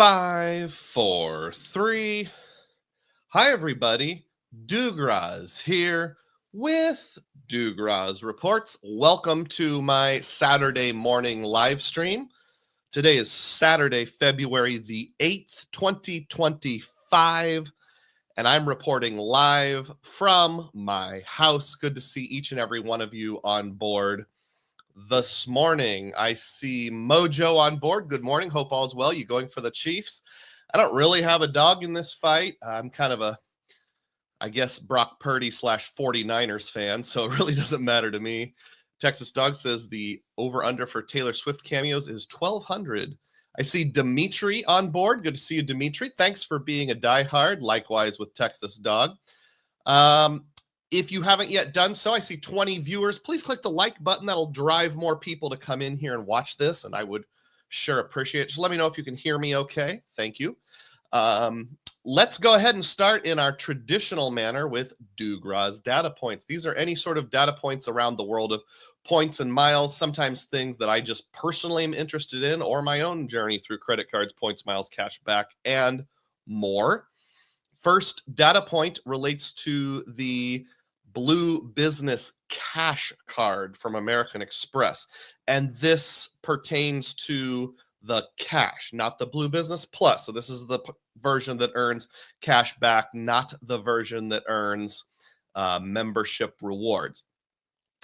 5, 4, 3. Hi, everybody. Dugroz here with Dugroz Reports. Welcome to my Saturday morning live stream. Today is Saturday, February the 8th, 2025, and I'm reporting live from my house. Good to see each and every one of you on board. This morning, I see Mojo on board. Good morning. Hope all's well. You going for the Chiefs? I don't really have a dog in this fight. I'm kind of I guess, Brock Purdy / 49ers fan, so it really doesn't matter to me. Texas Dog says the over-under for Taylor Swift cameos is 1,200. I see Dimitri on board. Good to see you, Dimitri. Thanks for being a diehard. Likewise with Texas Dog. If you haven't yet done so, I see 20 viewers. Please click the like button. That'll drive more people to come in here and watch this, and I would sure appreciate it. Just let me know if you can hear me okay. Thank you. Let's go ahead and start in our traditional manner with Dugroz data points. These are any sort of data points around the world of points and miles, sometimes things that I just personally am interested in, or my own journey through credit cards, points, miles, cash back, and more. First data point relates to the Blue Business Cash Card from American Express. And this pertains to the cash, not the Blue Business Plus. So this is the version that earns cash back, not the version that earns membership rewards.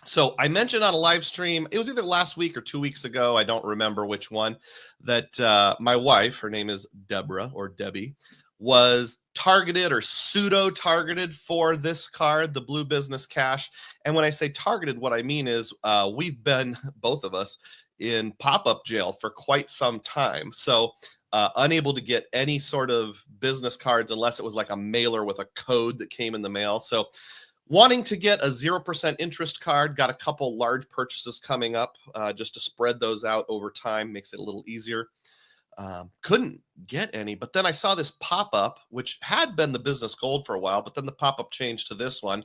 So I mentioned on a live stream, it was either last week or 2 weeks ago, I don't remember which one, that my wife, her name is Deborah or Debbie, was targeted or pseudo-targeted for this card, the Blue Business Cash. And when I say targeted, what I mean is we've been, both of us, in pop-up jail for quite some time. So unable to get any sort of business cards unless it was like a mailer with a code that came in the mail. So wanting to get a 0% interest card, got a couple large purchases coming up just to spread those out over time, makes it a little easier. Couldn't get any, but then I saw this pop-up, which had been the Business Gold for a while, but then the pop-up changed to this one,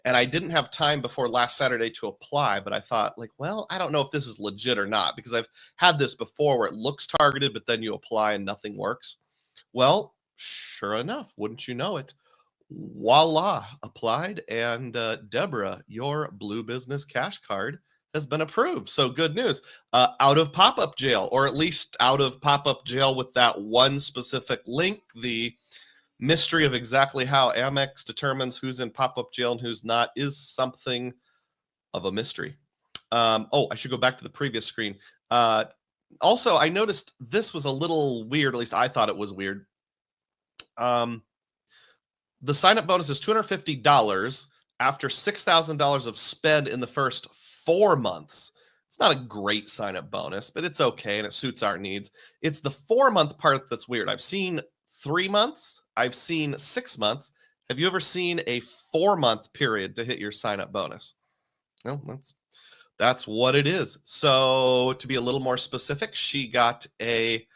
and I didn't have time before last Saturday to apply, but I thought, like, well, I don't know if this is legit or not, because I've had this before where it looks targeted, but then you apply and nothing works. Well, sure enough, wouldn't you know it, voila, applied, and Deborah, your Blue Business Cash Card has been approved. So good news. Out of pop-up jail, or at least out of pop-up jail with that one specific link. The mystery of exactly how Amex determines who's in pop-up jail and who's not is something of a mystery. I should go back to the previous screen. Also, I noticed this was a little weird. At least I thought it was weird. The sign-up bonus is $250 after $6,000 of spend in the first 4 months. It's not a great sign-up bonus, but it's okay, and it suits our needs. It's the 4-month part that's weird. I've seen 3 months. I've seen 6 months. Have you ever seen a 4-month period to hit your sign-up bonus? Well, that's what it is. So to be a little more specific, she got a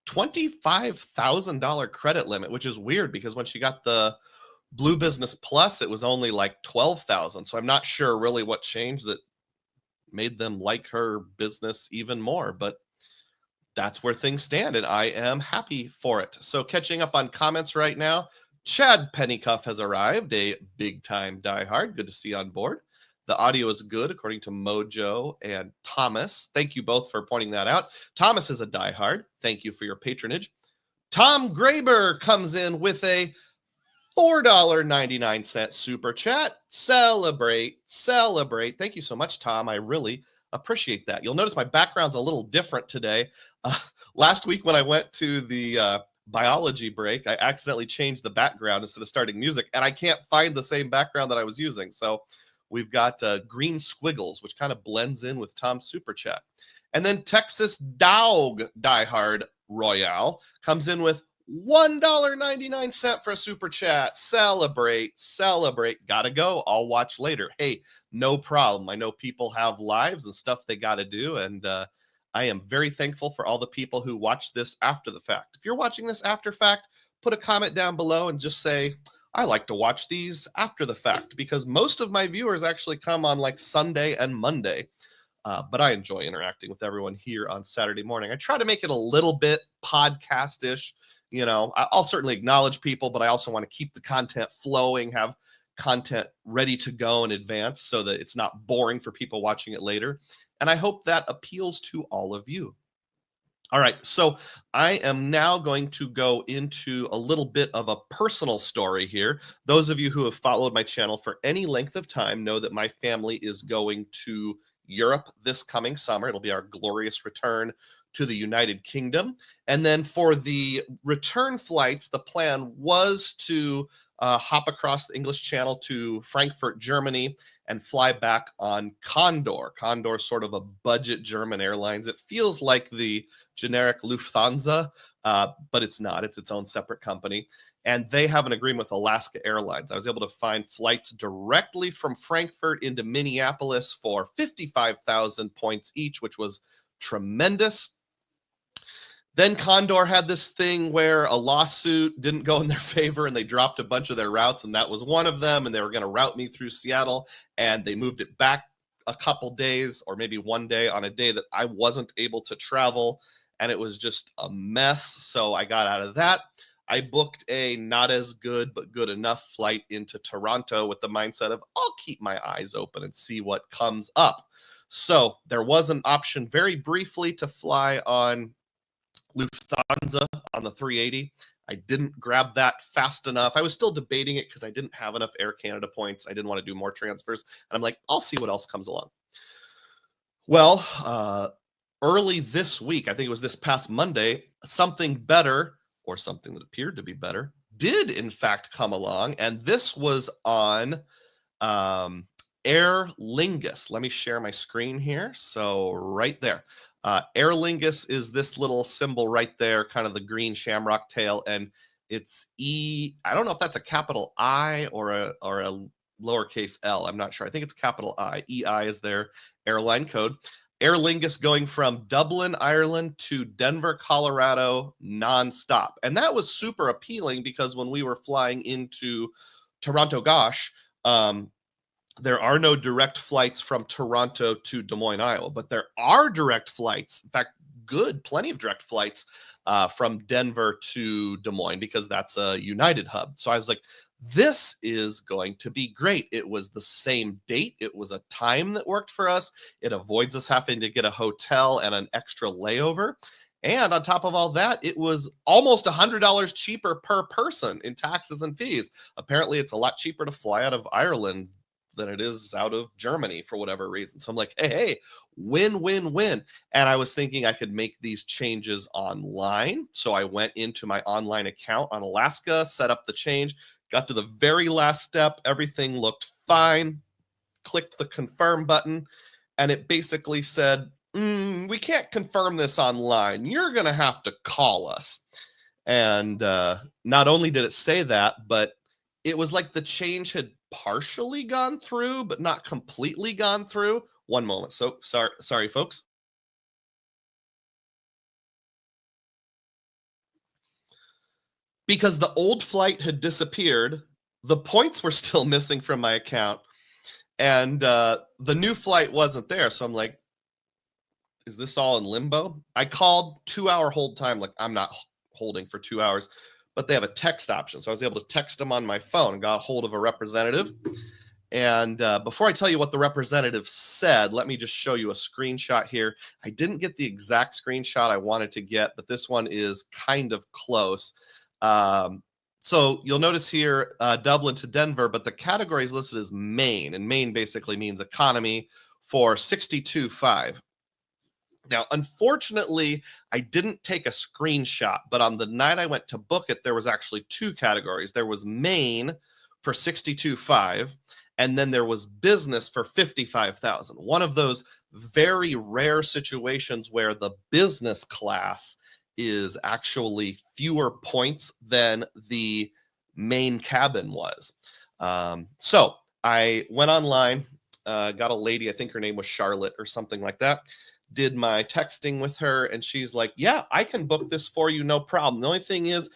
$25,000 credit limit, which is weird because when she got the Blue Business Plus, it was only like $12,000. So I'm not sure really what changed that made them like her business even more, but that's where things stand, and I am happy for it. So catching up on comments right now, Chad Pennycuff has arrived, a big-time diehard. Good to see you on board. The audio is good, according to Mojo and Thomas. Thank you both for pointing that out. Thomas is a diehard. Thank you for your patronage. Tom Graber comes in with a $4.99 super chat. Celebrate. Thank you so much, Tom. I really appreciate that. You'll notice my background's a little different today. Last week when I went to the biology break, I accidentally changed the background instead of starting music, and I can't find the same background that I was using. So we've got green squiggles, which kind of blends in with Tom's super chat. And then Texas Dog Diehard Royale comes in with $1.99 for a super chat. Celebrate. Gotta go. I'll watch later. Hey, no problem. I know people have lives and stuff they gotta do, and I am very thankful for all the people who watch this after the fact. If you're watching this after fact, put a comment down below and just say, I like to watch these after the fact, because most of my viewers actually come on like Sunday and Monday. But I enjoy interacting with everyone here on Saturday morning. I try to make it a little bit podcast-ish. I'll certainly acknowledge people, but I also want to keep the content flowing, have content ready to go in advance so that it's not boring for people watching it later. And I hope that appeals to all of you. All right, so I am now going to go into a little bit of a personal story here. Those of you who have followed my channel for any length of time know that my family is going to Europe this coming summer. It'll be our glorious return to the United Kingdom. And then for the return flights, the plan was to hop across the English Channel to Frankfurt, Germany, and fly back on Condor. Condor is sort of a budget German airlines. It feels like the generic Lufthansa, but it's not. It's its own separate company. And they have an agreement with Alaska Airlines. I was able to find flights directly from Frankfurt into Minneapolis for 55,000 points each, which was tremendous. Then Condor had this thing where a lawsuit didn't go in their favor and they dropped a bunch of their routes, and that was one of them. And they were going to route me through Seattle, and they moved it back a couple days or maybe one day on a day that I wasn't able to travel, and it was just a mess. So I got out of that. I booked a not as good but good enough flight into Toronto with the mindset of I'll keep my eyes open and see what comes up. So there was an option very briefly to fly on Lufthansa on the 380. I didn't grab that fast enough. I was still debating it because I didn't have enough Air Canada points. I didn't want to do more transfers. And I'm like, I'll see what else comes along. Well, early this week, I think it was this past Monday, something better, or something that appeared to be better, did in fact come along. And this was on Aer Lingus. Let me share my screen here. So right there. Aer Lingus is this little symbol right there, kind of the green shamrock tail, and it's E. I don't know if that's a capital I or a lowercase L. I'm not sure. I think it's capital I. EI is their airline code. Aer Lingus going from Dublin, Ireland to Denver, Colorado, nonstop, and that was super appealing because when we were flying into Toronto, there are no direct flights from Toronto to Des Moines, Iowa, but there are direct flights. In fact, plenty of direct flights from Denver to Des Moines because that's a United hub. So I was like, this is going to be great. It was the same date. It was a time that worked for us. It avoids us having to get a hotel and an extra layover. And on top of all that, it was almost $100 cheaper per person in taxes and fees. Apparently, it's a lot cheaper to fly out of Ireland than it is out of Germany for whatever reason. So I'm like, hey, win, win, win. And I was thinking I could make these changes online. So I went into my online account on Alaska, set up the change, got to the very last step. Everything looked fine. Clicked the confirm button, and it basically said, we can't confirm this online. You're going to have to call us. And not only did it say that, but it was like the change had partially gone through, but not completely gone through. One moment. So sorry, folks. Because the old flight had disappeared, the points were still missing from my account, and the new flight wasn't there. So I'm like, is this all in limbo? I called 2-hour hold time. Like, I'm not holding for 2 hours. But they have a text option. So I was able to text them on my phone and got a hold of a representative. And before I tell you what the representative said, let me just show you a screenshot here. I didn't get the exact screenshot I wanted to get, but this one is kind of close. So you'll notice here, Dublin to Denver, but the category is listed as Main, and Main basically means economy for 62.5. Now, unfortunately, I didn't take a screenshot, but on the night I went to book it, there was actually two categories. There was Main for 62.5, and then there was Business for 55,000. One of those very rare situations where the business class is actually fewer points than the main cabin was. So I went online, got a lady, I think her name was Charlotte or something like that, did my texting with her, and she's like, yeah, I can book this for you, no problem. The only thing is,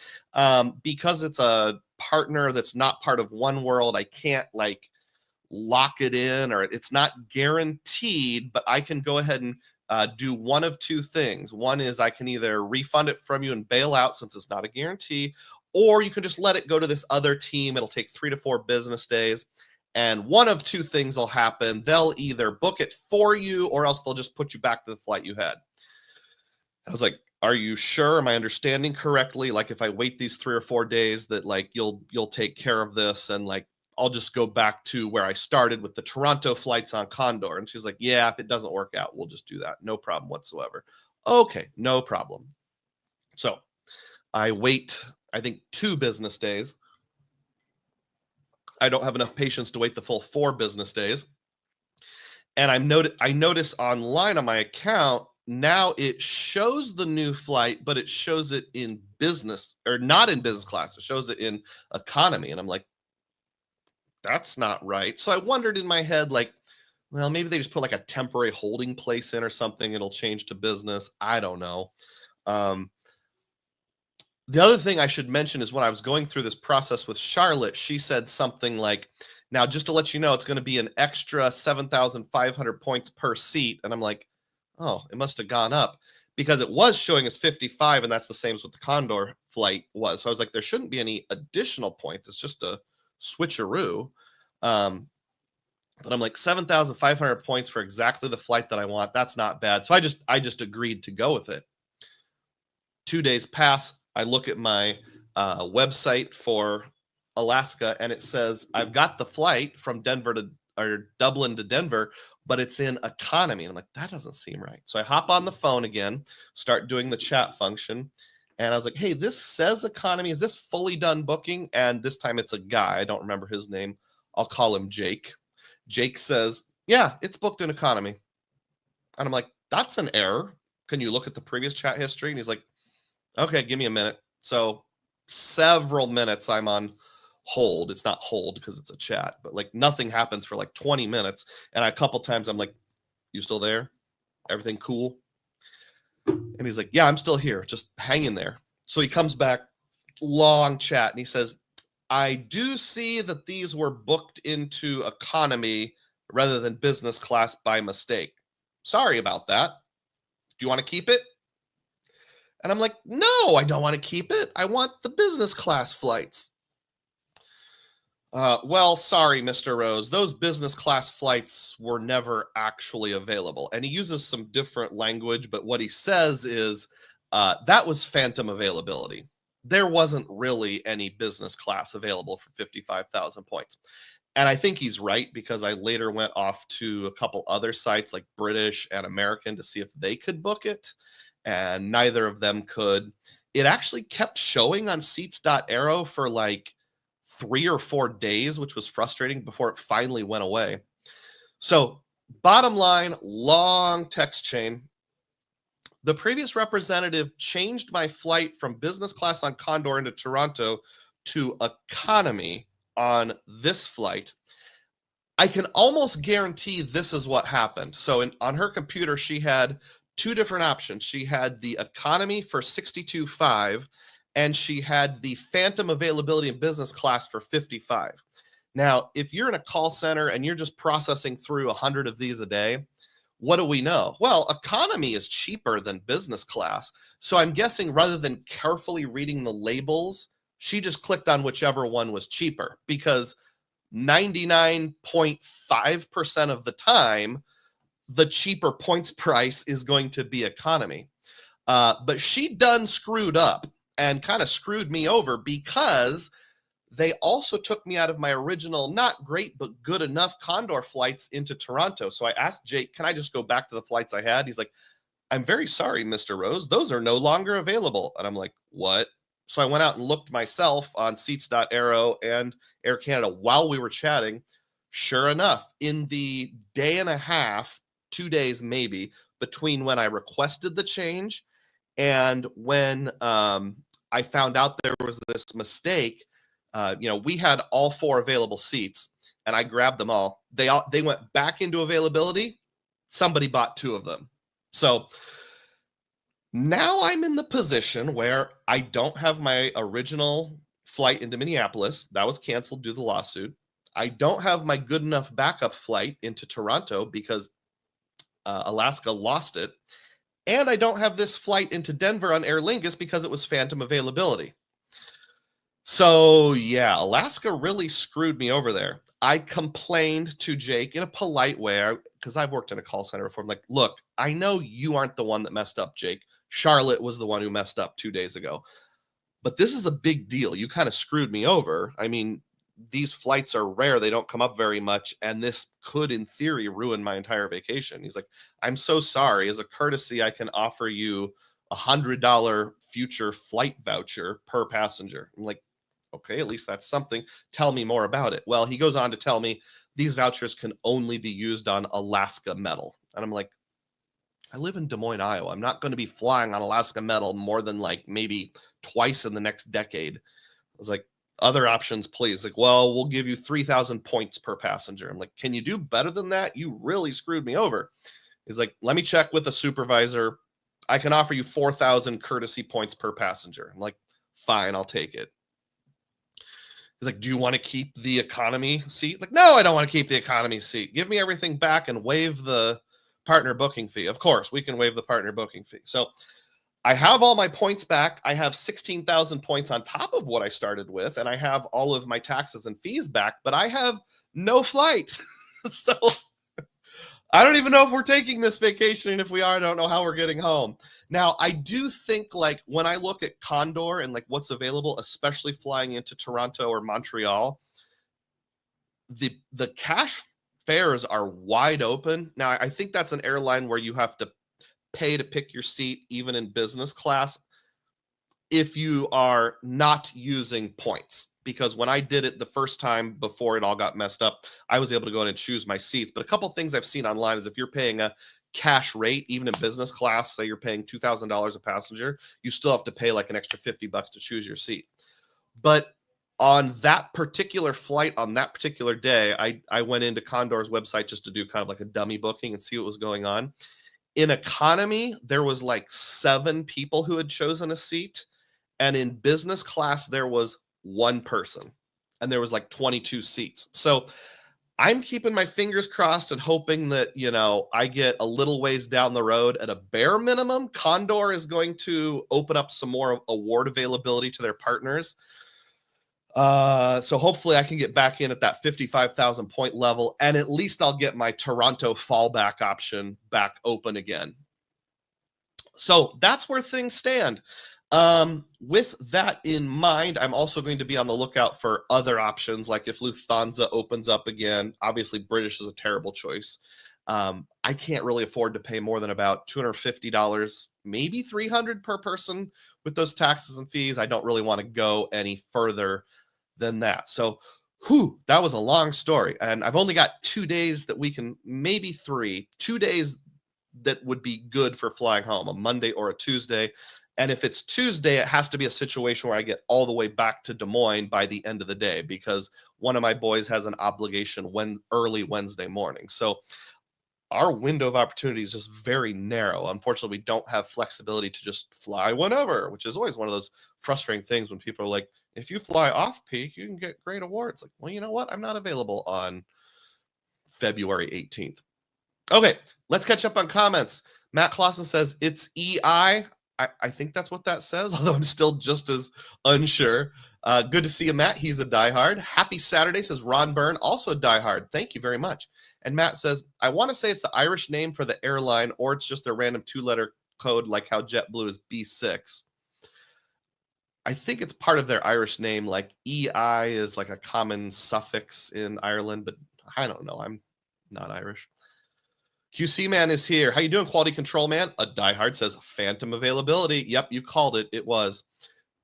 because it's a partner that's not part of One World, I can't like lock it in, or it's not guaranteed, but I can go ahead and do one of two things. One is I can either refund it from you and bail out since it's not a guarantee, or you can just let it go to this other team. It'll take 3 to 4 business days. And one of two things will happen. They'll either book it for you, or else they'll just put you back to the flight you had. I was like, are you sure? Am I understanding correctly? Like, if I wait these 3 or 4 days, that like you'll take care of this, and like I'll just go back to where I started with the Toronto flights on Condor. And she's like, yeah, if it doesn't work out, we'll just do that. No problem whatsoever. Okay, no problem. So I wait, I think 2 business days. I don't have enough patience to wait the full 4 business days. And I notice online on my account, now it shows the new flight, but it shows it in business, or not in business class. It shows it in economy. And I'm like, that's not right. So I wondered in my head, like, well, maybe they just put like a temporary holding place in or something. It'll change to business. I don't know. The other thing I should mention is when I was going through this process with Charlotte, she said something like, now, just to let you know, it's going to be an extra 7,500 points per seat. And I'm like, oh, it must have gone up, because it was showing as 55, and that's the same as what the Condor flight was. So I was like, there shouldn't be any additional points. It's just a switcheroo. But I'm like, 7,500 points for exactly the flight that I want. That's not bad. So I just agreed to go with it. 2 days pass. I look at my website for Alaska, and it says I've got the flight from Dublin to Denver, but it's in economy. And I'm like, that doesn't seem right. So I hop on the phone again, start doing the chat function. And I was like, hey, this says economy. Is this fully done booking? And this time it's a guy. I don't remember his name. I'll call him Jake. Jake says, yeah, it's booked in economy. And I'm like, that's an error. Can you look at the previous chat history? And he's like, okay, give me a minute. So several minutes I'm on hold. It's not hold because it's a chat, but like nothing happens for like 20 minutes. And a couple times I'm like, you still there? Everything cool? And he's like, yeah, I'm still here. Just hang in there. So he comes back, long chat, and he says, I do see that these were booked into economy rather than business class by mistake. Sorry about that. Do you want to keep it? And I'm like, no, I don't want to keep it. I want the business class flights. Well, sorry, Mr. Rose. Those business class flights were never actually available. And he uses some different language, but what he says is that was phantom availability. There wasn't really any business class available for 55,000 points. And I think he's right, because I later went off to a couple other sites like British and American to see if they could book it. And neither of them could. It actually kept showing on seats.aero for like 3 or 4 days, which was frustrating, before it finally went away. So bottom line, long text chain. The previous representative changed my flight from business class on Condor into Toronto to economy on this flight. I can almost guarantee this is what happened. So on her computer, she had 2 different options. She had the economy for 62.5, and she had the phantom availability in business class for 55. Now, if you're in a call center and you're just processing through 100 of these a day, what do we know? Well, economy is cheaper than business class. So I'm guessing rather than carefully reading the labels, she just clicked on whichever one was cheaper, because 99.5% of the time, the cheaper points price is going to be economy. But she done screwed up and kind of screwed me over, because they also took me out of my original, not great, but good enough Condor flights into Toronto. So I asked Jake, can I just go back to the flights I had? He's like, I'm very sorry, Mr. Rose. Those are no longer available. And I'm like, what? So I went out and looked myself on seats.aero and Air Canada while we were chatting. Sure enough, in the day and a half, 2 days maybe, between when I requested the change and when I found out there was this mistake, we had all 4 available seats, and I grabbed them all. They went back into availability. Somebody bought 2 of them. So now I'm in the position where I don't have my original flight into Minneapolis. That was canceled due to the lawsuit. I don't have my good enough backup flight into Toronto because Alaska lost it. And I don't have this flight into Denver on Aer Lingus because it was phantom availability. So yeah, Alaska really screwed me over there. I complained to Jake in a polite way because I've worked in a call center before. I'm like, look, I know you aren't the one that messed up, Jake. Charlotte was the one who messed up 2 days ago. But this is a big deal. You kind of screwed me over. I mean, these flights are rare. They don't come up very much. And this could, in theory, ruin my entire vacation. He's like, I'm so sorry. As a courtesy, I can offer you $100 future flight voucher per passenger. I'm like, okay, at least that's something. Tell me more about it. Well, he goes on to tell me these vouchers can only be used on Alaska metal. And I'm like, I live in Des Moines, Iowa. I'm not going to be flying on Alaska metal more than like maybe twice in the next decade. I was like, other options, please. Like, well, we'll give you 3,000 points per passenger. I'm like, can you do better than that? You really screwed me over. He's like, let me check with a supervisor. I can offer you 4,000 courtesy points per passenger. I'm like, fine, I'll take it. He's like, do you want to keep the economy seat? Like, no, I don't want to keep the economy seat. Give me everything back and waive the partner booking fee. Of course, we can waive the partner booking fee. So I have all my points back. I have 16,000 points on top of what I started with, and I have all of my taxes and fees back, but I have no flight. So I don't even know if we're taking this vacation, and if we are, I don't know how we're getting home. Now, I do think, like, when I look at Condor and like what's available, especially flying into Toronto or Montreal, the cash fares are wide open. Now, I think that's an airline where you have to pay to pick your seat, even in business class, if you are not using points. Because when I did it the first time before it all got messed up, I was able to go in and choose my seats. But a couple things I've seen online is if you're paying a cash rate, even in business class, say you're paying $2,000 a passenger, you still have to pay like an extra $50 to choose your seat. But on that particular flight, on that particular day, I went into Condor's website just to do kind of like a dummy booking and see what was going on. In economy, there was like 7 people who had chosen a seat. And in business class, there was 1 person. And there was like 22 seats. So I'm keeping my fingers crossed and hoping that, you know, I get a little ways down the road. At a bare minimum, Condor is going to open up some more award availability to their partners. So hopefully I can get back in at that 55,000 point level, and at least I'll get my Toronto fallback option back open again. So that's where things stand. With that in mind, I'm also going to be on the lookout for other options, like if Lufthansa opens up again. Obviously, British is a terrible choice. I can't really afford to pay more than about $250, maybe $300 per person with those taxes and fees. I don't really want to go any further than that. So, that was a long story. And I've only got 2 days that we can, maybe 3, 2 days that would be good for flying home, a Monday or a Tuesday. And if it's Tuesday, it has to be a situation where I get all the way back to Des Moines by the end of the day, because one of my boys has an obligation early Wednesday morning. So our window of opportunity is just very narrow. Unfortunately, we don't have flexibility to just fly whenever, which is always one of those frustrating things when people are like, if you fly off peak, you can get great awards. Like, well, you know what? I'm not available on February 18th. Okay, let's catch up on comments. Matt Clausen says it's EI. I think that's what that says, although I'm still just as unsure. Good to see you, Matt. He's a diehard. Happy Saturday, says Ron Byrne, also a diehard. Thank you very much. And Matt says, I want to say it's the Irish name for the airline, or it's just a random 2-letter code like how JetBlue is B6. I think it's part of their Irish name, like EI is like a common suffix in Ireland, but I don't know. I'm not Irish. QC Man is here. How you doing, Quality Control Man? A diehard says phantom availability. Yep, you called it. It was.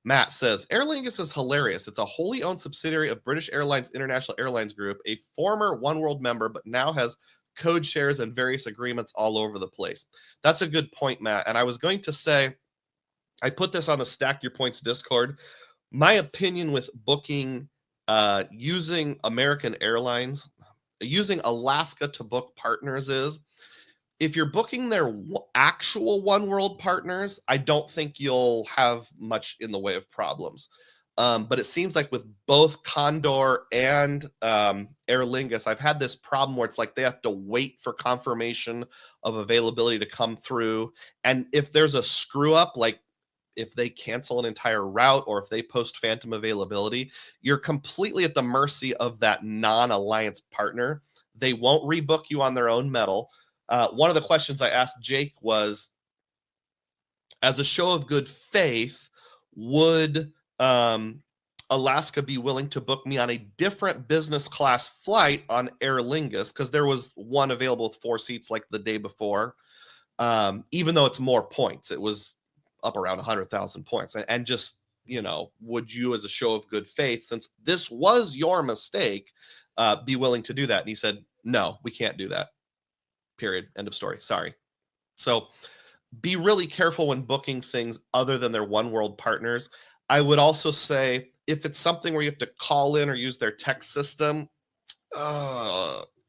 Matt says, Aer Lingus is hilarious. It's a wholly owned subsidiary of British Airlines International Airlines Group, a former One World member, but now has code shares and various agreements all over the place. That's a good point, Matt. And I was going to say, I put this on the Stack Your Points Discord. My opinion with booking using American Airlines, using Alaska to book partners is, if you're booking their actual One World partners, I don't think you'll have much in the way of problems. But it seems like with both Condor and Aer Lingus, I've had this problem where it's like they have to wait for confirmation of availability to come through. And if there's a screw up, like if they cancel an entire route or if they post phantom availability, you're completely at the mercy of that non-alliance partner. They won't rebook you on their own metal. One of the questions I asked Jake was, as a show of good faith, would Alaska be willing to book me on a different business class flight on Aer Lingus? Because there was one available with 4 seats like the day before. Even though it's more points, it was up around 100,000 points. And just, would you, as a show of good faith, since this was your mistake, be willing to do that? And he said, no, we can't do that. Period. End of story. Sorry. So be really careful when booking things other than their one world partners. I would also say if it's something where you have to call in or use their text system,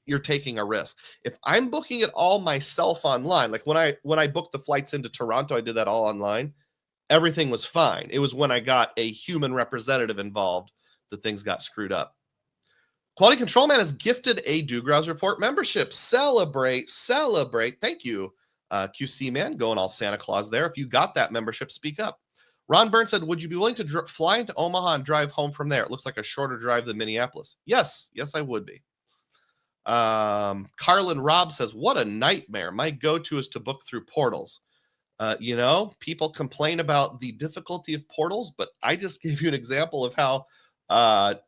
you're taking a risk. If I'm booking it all myself online, like when I booked the flights into Toronto, I did that all online. Everything was fine. It was when I got a human representative involved that things got screwed up. Quality Control Man has gifted a Dugroz Report membership. Celebrate. Thank you, QC Man, going all Santa Claus there. If you got that membership, speak up. Ron Burns said, would you be willing to fly into Omaha and drive home from there? It looks like a shorter drive than Minneapolis. Yes, I would be. Carlin Robb says, what a nightmare. My go-to is to book through portals. People complain about the difficulty of portals, but I just gave you an example of how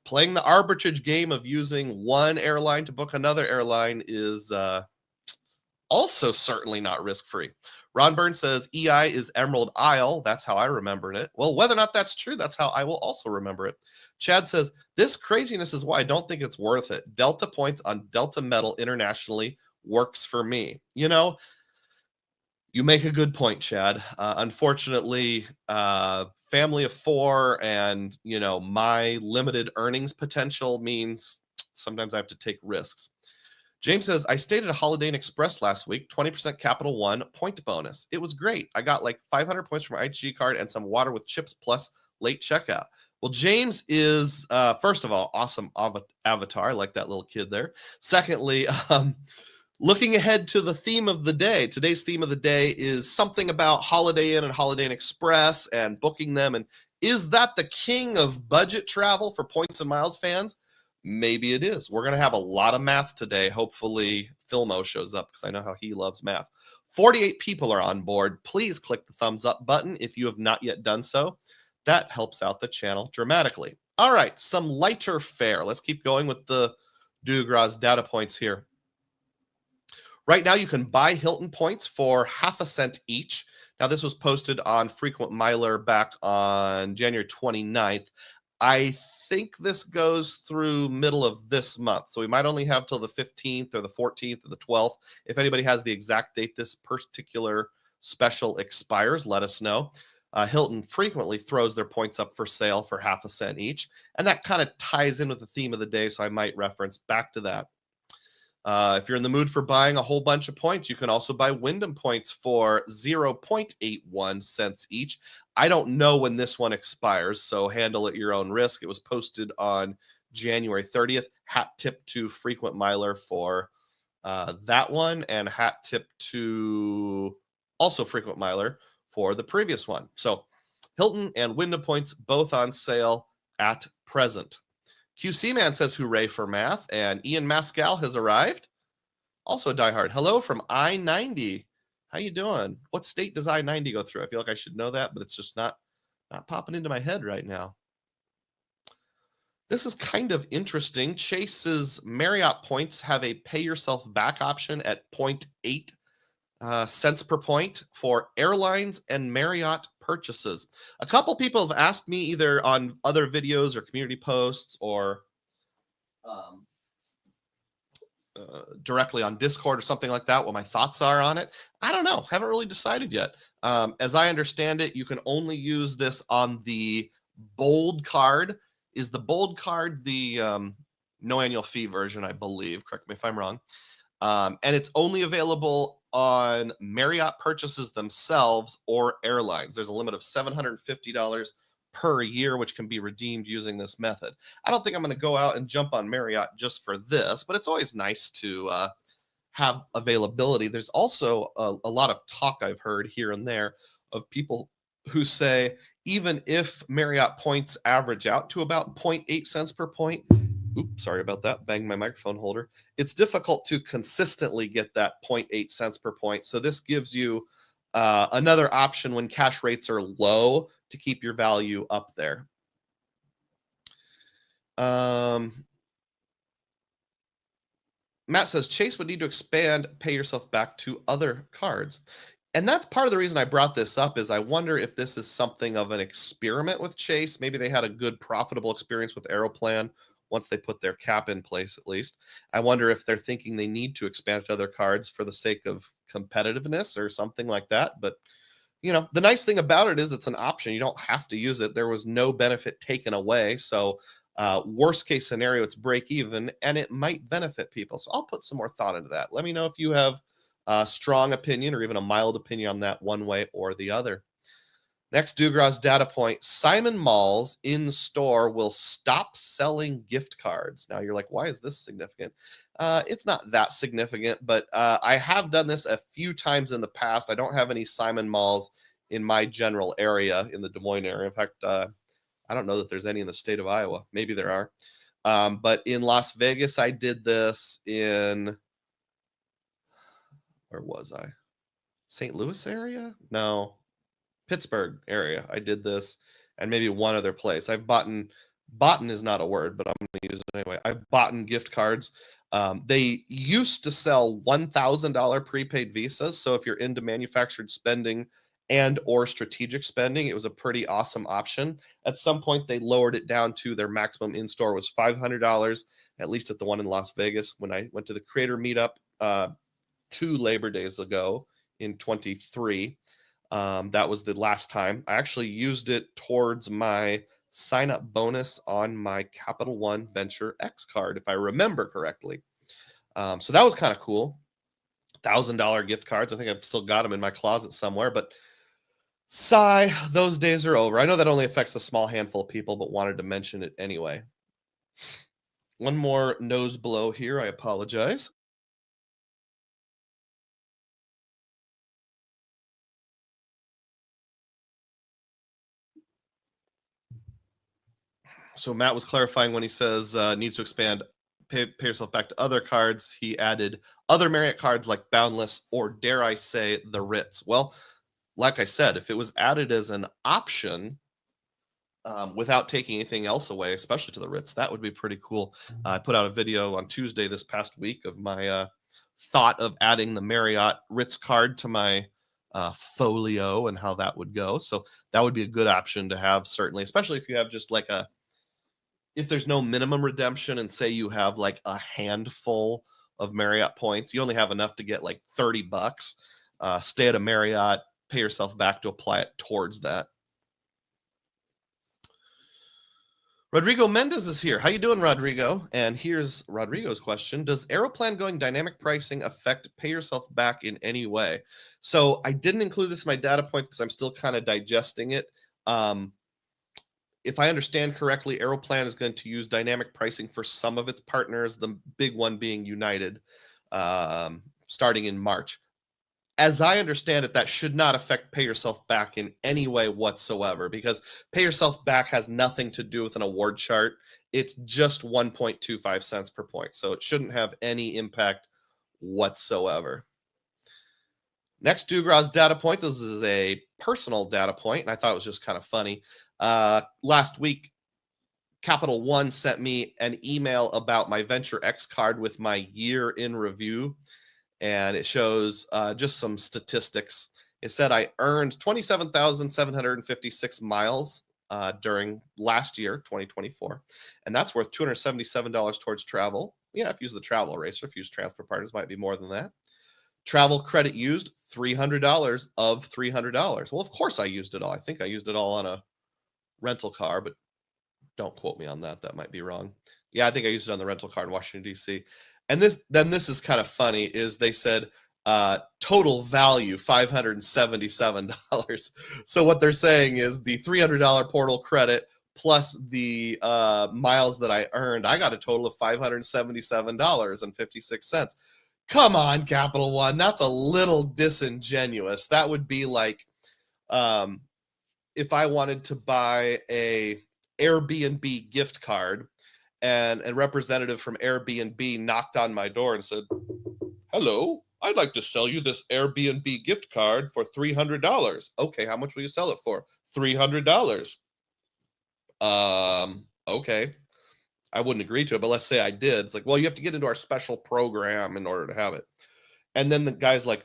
playing the arbitrage game of using one airline to book another airline is also certainly not risk-free. Ron Burns says EI is Emerald Isle. That's how I remembered it. Well, whether or not that's true, that's how I will also remember it. Chad says, this craziness is why I don't think it's worth it. Delta points on Delta Metal internationally works for me. You make a good point, Chad. Unfortunately, family of 4 and, my limited earnings potential means sometimes I have to take risks. James says, I stayed at a Holiday Inn Express last week, 20% Capital One point bonus. It was great. I got like 500 points from my IHG card and some water with chips plus late checkout. Well, James is, first of all, awesome avatar. I like that little kid there. Secondly, looking ahead to the theme of the day. Today's theme of the day is something about Holiday Inn and Holiday Inn Express and booking them. And is that the king of budget travel for points and miles fans? Maybe it is. We're going to have a lot of math today. Hopefully, Filmo shows up because I know how he loves math. 48 people are on board. Please click the thumbs up button if you have not yet done so. That helps out the channel dramatically. All right, some lighter fare. Let's keep going with the Dugroz data points here. Right now, you can buy Hilton points for half a cent each. Now, this was posted on Frequent Miler back on January 29th. I think this goes through middle of this month. So we might only have till the 15th or the 14th or the 12th. If anybody has the exact date this particular special expires, let us know. Hilton frequently throws their points up for sale for half a cent each. And that kind of ties in with the theme of the day, so I might reference back to that. If you're in the mood for buying a whole bunch of points, you can also buy Wyndham points for 0.81 cents each. I don't know when this one expires, so handle at your own risk. It was posted on January 30th. Hat tip to Frequent Miler for that one, and hat tip to also Frequent Miler for the previous one. So Hilton and Wyndham points both on sale at present. QC Man says hooray for math, and Ian Mascal has arrived. Also a diehard. Hello from I-90. How you doing? What state does I-90 go through? I feel like I should know that, but it's just not popping into my head right now. This is kind of interesting. Chase's Marriott points have a pay yourself back option at 0.8 cents per point for airlines and Marriott purchases. A couple people have asked me either on other videos or community posts or directly on Discord or something like that what my thoughts are on it. I don't know. Haven't really decided yet. As I understand it, you can only use this on the Bold card. Is the Bold card the no annual fee version, I believe? Correct me if I'm wrong. And it's only available on Marriott purchases themselves or airlines. There's a limit of $750 per year, which can be redeemed using this method. I don't think I'm going to go out and jump on Marriott just for this, but it's always nice to have availability. There's also a lot of talk I've heard here and there of people who say even if Marriott points average out to about zero point 0.8 cents per point, oops, sorry about that, banged my microphone holder, it's difficult to consistently get that 0.8 cents per point. So this gives you another option when cash rates are low to keep your value up there. Matt says Chase would need to expand pay yourself back to other cards. And that's part of the reason I brought this up is I wonder if this is something of an experiment with Chase. Maybe they had a good profitable experience with Aeroplan once they put their cap in place, at least. I wonder if they're thinking they need to expand to other cards for the sake of competitiveness or something like that. But, you know, the nice thing about it is it's an option. You don't have to use it. There was no benefit taken away. So worst case scenario, it's break even and it might benefit people. So I'll put some more thought into that. Let me know if you have a strong opinion or even a mild opinion on that one way or the other. Next Dugroz data point, Simon Malls in store will stop selling gift cards. Now you're like, why is this significant? It's not that significant, but I have done this a few times in the past. I don't have any Simon Malls in my general area, in the Des Moines area. In fact, I don't know that there's any in the state of Iowa. Maybe there are. But in Las Vegas, I did this in, where was I? St. Louis area? No, Pittsburgh area. I did this, and maybe one other place. I've bought is not a word, but I'm going to use it anyway. I've bought gift cards. They used to sell $1,000 prepaid visas. So if you're into manufactured spending and or strategic spending, it was a pretty awesome option. At some point, they lowered it down to their maximum in-store was $500, at least at the one in Las Vegas. When I went to the creator meetup 2 Labor Days ago in 23, that was the last time. I actually used it towards my sign-up bonus on my Capital One Venture X card, if I remember correctly. So that was kind of cool. $1,000 gift cards. I think I've still got them in my closet somewhere, but sigh, those days are over. I know that only affects a small handful of people, but wanted to mention it anyway. One more nose blow here. I apologize. So Matt was clarifying when he says needs to expand, pay yourself back to other cards. He added other Marriott cards like Boundless or, dare I say, the Ritz. Well, like I said, if it was added as an option without taking anything else away, especially to the Ritz, that would be pretty cool. I put out a video on Tuesday this past week of my thought of adding the Marriott Ritz card to my folio and how that would go. So that would be a good option to have, certainly, especially if you have just like if there's no minimum redemption and say you have like a handful of Marriott points, you only have enough to get like $30. Stay at a Marriott, pay yourself back to apply it towards that. Rodrigo Mendez is here. How you doing, Rodrigo? And here's Rodrigo's question. Does Aeroplan going dynamic pricing affect pay yourself back in any way? So I didn't include this in my data points because I'm still kind of digesting it. If I understand correctly, Aeroplan is going to use dynamic pricing for some of its partners, the big one being United, starting in March. As I understand it, that should not affect pay yourself back in any way whatsoever, because pay yourself back has nothing to do with an award chart. It's just 1.25 cents per point. So it shouldn't have any impact whatsoever. Next Dugroz data point. This is a personal data point, and I thought it was just kind of funny. Last week, Capital One sent me an email about my Venture X card with my year in review, and it shows just some statistics. It said I earned 27,756 miles during last year, 2024, and that's worth $277 towards travel. Yeah, if you use the travel eraser, if you use transfer partners, might be more than that. Travel credit used, $300 of $300. Well, of course I used it all. I think I used it all on a rental car, but don't quote me on that. That might be wrong. Yeah, I think I used it on the rental car in Washington, D.C. And this is kind of funny, is they said Total value $577. So what they're saying is the $300 portal credit plus the miles that I earned, I got a total of $577.56. Come on, Capital One, that's a little disingenuous. That would be like if I wanted to buy a Airbnb gift card and a representative from Airbnb knocked on my door and said, "Hello, I'd like to sell you this Airbnb gift card for $300. Okay, how much will you sell it for? $300. Okay. I wouldn't agree to it, but let's say I did. It's like, well, you have to get into our special program in order to have it. And then the guy's like,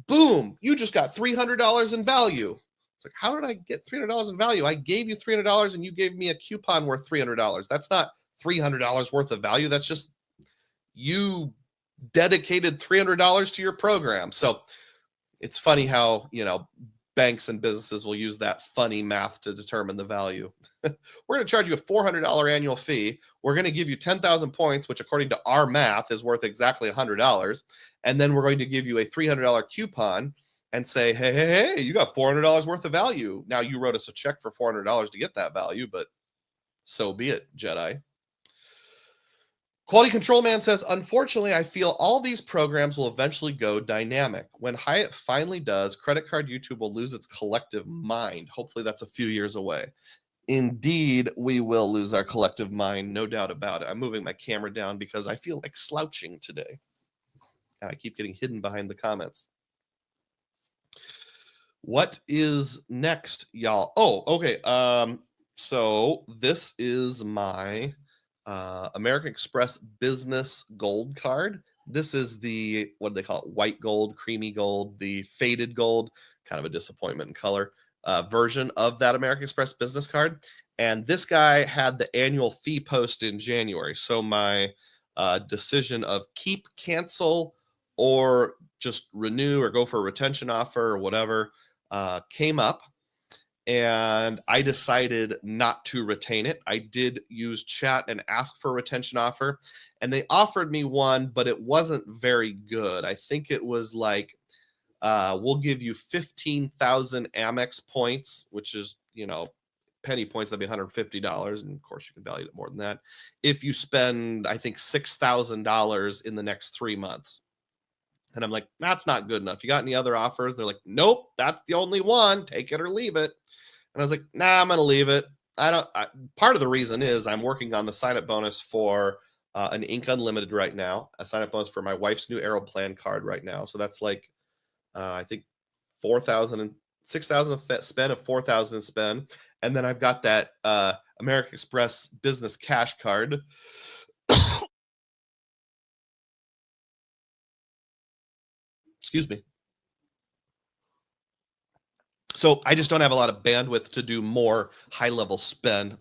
boom, you just got $300 in value. It's like, how did I get $300 in value? I gave you $300 and you gave me a coupon worth $300. That's not $300 worth of value. That's just you dedicated $300 to your program. So it's funny how, banks and businesses will use that funny math to determine the value. We're going to charge you a $400 annual fee. We're going to give you 10,000 points, which according to our math is worth exactly $100. And then we're going to give you a $300 coupon and say, hey, you got $400 worth of value. Now you wrote us a check for $400 to get that value, but so be it, Jedi. Quality Control Man says, unfortunately, I feel all these programs will eventually go dynamic. When Hyatt finally does, credit card YouTube will lose its collective mind. Hopefully that's a few years away. Indeed, we will lose our collective mind, no doubt about it. I'm moving my camera down because I feel like slouching today. And I keep getting hidden behind the comments. What is next, y'all? Oh, okay. So this is my American Express Business Gold card. This is the, what do they call it? White gold, creamy gold, the faded gold, kind of a disappointment in color version of that American Express Business card. And this guy had the annual fee post in January. So my decision of keep, cancel, or just renew or go for a retention offer or whatever came up. And I decided not to retain it. I did use chat and ask for a retention offer, and they offered me one, but it wasn't very good. I think it was like, we'll give you 15,000 Amex points, which is, penny points, that'd be $150. And of course you can value it more than that. If you spend, I think, $6,000 in the next 3 months. And I'm like, that's not good enough. You got any other offers? They're like, nope, that's the only one. Take it or leave it. And I was like, nah, I'm going to leave it. Part of the reason is I'm working on the sign-up bonus for an Ink Unlimited right now, a sign-up bonus for my wife's new Aeroplan card right now. So that's like, I think 4,000 and 6,000 spend, of 4,000 spend. And then I've got that American Express Business Cash card. Excuse me. So I just don't have a lot of bandwidth to do more high-level spend.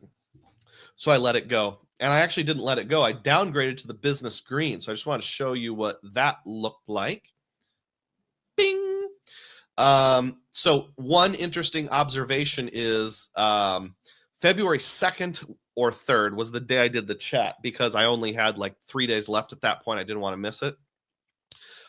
So I let it go. And I actually didn't let it go. I downgraded to the business green. So I just want to show you what that looked like. Bing. So one interesting observation is February 2nd or 3rd was the day I did the chat, because I only had like 3 days left at that point. I didn't want to miss it.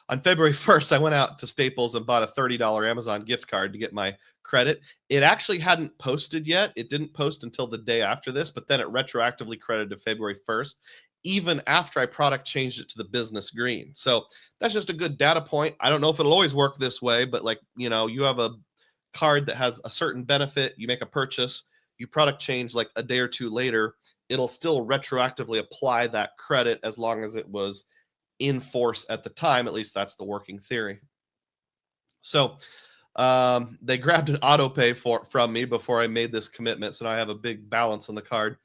On February 1st, I went out to Staples and bought a $30 Amazon gift card to get my credit. It actually hadn't posted yet. It didn't post until the day after this, but then it retroactively credited to February 1st, even after I product changed it to the business green. So that's just a good data point. I don't know if it'll always work this way, but like, you have a card that has a certain benefit, you make a purchase, you product change like a day or two later, it'll still retroactively apply that credit as long as it was in force at the time. At least that's the working theory. So they grabbed an auto pay from me before I made this commitment. So now I have a big balance on the card.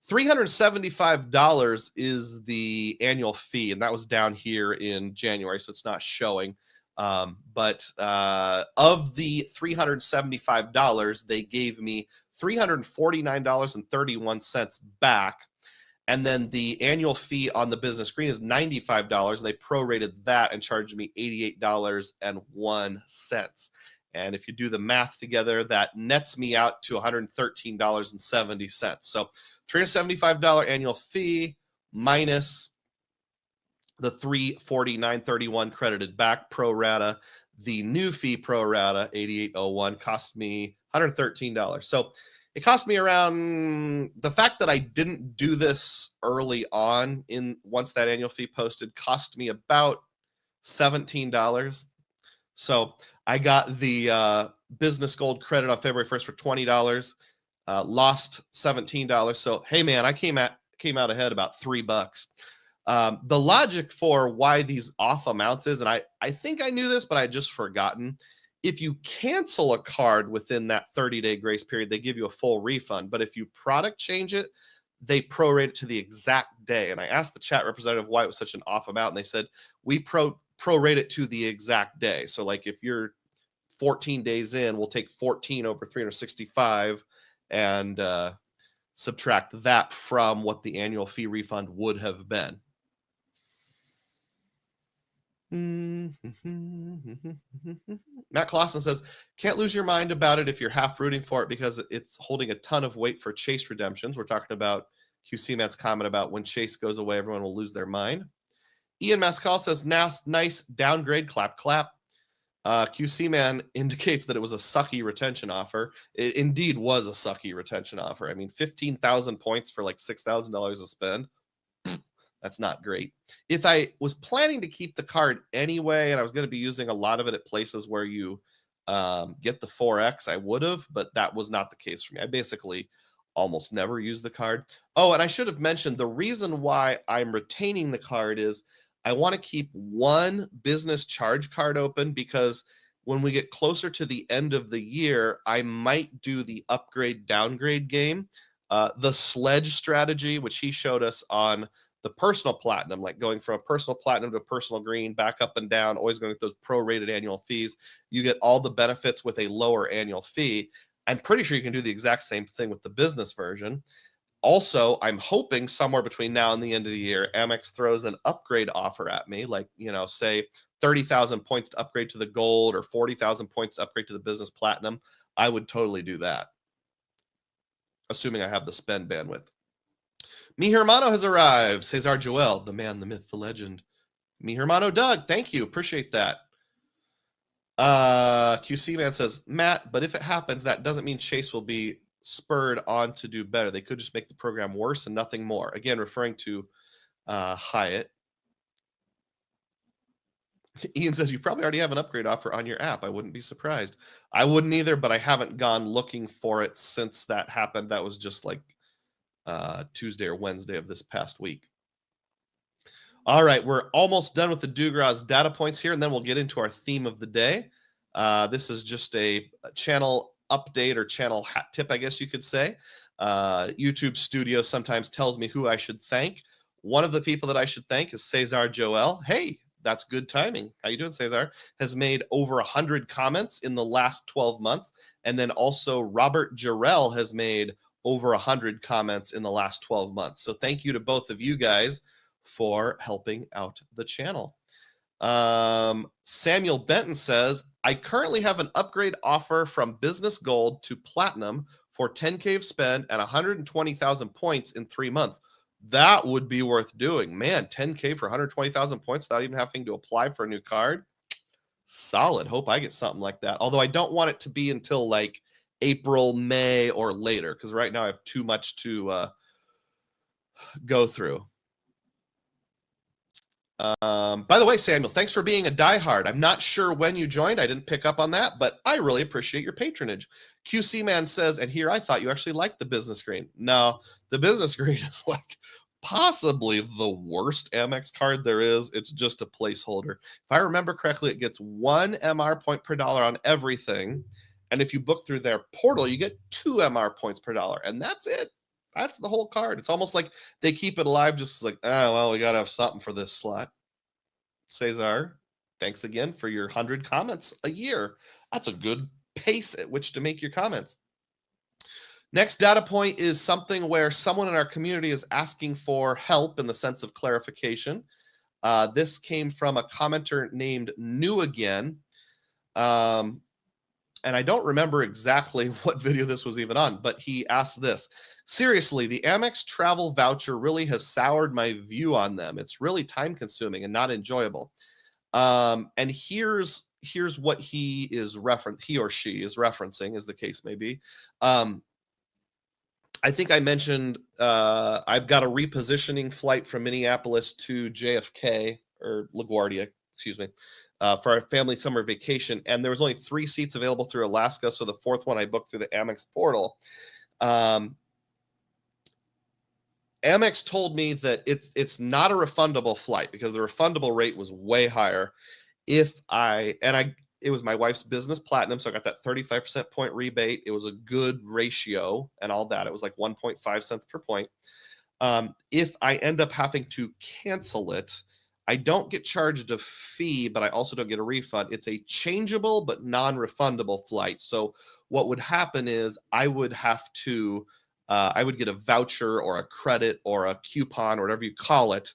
$375 is the annual fee, and that was down here in January, so it's not showing. But of the $375, they gave me $349.31 back. And then the annual fee on the business green is $95. And they prorated that and charged me $88.01. And if you do the math together, that nets me out to $113.70. So $375 annual fee minus The 349.31 credited back pro rata. The new fee pro rata 88.01 cost me $113. So it cost me around, the fact that I didn't do this early on in once that annual fee posted cost me about $17. So I got the business gold credit on February 1st for $20, lost $17. So hey man, I came out ahead about $3. The logic for why these off amounts is, and I think I knew this, but I had just forgotten. If you cancel a card within that 30-day grace period, they give you a full refund. But if you product change it, they prorate it to the exact day. And I asked the chat representative why it was such an off amount, and they said we prorate it to the exact day. So like if you're 14 days in, we'll take 14 over 365 and subtract that from what the annual fee refund would have been. Matt Clausen says, can't lose your mind about it if you're half rooting for it because it's holding a ton of weight for Chase redemptions. We're talking about QC Man's comment about when Chase goes away, everyone will lose their mind. Ian Mascal says, nice downgrade, clap, clap. QC Man indicates that it was a sucky retention offer. It indeed was a sucky retention offer. I mean, 15,000 points for like $6,000 to spend. That's not great. If I was planning to keep the card anyway, and I was going to be using a lot of it at places where you get the 4X, I would have, but that was not the case for me. I basically almost never use the card. Oh, and I should have mentioned the reason why I'm retaining the card is I want to keep one business charge card open because when we get closer to the end of the year, I might do the upgrade downgrade game. The sledge strategy, which he showed us on the personal platinum, like going from a personal platinum to a personal green, back up and down, always going with those prorated annual fees. You get all the benefits with a lower annual fee. I'm pretty sure you can do the exact same thing with the business version. Also, I'm hoping somewhere between now and the end of the year, Amex throws an upgrade offer at me, like, say 30,000 points to upgrade to the gold or 40,000 points to upgrade to the business platinum. I would totally do that, assuming I have the spend bandwidth. Mi Hermano has arrived. Cesar Joel, the man, the myth, the legend. Mi Hermano Doug, thank you. Appreciate that. QC Man says, Matt, but if it happens, that doesn't mean Chase will be spurred on to do better. They could just make the program worse and nothing more. Again, referring to Hyatt. Ian says, you probably already have an upgrade offer on your app. I wouldn't be surprised. I wouldn't either, but I haven't gone looking for it since that happened. That was just like Tuesday or Wednesday of this past week. All right, we're almost done with the Dugroz data points here, and then we'll get into our theme of the day. This is just a channel update or channel hat tip, I guess you could say. YouTube Studio sometimes tells me who I should thank. One of the people that I should thank is Cesar Joel. Hey, that's good timing. How you doing, Cesar? Has made over 100 comments in the last 12 months. And then also Robert Jarrell has made over 100 comments in the last 12 months. So thank you to both of you guys for helping out the channel. Samuel Benton says, I currently have an upgrade offer from Business Gold to Platinum for 10K of spend and 120,000 points in 3 months. That would be worth doing. Man, 10K for 120,000 points without even having to apply for a new card. Solid. Hope I get something like that. Although I don't want it to be until like April, May, or later, because right now I have too much to go through. By the way, Samuel, thanks for being a diehard. I'm not sure when you joined. I didn't pick up on that, but I really appreciate your patronage. QC Man says, and here I thought you actually liked the business green. No, the business green is like possibly the worst Amex card there is. It's just a placeholder. If I remember correctly, it gets 1 MR point per dollar on everything. And if you book through their portal, you get 2 MR points per dollar. And that's it. That's the whole card. It's almost like they keep it alive, just like, oh, well, we got to have something for this slot. Cesar, thanks again for your 100 comments a year. That's a good pace at which to make your comments. Next data point is something where someone in our community is asking for help in the sense of clarification. This came from a commenter named New Again. And and I don't remember exactly what video this was even on, but he asked this. Seriously, the Amex travel voucher really has soured my view on them. It's really time consuming and not enjoyable. And here's what he or she is referencing, as the case may be. I think I mentioned I've got a repositioning flight from Minneapolis to JFK or LaGuardia, excuse me, for our family summer vacation, and there was only 3 seats available through Alaska, so the 4th one I booked through the Amex portal. Amex told me that it's not a refundable flight because the refundable rate was way higher. It was my wife's business platinum, so I got that 35% point rebate. It was a good ratio and all that. It was like 1.5 cents per point. If I end up having to cancel it, I don't get charged a fee, but I also don't get a refund. It's a changeable but non-refundable flight. So what would happen is I would get a voucher or a credit or a coupon or whatever you call it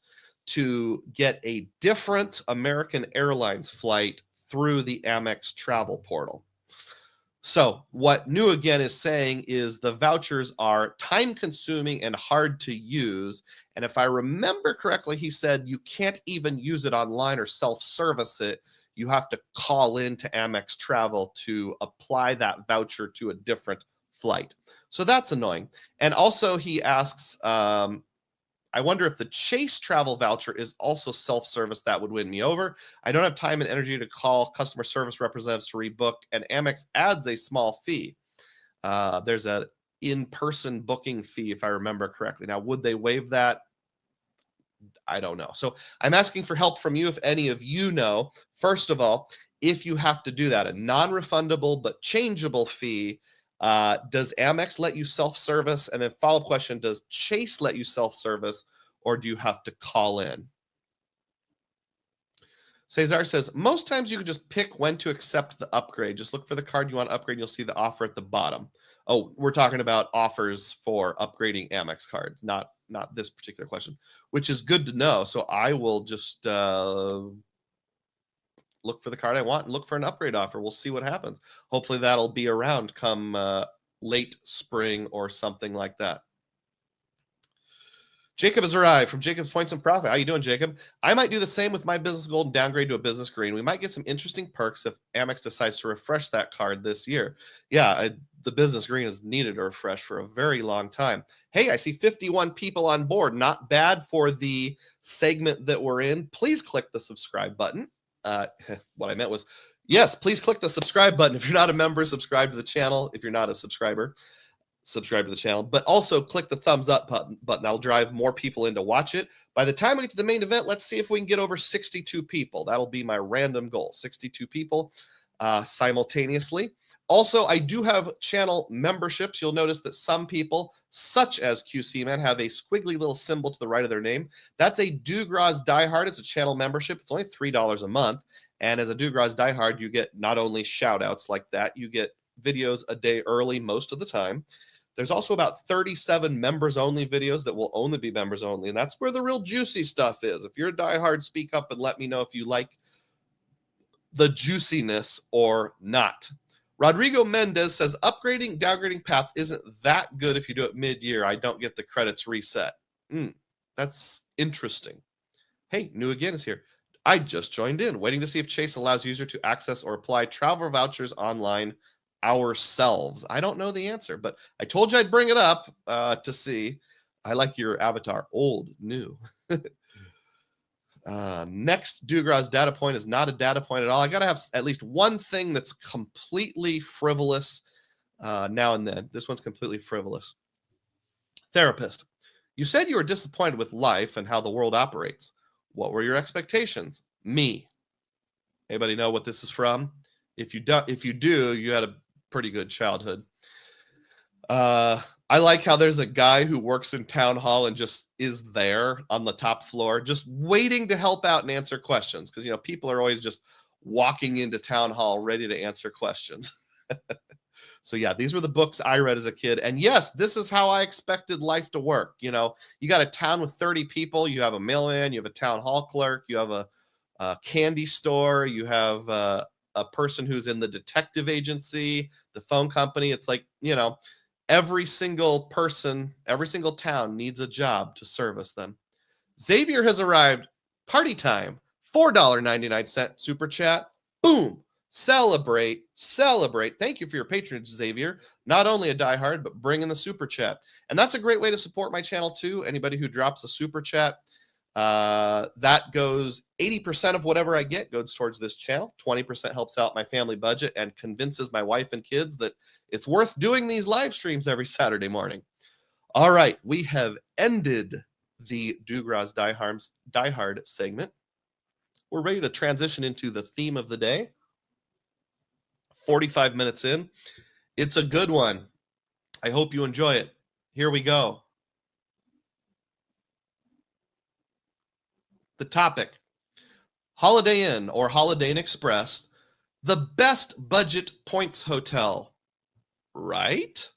to get a different American Airlines flight through the Amex travel portal. So what New Again is saying is the vouchers are time consuming and hard to use. And if I remember correctly, he said you can't even use it online or self-service it. You have to call in to Amex Travel to apply that voucher to a different flight. So that's annoying. And also he asks, I wonder if the Chase travel voucher is also self-service. That would win me over. I don't have time and energy to call customer service representatives to rebook, and Amex adds a small fee. There's an in-person booking fee, if I remember correctly. Now, would they waive that? I don't know. So I'm asking for help from you if any of you know. First of all, if you have to do that, a non-refundable but changeable fee, does Amex let you self-service? And then follow-up question, does Chase let you self-service, or do you have to call in? Cesar says, most times you can just pick when to accept the upgrade. Just look for the card you want to upgrade. You'll see the offer at the bottom. Oh, we're talking about offers for upgrading Amex cards, not this particular question, which is good to know. So I will just look for the card I want and look for an upgrade offer. We'll see what happens. Hopefully that'll be around come late spring or something like that. Jacob has arrived from Jacob's Points and Profit. How you doing, Jacob? I might do the same with my business gold and downgrade to a business green. We might get some interesting perks if Amex decides to refresh that card this year. Yeah, the business green has needed a refresh for a very long time. Hey, I see 51 people on board. Not bad for the segment that we're in. Please click the subscribe button. What I meant was, yes, please click the subscribe button. If you're not a member, subscribe to the channel. If you're not a subscriber, subscribe to the channel, but also click the thumbs up button. That'll drive more people in to watch it. By the time we get to the main event, let's see if we can get over 62 people. That'll be my random goal, 62 people simultaneously. Also, I do have channel memberships. You'll notice that some people, such as QC Man, have a squiggly little symbol to the right of their name. That's a Dugroz Diehard. It's a channel membership. It's only $3 a month. And as a Dugroz Diehard, you get not only shout outs like that, you get videos a day early most of the time. There's also about 37 members only videos that will only be members only. And that's where the real juicy stuff is. If you're a diehard, speak up and let me know if you like the juiciness or not. Rodrigo Mendez says, upgrading, downgrading path isn't that good if you do it mid-year. I don't get the credits reset. That's interesting. Hey, New Again is here. I just joined in, waiting to see if Chase allows user to access or apply travel vouchers online ourselves. I don't know the answer, but I told you I'd bring it up to see. I like your avatar, old, new. Next Dugroz data point is not a data point at all. I got to have at least one thing that's completely frivolous now and then. This one's completely frivolous. Therapist, you said you were disappointed with life and how the world operates. What were your expectations? Me. Anybody know what this is from? If you do, you had a pretty good childhood. I like how there's a guy who works in town hall and just is there on the top floor, just waiting to help out and answer questions. Because, people are always just walking into town hall ready to answer questions. So yeah, these were the books I read as a kid. And yes, this is how I expected life to work. You got a town with 30 people, you have a mailman, you have a town hall clerk, you have a candy store, you have a person who's in the detective agency, the phone company. It's like, every single person, every single town needs a job to service them. Xavier has arrived. Party time. $4.99 super chat. Boom. Celebrate. Celebrate. Thank you for your patronage, Xavier. Not only a diehard, but bring in the super chat. And that's a great way to support my channel too. Anybody who drops a super chat, that goes 80% of whatever I get goes towards this channel. 20% helps out my family budget and convinces my wife and kids that it's worth doing these live streams every Saturday morning. All right, we have ended the Dugroz diehard segment. We're ready to transition into the theme of the day. 45 minutes in. It's a good one. I hope you enjoy it. Here we go. The topic: Holiday Inn or Holiday Inn Express, the best budget points hotel, right?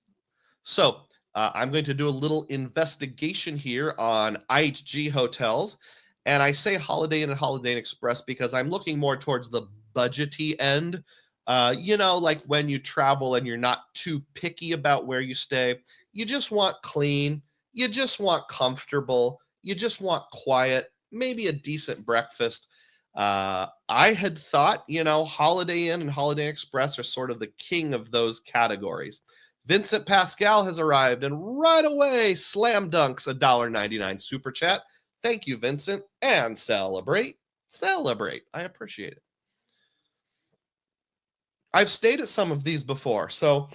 So I'm going to do a little investigation here on IHG Hotels. And I say Holiday Inn and Holiday Inn Express because I'm looking more towards the budgety end. Like when you travel and you're not too picky about where you stay. You just want clean. You just want comfortable. You just want quiet, maybe a decent breakfast. I had thought, Holiday Inn and Holiday Inn Express are sort of the king of those categories. Vincent Pascal has arrived and right away slam dunks a $1.99 super chat. Thank you, Vincent. And celebrate. Celebrate. I appreciate it. I've stayed at some of these before. So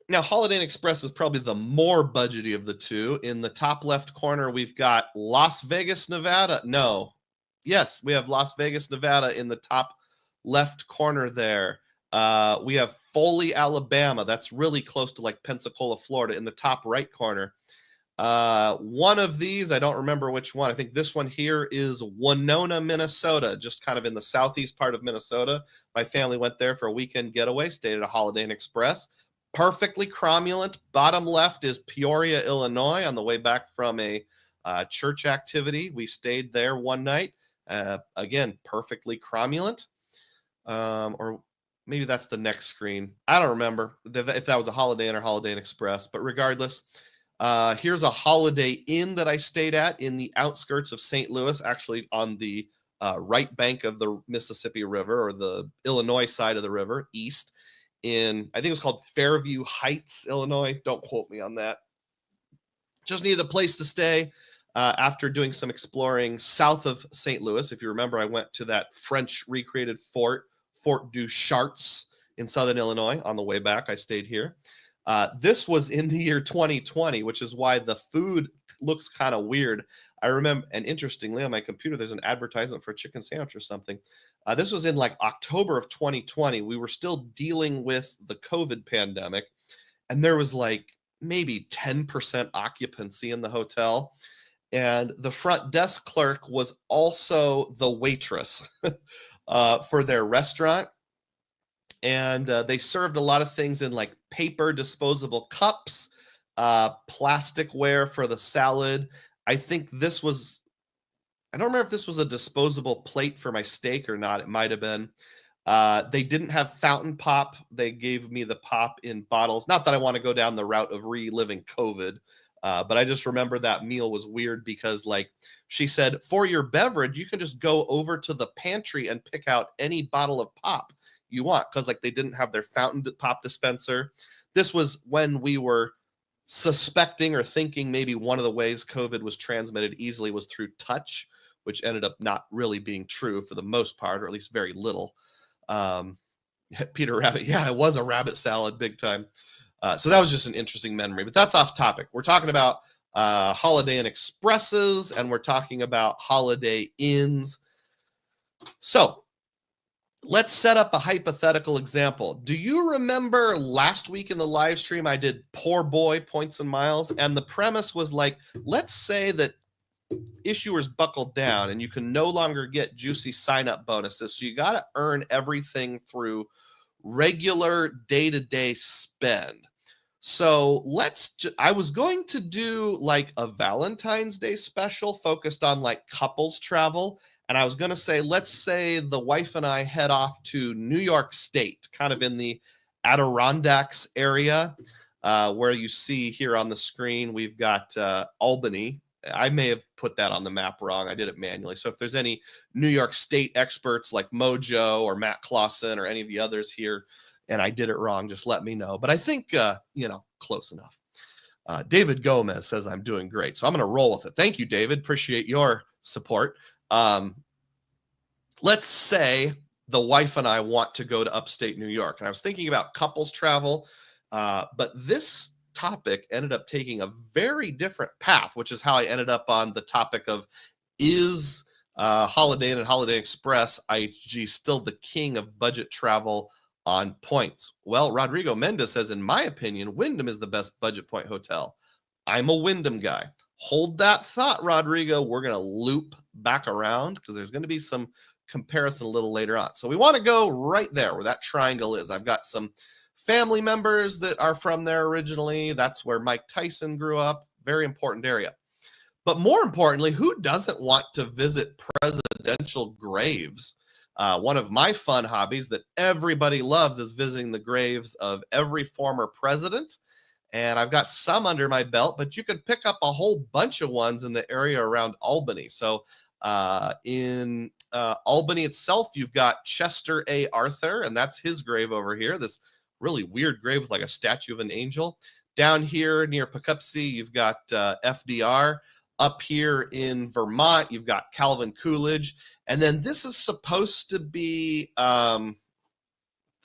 now Holiday Inn Express is probably the more budgety of the two. In the top left corner, we've got Las Vegas, Nevada. No. Yes, we have Las Vegas, Nevada in the top left corner there. We have Foley, Alabama. That's really close to like Pensacola, Florida in the top right corner. One of these, I don't remember which one. I think this one here is Winona, Minnesota, just kind of in the southeast part of Minnesota. My family went there for a weekend getaway, stayed at a Holiday Inn Express. Perfectly cromulent. Bottom left is Peoria, Illinois, on the way back from a church activity. We stayed there one night. Again, perfectly cromulent. Or maybe that's the next screen. I don't remember if that was a Holiday Inn or Holiday Inn Express, but regardless, here's a Holiday Inn that I stayed at in the outskirts of St. Louis, actually on the right bank of the Mississippi River, or the Illinois side of the river, east in, I think it was called Fairview Heights, Illinois. Don't quote me on that. Just needed a place to stay after doing some exploring south of St. Louis. If you remember, I went to that French recreated Fort du Chartres in southern Illinois. On the way back, I stayed here. This was in the year 2020, which is why the food looks kind of weird. I remember, and interestingly, on my computer, there's an advertisement for a chicken sandwich or something. This was in like October of 2020. We were still dealing with the COVID pandemic, and there was like maybe 10% occupancy in the hotel. And the front desk clerk was also the waitress for their restaurant. And they served a lot of things in like paper disposable cups, plasticware for the salad. I think this was, I don't remember if this was a disposable plate for my steak or not. It might have been. They didn't have fountain pop. They gave me the pop in bottles. Not that I want to go down the route of reliving COVID, but I just remember that meal was weird because, like, she said, for your beverage, you can just go over to the pantry and pick out any bottle of pop you want, because like they didn't have their fountain pop dispenser. This was when we were suspecting or thinking maybe one of the ways COVID was transmitted easily was through touch, which ended up not really being true for the most part, or at least very little. Peter Rabbit, yeah, it was a rabbit salad, big time. So that was just an interesting memory, but that's off topic. We're talking about Holiday Inn Expresses, and we're talking about Holiday Inns. So let's set up a hypothetical example. Do you remember last week in the live stream, I did poor boy points and miles, and the premise was like, let's say that issuers buckled down and you can no longer get juicy sign-up bonuses. So you got to earn everything through regular day-to-day spend. So I was going to do like a Valentine's Day special focused on like couples travel. And I was going to say, let's say the wife and I head off to New York State, kind of in the Adirondacks area, where you see here on the screen, we've got Albany. I may have put that on the map wrong. I did it manually. So if there's any New York State experts like Mojo or Matt Clausen or any of the others here, and I did it wrong, just let me know. But I think, close enough. David Gomez says I'm doing great. So I'm going to roll with it. Thank you, David. Appreciate your support. Let's say the wife and I want to go to upstate New York. And I was thinking about couples travel, but this topic ended up taking a very different path, which is how I ended up on the topic of, is Holiday Inn and Holiday Express IHG still the king of budget travel on points? Well, Rodrigo Mendez says, in my opinion, Wyndham is the best budget point hotel. I'm a Wyndham guy. Hold that thought, Rodrigo. We're going to loop back around because there's going to be some comparison a little later on. So we want to go right there where that triangle is. I've got some family members that are from there originally. That's where Mike Tyson grew up. Very important area. But more importantly, who doesn't want to visit presidential graves? One of my fun hobbies that everybody loves is visiting the graves of every former president. And I've got some under my belt, but you could pick up a whole bunch of ones in the area around Albany. So in Albany itself, you've got Chester A. Arthur, and that's his grave over here. This really weird grave with like a statue of an angel. Down here near Poughkeepsie, you've got FDR. Up here in Vermont, you've got Calvin Coolidge. And then this is supposed to be the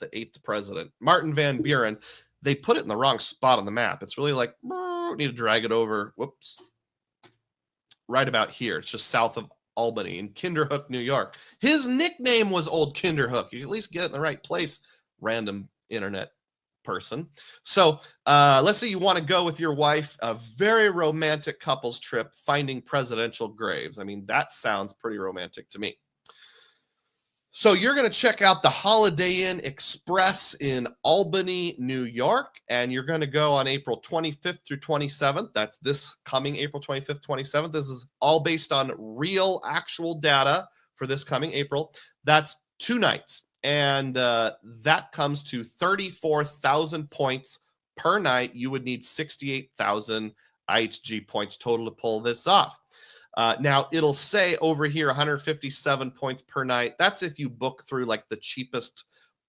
8th president, Martin Van Buren. They put it in the wrong spot on the map. It's really like, need to drag it over. Whoops. Right about here. It's just south of Albany in Kinderhook, New York. His nickname was Old Kinderhook. You at least get it in the right place, random internet person. So let's say you want to go with your wife, a very romantic couples trip, finding presidential graves. I mean, that sounds pretty romantic to me. So you're going to check out the Holiday Inn Express in Albany, New York, and you're going to go on April 25th through 27th. That's this coming April 25th, 27th. This is all based on real, actual data for this coming April. That's 2 nights, and that comes to 34,000 points per night. You would need 68,000 IHG points total to pull this off. Now, it'll say over here 157 points per night. That's if you book through like the cheapest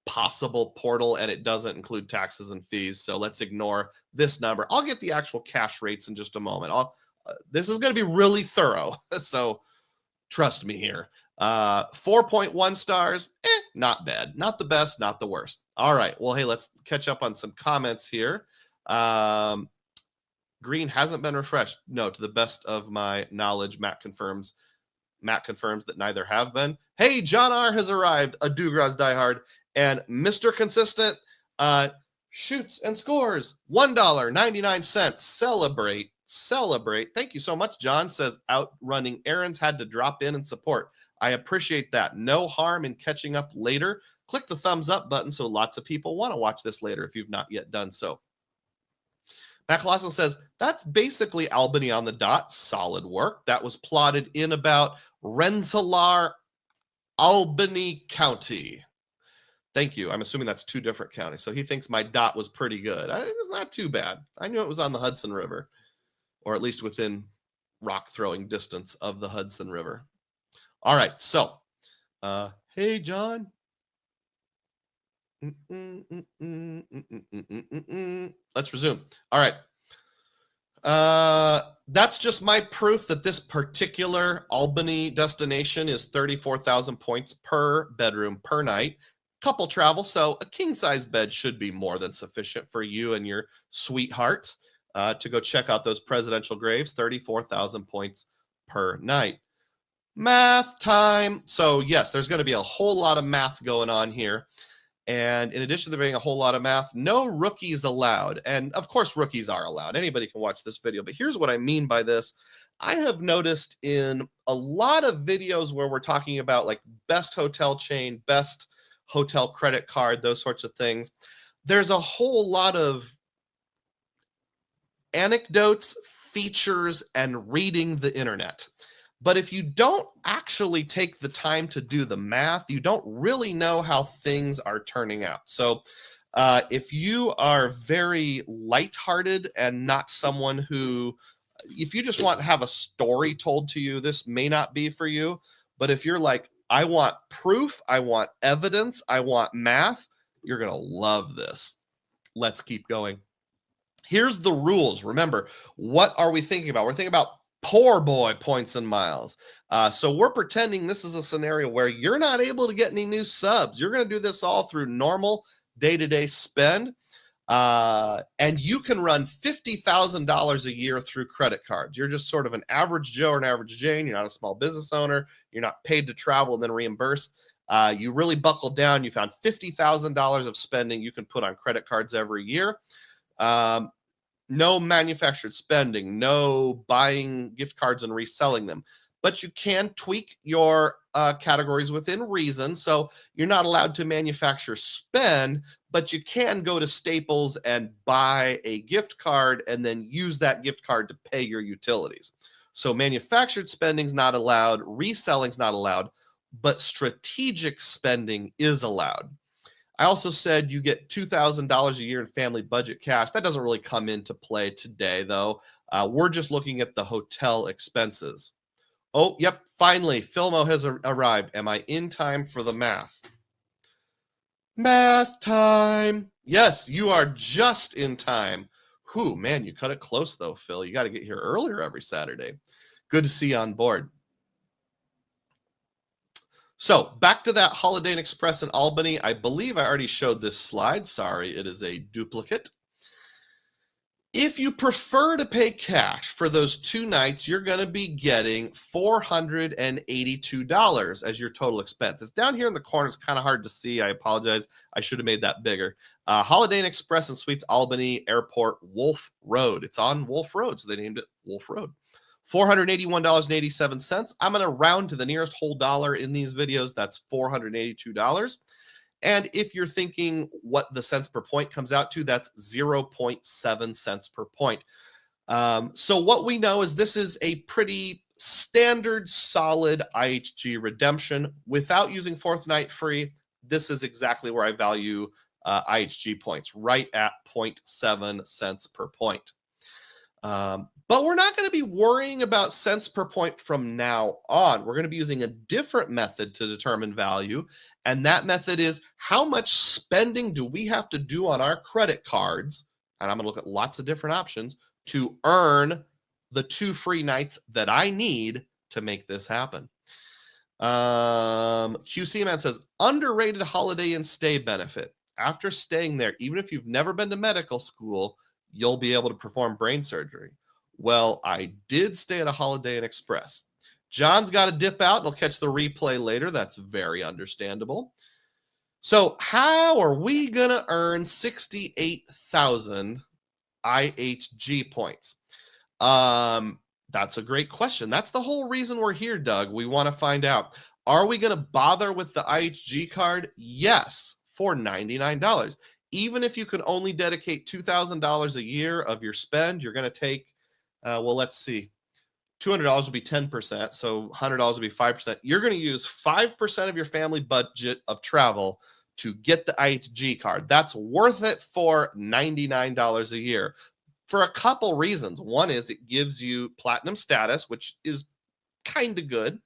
possible portal, and it doesn't include taxes and fees. So let's ignore this number. I'll get the actual cash rates in just a moment. This is going to be really thorough, so trust me here. 4.1 stars, not bad. Not the best, not the worst. All right. Well, hey, let's catch up on some comments here. Green hasn't been refreshed. No, to the best of my knowledge, Matt confirms that neither have been. Hey, John R. has arrived, a Dugroz diehard, and Mr. Consistent shoots and scores $1.99. Celebrate. Thank you so much. John says out running errands, had to drop in and support. I appreciate that. No harm in catching up later. Click the thumbs up button so lots of people want to watch this later if you've not yet done so. Matt Clausen says, that's basically Albany on the dot. Solid work. That was plotted in about Rensselaer, Albany County. Thank you. I'm assuming that's 2 different counties. So he thinks my dot was pretty good. It's not too bad. I knew it was on the Hudson River, or at least within rock throwing distance of the Hudson River. All right. So, hey, John. Let's resume. All right. That's just my proof that this particular Albany destination is 34,000 points per bedroom per night. Couple travel, so a king-size bed should be more than sufficient for you and your sweetheart to go check out those presidential graves. 34,000 points per night. Math time. So yes, there's going to be a whole lot of math going on here. And in addition to there being a whole lot of math, no rookies allowed. And of course, rookies are allowed. Anybody can watch this video. But here's what I mean by this. I have noticed in a lot of videos where we're talking about like best hotel chain, best hotel credit card, those sorts of things, there's a whole lot of anecdotes, features, and reading the internet. But if you don't actually take the time to do the math, you don't really know how things are turning out. So if you are very lighthearted and not someone who, if you just want to have a story told to you, this may not be for you. But if you're like, I want proof, I want evidence, I want math, you're going to love this. Let's keep going. Here's the rules. Remember, what are we thinking about? We're thinking about poor boy points and miles. So we're pretending this is a scenario where you're not able to get any new subs. You're going to do this all through normal day-to-day spend. And you can run $50,000 a year through credit cards. You're just sort of an average Joe or an average Jane. You're not a small business owner. You're not paid to travel and then reimbursed. You really buckled down. You found $50,000 of spending you can put on credit cards every year. No manufactured spending, no buying gift cards and reselling them. But you can tweak your categories within reason. So you're not allowed to manufacture spend, but you can go to Staples and buy a gift card and then use that gift card to pay your utilities. So manufactured spending is not allowed, reselling is not allowed, but strategic spending is allowed. I also said you get $2,000 a year in family budget cash. That doesn't really come into play today, though. We're just looking at the hotel expenses. Oh, yep, finally, Filmo has arrived. Am I in time for the math? Math time. Yes, you are just in time. Whew, man, you cut it close, though, Phil. You got to get here earlier every Saturday. Good to see you on board. So back to that Holiday Inn Express in Albany. I believe I already showed this slide. Sorry, it is a duplicate. If you prefer to pay cash for those 2 nights, you're going to be getting $482 as your total expense. It's down here in the corner. It's kind of hard to see. I apologize. I should have made that bigger. Holiday Inn Express and Suites Albany Airport, Wolf Road. It's on Wolf Road, so they named it Wolf Road. $481.87. I'm going to round to the nearest whole dollar in these videos. That's $482. And if you're thinking what the cents per point comes out to, that's 0.7 cents per point. So what we know is this is a pretty standard, solid IHG redemption without using fourth night free. This is exactly where I value IHG points, right at 0.7 cents per point. But we're not going to be worrying about cents per point from now on. We're going to be using a different method to determine value. And that method is, how much spending do we have to do on our credit cards? And I'm going to look at lots of different options to earn the 2 free nights that I need to make this happen. QC Man says, underrated Holiday Inn stay benefit. After staying there, even if you've never been to medical school, you'll be able to perform brain surgery. Well, I did stay at a Holiday Inn Express. John's got to dip out. He'll catch the replay later. That's very understandable. So how are we going to earn 68,000 IHG points? That's a great question. That's the whole reason we're here, Doug. We want to find out, are we going to bother with the IHG card? Yes, for $99. Even if you can only dedicate $2,000 a year of your spend, you're going to take, well, let's see, $200 will be 10%, so $100 will be 5%. You're going to use 5% of your family budget of travel to get the IHG card. That's worth it for $99 a year for a couple reasons. One is it gives you platinum status, which is kind of good.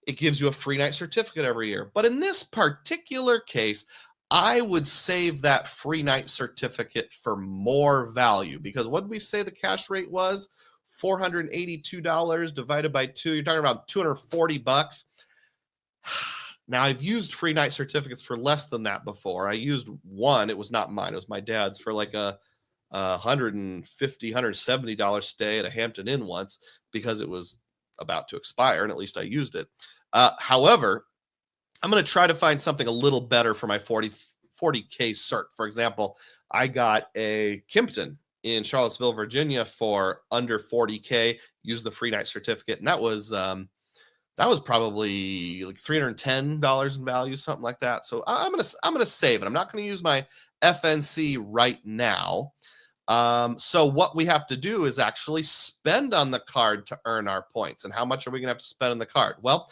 It gives you a free night certificate every year. But in this particular case, I would save that free night certificate for more value, because what did we say the cash rate was? $482 divided by 2. You're talking about $240. Now, I've used free night certificates for less than that before. I used one. It was not mine. It was my dad's, for like a $150, $170 stay at a Hampton Inn once, because it was about to expire, and at least I used it. However, I'm going to try to find something a little better for my 40K cert. For example, I got a Kimpton in Charlottesville, Virginia for under 40K, used the free night certificate, and that was probably like $310 in value, something like that. So I'm gonna save it. I'm not going to use my FNC right now. So what we have to do is actually spend on the card to earn our points. And how much are we going to have to spend on the card? Well,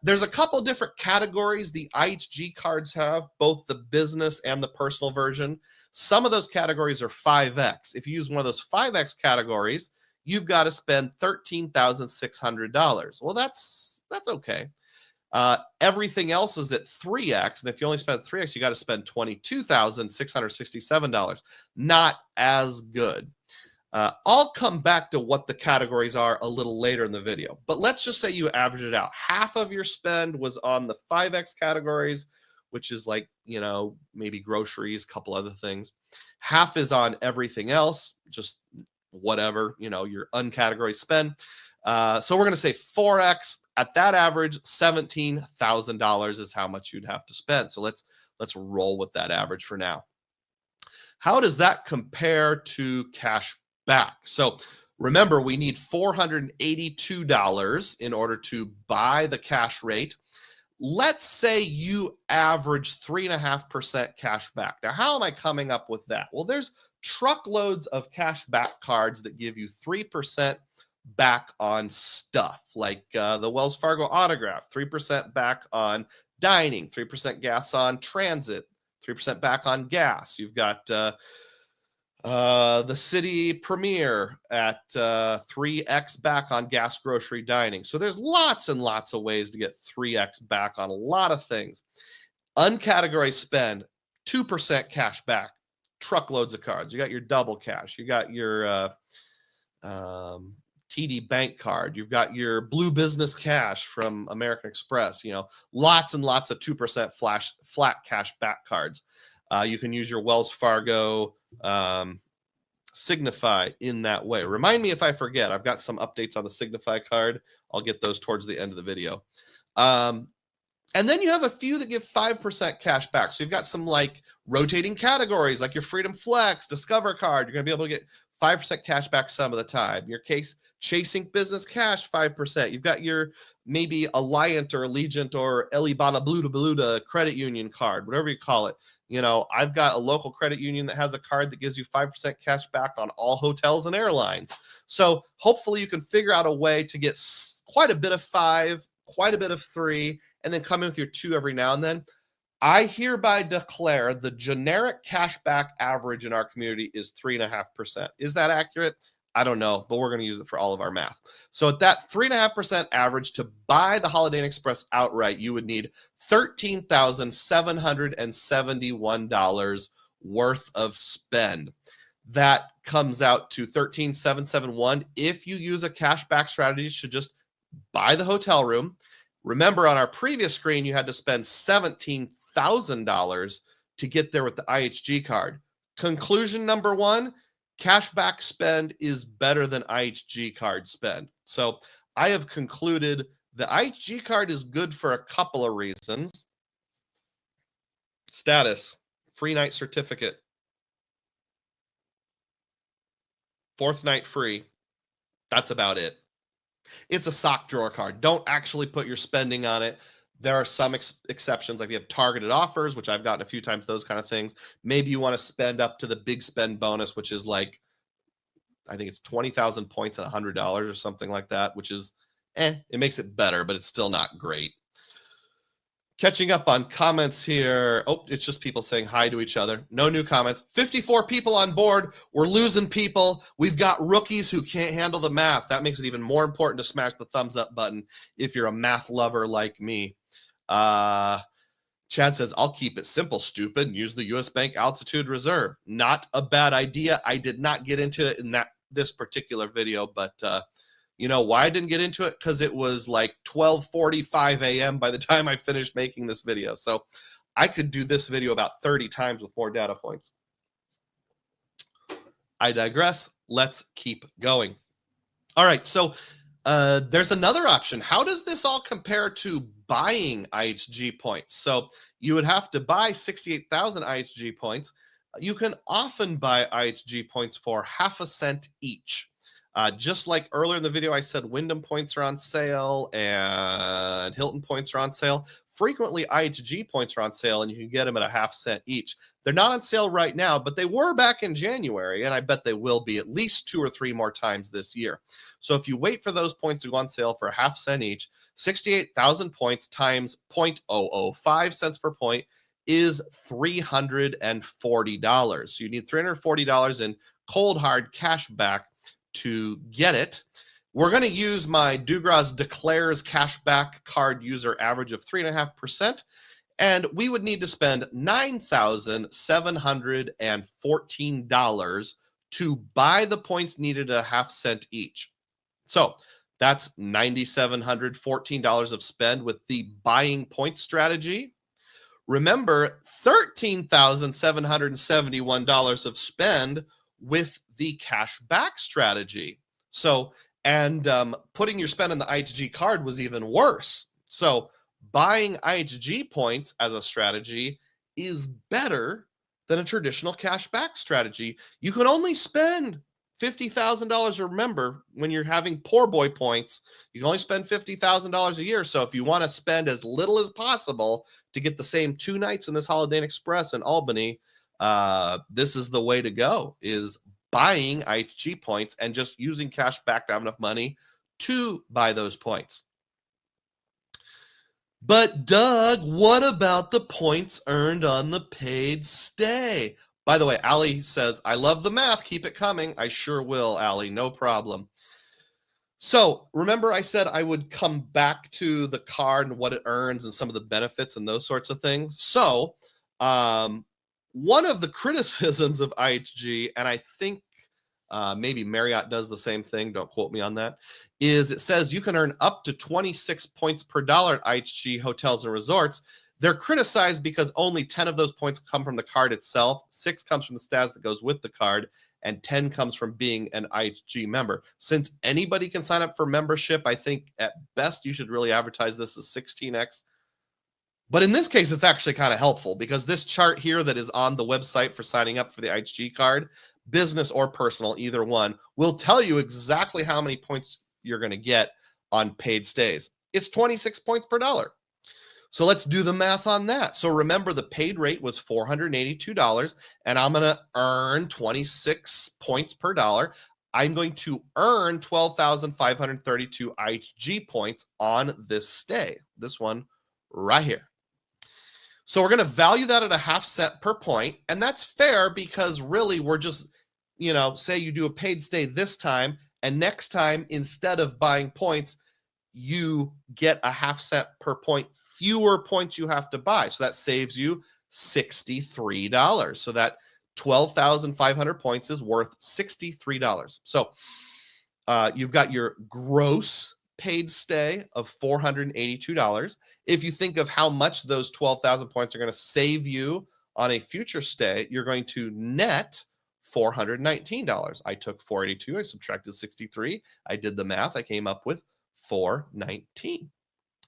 there's a couple different categories the IHG cards have, both the business and the personal version. Some of those categories are 5X. If you use one of those 5X categories, you've got to spend $13,600. Well, that's okay. Everything else is at 3X. And if you only spend 3X, you got to spend $22,667. Not as good. I'll come back to what the categories are a little later in the video. But let's just say you average it out. Half of your spend was on the 5X categories, which is like, maybe groceries, a couple other things. Half is on everything else, just whatever, your uncategorized spend. So we're going to say 4X. At that average, $17,000 is how much you'd have to spend. So let's roll with that average for now. How does that compare to cash back? So remember, we need $482 in order to buy the cash rate. Let's say you average 3.5% cash back. Now, how am I coming up with that? Well, there's truckloads of cash back cards that give you 3% back on stuff, like the Wells Fargo autograph, 3% back on dining, 3% gas on transit, 3% back on gas. You've got the City Premier at 3X back on gas, grocery, dining. So there's lots and lots of ways to get 3X back on a lot of things. Uncategorized spend, 2% cash back, truckloads of cards. You got your double cash. You got your TD Bank card. You've got your Blue Business Cash from American Express. Lots and lots of 2% flat cash back cards. You can use your Wells Fargo Signify in that way. Remind me if I forget. I've got some updates on the Signify card. I'll get those towards the end of the video. And then you have a few that give 5% cash back. So you've got some like rotating categories, like your Freedom Flex, Discover card. You're going to be able to get 5% cash back some of the time. Your case, Chasing Business Cash, 5%. You've got your maybe Alliant or Allegiant or Elibana Bluta credit union card, whatever you call it. I've got a local credit union that has a card that gives you 5% cash back on all hotels and airlines. So hopefully you can figure out a way to get quite a bit of 5, quite a bit of 3, and then come in with your 2 every now and then. I hereby declare the generic cashback average in our community is 3.5%. Is that accurate? I don't know, but we're going to use it for all of our math. So at that 3.5% average to buy the Holiday Inn Express outright, you would need $13,771 worth of spend. That comes out to $13,771 if you use a cashback strategy to just buy the hotel room. Remember, on our previous screen, you had to spend $17,000 to get there with the IHG card. Conclusion number 1, cashback spend is better than IHG card spend. So I have concluded the IHG card is good for a couple of reasons. Status, free night certificate, 4th night free. That's about it. It's a sock drawer card. Don't actually put your spending on it. There are some exceptions, like you have targeted offers, which I've gotten a few times, those kind of things. Maybe you want to spend up to the big spend bonus, which is like, I think it's 20,000 points and $100 or something like that, which is, it makes it better, but it's still not great. Catching up on comments here. Oh, it's just people saying hi to each other. No new comments. 54 people on board. We're losing people. We've got rookies who can't handle the math. That makes it even more important to smash the thumbs up button if you're a math lover like me. Chad says, I'll keep it simple, stupid, and use the U.S. Bank Altitude Reserve. Not a bad idea. I did not get into it in this particular video, but you know why I didn't get into it? Because it was like 12:45 a.m. by the time I finished making this video. So I could do this video about 30 times with more data points. I digress. Let's keep going. All right, so there's another option. How does this all compare to buying IHG points? So you would have to buy 68,000 IHG points. You can often buy IHG points for half a cent each. Just like earlier in the video, I said Wyndham points are on sale and Hilton points are on sale. Frequently, IHG points are on sale, and you can get them at a half cent each. They're not on sale right now, but they were back in January, and I bet they will be at least 2 or 3 more times this year. So if you wait for those points to go on sale for a half cent each, 68,000 points times 0.005 cents per point is $340. So you need $340 in cold hard cash back to get it. We're going to use my Dugroz Declares cashback card user average of 3.5%, and we would need to spend $9,714 to buy the points needed at a half cent each. So that's $9,714 of spend with the buying points strategy. Remember, $13,771 of spend with the cash back strategy. So, and putting your spend on the IHG card was even worse. So buying IHG points as a strategy is better than a traditional cash back strategy. You can only spend $50,000. Remember, when you're having poor boy points, you can only spend $50,000 a year. So if you want to spend as little as possible to get the same 2 nights in this Holiday Inn Express in Albany, this is the way to go, is buying IHG points and just using cash back to have enough money to buy those points. But Doug, what about the points earned on the paid stay? By the way, Allie says, I love the math. Keep it coming. I sure will, Allie. No problem. So remember I said I would come back to the card and what it earns and some of the benefits and those sorts of things. So one of the criticisms of IHG, and I think maybe Marriott does the same thing, don't quote me on that, is it says you can earn up to 26 points per dollar at IHG Hotels and Resorts. They're criticized because only 10 of those points come from the card itself, 6 comes from the status that goes with the card, and 10 comes from being an IHG member. Since anybody can sign up for membership, I think at best you should really advertise this as 16x. But in this case, it's actually kind of helpful because this chart here that is on the website for signing up for the IHG card, business or personal, either one, will tell you exactly how many points you're going to get on paid stays. It's 26 points per dollar. So let's do the math on that. So remember, the paid rate was $482, and I'm going to earn 26 points per dollar. I'm going to earn 12,532 IHG points on this stay, this one right here. So we're going to value that at a half cent per point, and that's fair because really we're just, say you do a paid stay this time, and next time, instead of buying points, you get a half cent per point fewer points you have to buy. So that saves you $63. So that 12,500 points is worth $63. So you've got your gross paid stay of $482. If you think of how much those 12,000 points are going to save you on a future stay, you're going to net $419. I took 482, I subtracted 63, I did the math, I came up with 419.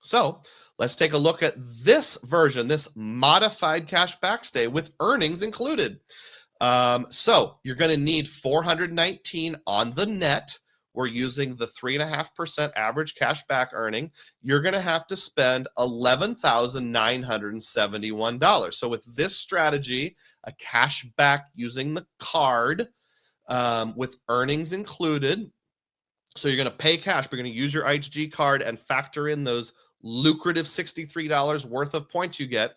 So let's take a look at this version, this modified cash back stay with earnings included. So you're going to need 419 on the net. We're using the 3.5% average cash back earning. You're going to have to spend $11,971. So with this strategy, a cash back using the card with earnings included. So you're going to pay cash, but you're going to use your IHG card and factor in those lucrative $63 worth of points you get,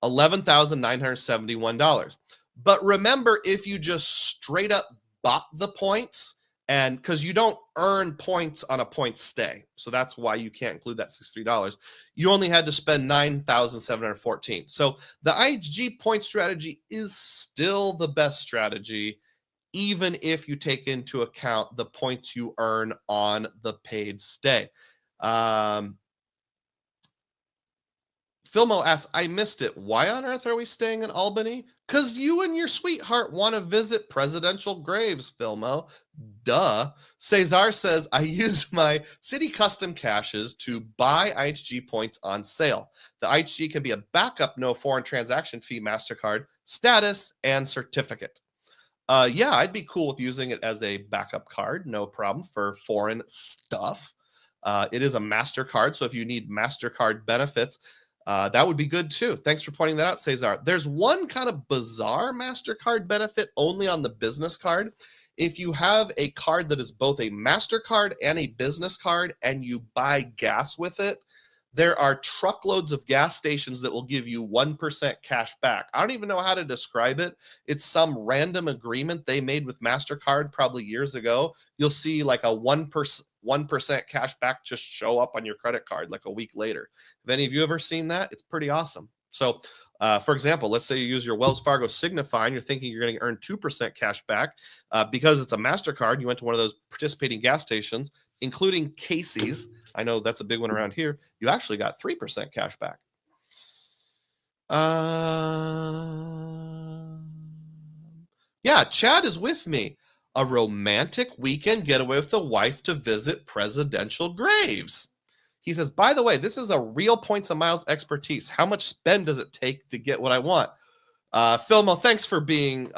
$11,971. But remember, if you just straight up bought the points, and because you don't earn points on a point stay, so that's why you can't include that $63, you only had to spend $9,714. So the IHG point strategy is still the best strategy, even if you take into account the points you earn on the paid stay. Philmo asks, I missed it. Why on earth are we staying in Albany? Because you and your sweetheart want to visit presidential graves, Philmo. Duh. Cesar says, I used my City Custom Cashes to buy IHG points on sale. The IHG can be a backup no foreign transaction fee MasterCard, status, and certificate. Yeah, I'd be cool with using it as a backup card. No problem for foreign stuff. It is a MasterCard, so if you need MasterCard benefits, that would be good too. Thanks for pointing that out, Cesar. There's one kind of bizarre MasterCard benefit only on the business card. If you have a card that is both a MasterCard and a business card and you buy gas with it, there are truckloads of gas stations that will give you 1% cash back. I don't even know how to describe it. It's some random agreement they made with MasterCard probably years ago. You'll see like a 1% cash back just show up on your credit card like a week later. Have any of you ever seen that? It's pretty awesome. So, for example, let's say you use your Wells Fargo Signify and you're thinking you're going to earn 2% cash back because it's a MasterCard. You went to one of those participating gas stations, including Casey's. I know that's a big one around here. You actually got 3% cash back. Yeah, Chad is with me. A romantic weekend getaway with the wife to visit presidential graves. He says, by the way, this is a real points and miles expertise. How much spend does it take to get what I want? Philmo, thanks for being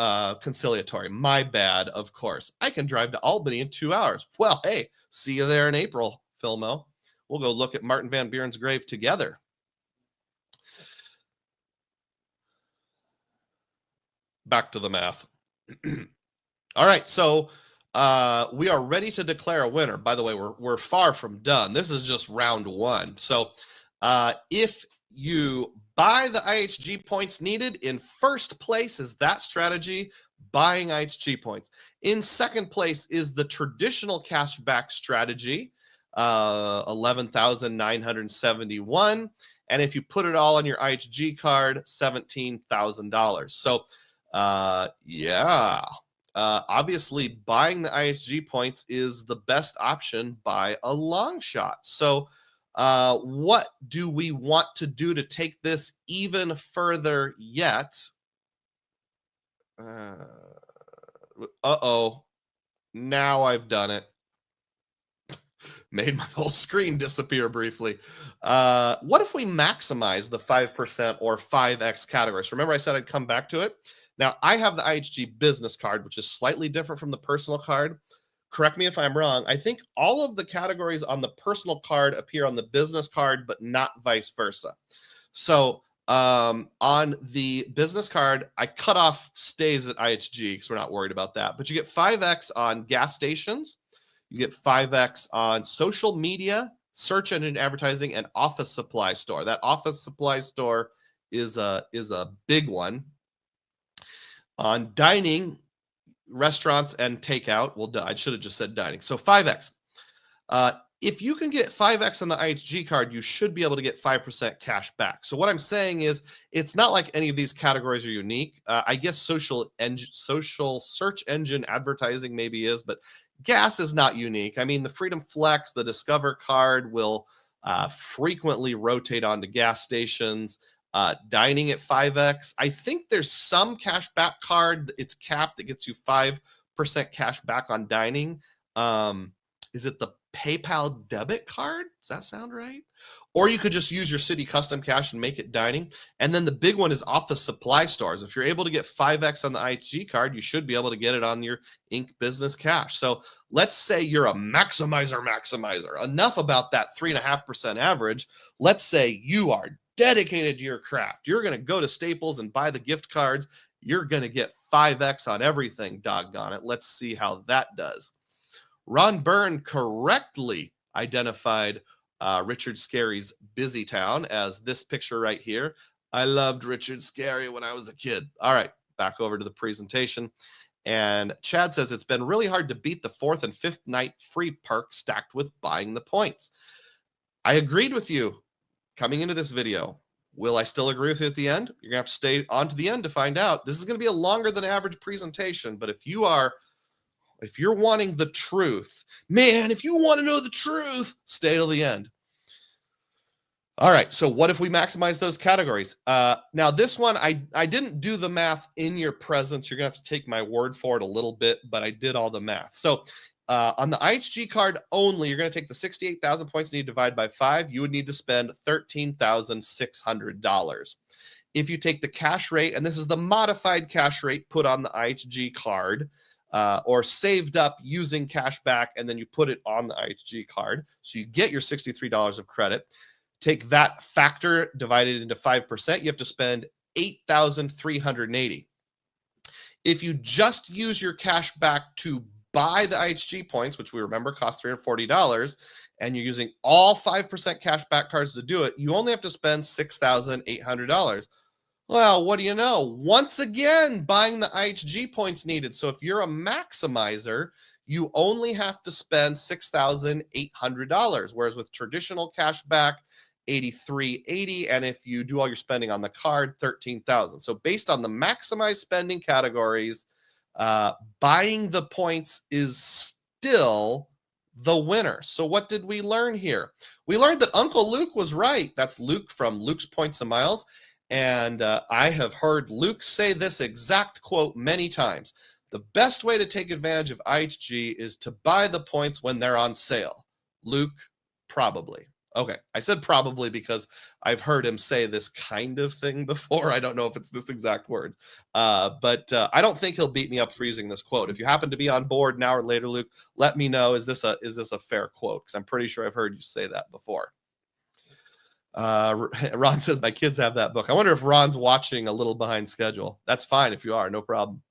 conciliatory. My bad, of course. I can drive to Albany in 2 hours. Well, hey, see you there in April, Philmo. We'll go look at Martin Van Buren's grave together. Back to the math. All right, so we are ready to declare a winner. By the way, we're far from done. This is just round one. So if you buy the IHG points needed, in first place is that strategy, buying IHG points. In second place is the traditional cashback strategy, 11,971. And if you put it all on your IHG card, $17,000. So yeah. Obviously, buying the IHG points is the best option by a long shot. So what do we want to do to take this even further yet? Uh-oh. Now I've done it. Made my whole screen disappear briefly. What if we maximize the 5% or 5x categories? Remember I said I'd come back to it? Now, I have the IHG business card, which is slightly different from the personal card. Correct me if I'm wrong. I think all of the categories on the personal card appear on the business card, but not vice versa. So on the business card, I cut off stays at IHG because we're not worried about that. But you get 5x on gas stations. You get 5x on social media, search engine advertising, and office supply store. That office supply store is a big one. On dining, restaurants, and takeout, well, I should have just said dining. So 5x. If you can get 5x on the IHG card, you should be able to get 5% cash back. So what I'm saying is, it's not like any of these categories are unique. I guess social search engine advertising maybe is, but gas is not unique. I mean, the Freedom Flex, the Discover card will frequently rotate onto gas stations. Dining at 5x. I think there's some cash back card. It's capped that gets you 5% cash back on dining. Is it the PayPal debit card? Does that sound right? Or you could just use your Citi Custom Cash and make it dining. And then the big one is office supply stores. If you're able to get 5x on the IHG card, you should be able to get it on your Inc. Business Cash. So let's say you're a maximizer. Enough about that 3.5% average. Let's say you are dedicated to your craft. You're going to go to Staples and buy the gift cards. You're going to get 5x on everything, doggone it. Let's see how that does. Ron Byrne correctly identified Richard Scarry's Busy Town as this picture right here. I loved Richard Scarry when I was a kid. All right, back over to the presentation. And Chad says it's been really hard to beat the 4th and 5th night free perk stacked with buying the points. I agreed with you coming into this video. Will I still agree with you at the end? You're gonna have to stay on to the end to find out. This is gonna be a longer than average presentation, but if you're wanting the truth, man, if you want to know the truth, stay till the end. All right, so what if we maximize those categories? Now this one, I didn't do the math in your presence. You're gonna have to take my word for it a little bit, but I did all the math. So on the IHG card only, you're going to take the 68,000 points and you divide by 5. You would need to spend $13,600. If you take the cash rate, and this is the modified cash rate put on the IHG card, or saved up using cash back, and then you put it on the IHG card, so you get your $63 of credit. Take that factor, divided into 5%, you have to spend $8,380. If you just use your cash back to buy the IHG points, which we remember cost $340, and you're using all 5% cash back cards to do it, you only have to spend $6,800. Well, what do you know? Once again, buying the IHG points needed. So if you're a maximizer, you only have to spend $6,800, whereas with traditional cash back, $83.80, and if you do all your spending on the card, $13,000. So based on the maximized spending categories, buying the points is still the winner. So what did we learn here? We learned that Uncle Luke was right. That's Luke from Luke's Points and Miles. And I have heard Luke say this exact quote many times. The best way to take advantage of IHG is to buy the points when they're on sale. Luke, probably. Okay, I said probably because I've heard him say this kind of thing before. I don't know if it's this exact words, but I don't think he'll beat me up for using this quote. If you happen to be on board now or later, Luke, let me know. Is this a fair quote? Because I'm pretty sure I've heard you say that before. Ron says my kids have that book. I wonder if Ron's watching a little behind schedule. That's fine if you are, no problem.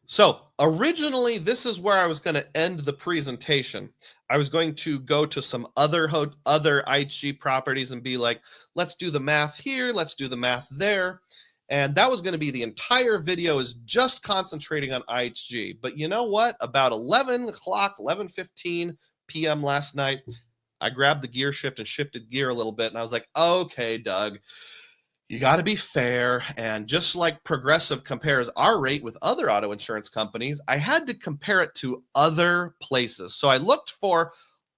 So originally, this is where I was going to end the presentation. I was going to go to some other IHG properties and be like, let's do the math here, let's do the math there. And that was going to be the entire video, is just concentrating on IHG. But you know what? About 11 o'clock, 11:15 p.m. last night, I grabbed the gear shift and shifted gear a little bit. And I was like, okay, Doug, you got to be fair. And just like Progressive compares our rate with other auto insurance companies, I had to compare it to other places. So I looked for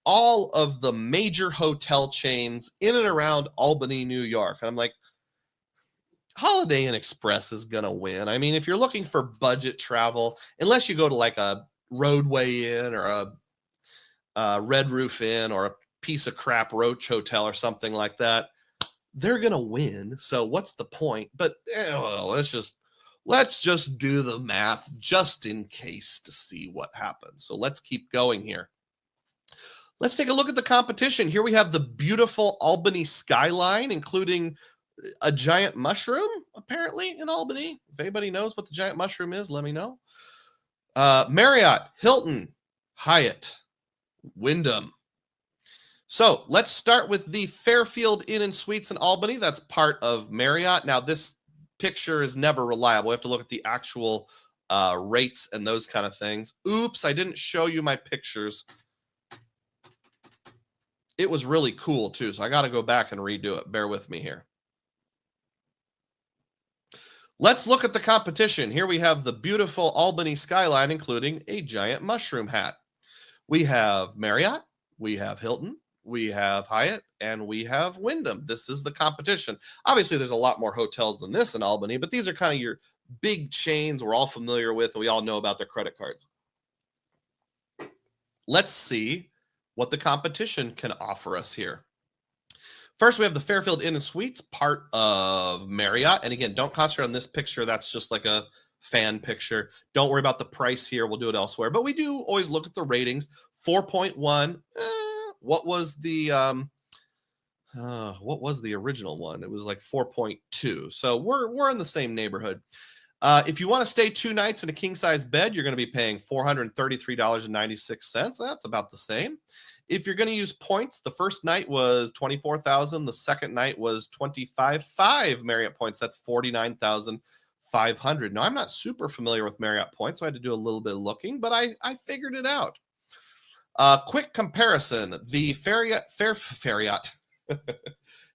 all of the major hotel chains in and around Albany, New York. And I'm like, Holiday Inn Express is going to win. I mean, if you're looking for budget travel, unless you go to like a Roadway Inn or a Red Roof Inn or a piece of crap Roach Hotel or something like that, they're going to win. So what's the point? But well, let's just do the math just in case to see what happens. So let's keep going here. Let's take a look at the competition. Here we have the beautiful Albany skyline, including a giant mushroom, apparently, in Albany. If anybody knows what the giant mushroom is, let me know. Marriott, Hilton, Hyatt, Wyndham. So let's start with the Fairfield Inn and Suites in Albany. That's part of Marriott. Now, this picture is never reliable. We have to look at the actual rates and those kind of things. Oops, I didn't show you my pictures. It was really cool, too, so I got to go back and redo it. Bear with me here. Let's look at the competition. Here we have the beautiful Albany skyline, including a giant mushroom hat. We have Marriott, we have Hilton, we have Hyatt, and we have Wyndham. This is the competition. Obviously, there's a lot more hotels than this in Albany, but these are kind of your big chains we're all familiar with, and we all know about their credit cards. Let's see what the competition can offer us here. First, we have the Fairfield Inn and Suites, part of Marriott. And again, don't concentrate on this picture. That's just like a fan picture. Don't worry about the price here. We'll do it elsewhere. But we do always look at the ratings. 4.1. What was the original one? It was like 4.2. So we're in the same neighborhood. If you want to stay 2 nights in a king-size bed, you're going to be paying $433.96. That's about the same. If you're going to use points, the first night was $24,000. The second night was $25,500 Marriott points. That's $49,500. Now, I'm not super familiar with Marriott points, so I had to do a little bit of looking, but I figured it out. Quick comparison. The Fairfield.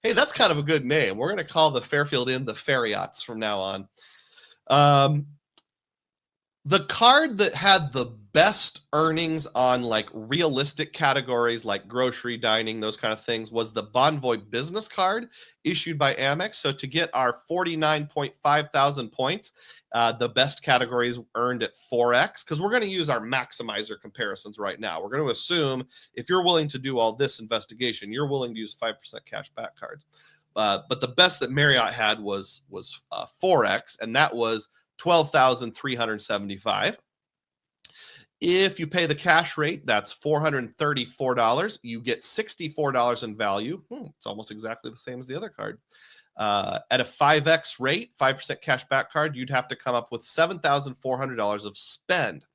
Hey, that's kind of a good name. We're going to call the Fairfield Inn the Farriots from now on. The card that had the best earnings on like realistic categories like grocery, dining, those kind of things was the Bonvoy business card issued by Amex. So to get our 49.5 thousand points, the best categories earned at 4x, because we're going to use our maximizer comparisons right now. We're going to assume if you're willing to do all this investigation, you're willing to use 5% cash back cards. But the best that Marriott had was 4x, and that was 12,375. If you pay the cash rate, that's $434. You get $64 in value. It's almost exactly the same as the other card. At a 5x rate, 5% cash back card, you'd have to come up with $7,400 of spend.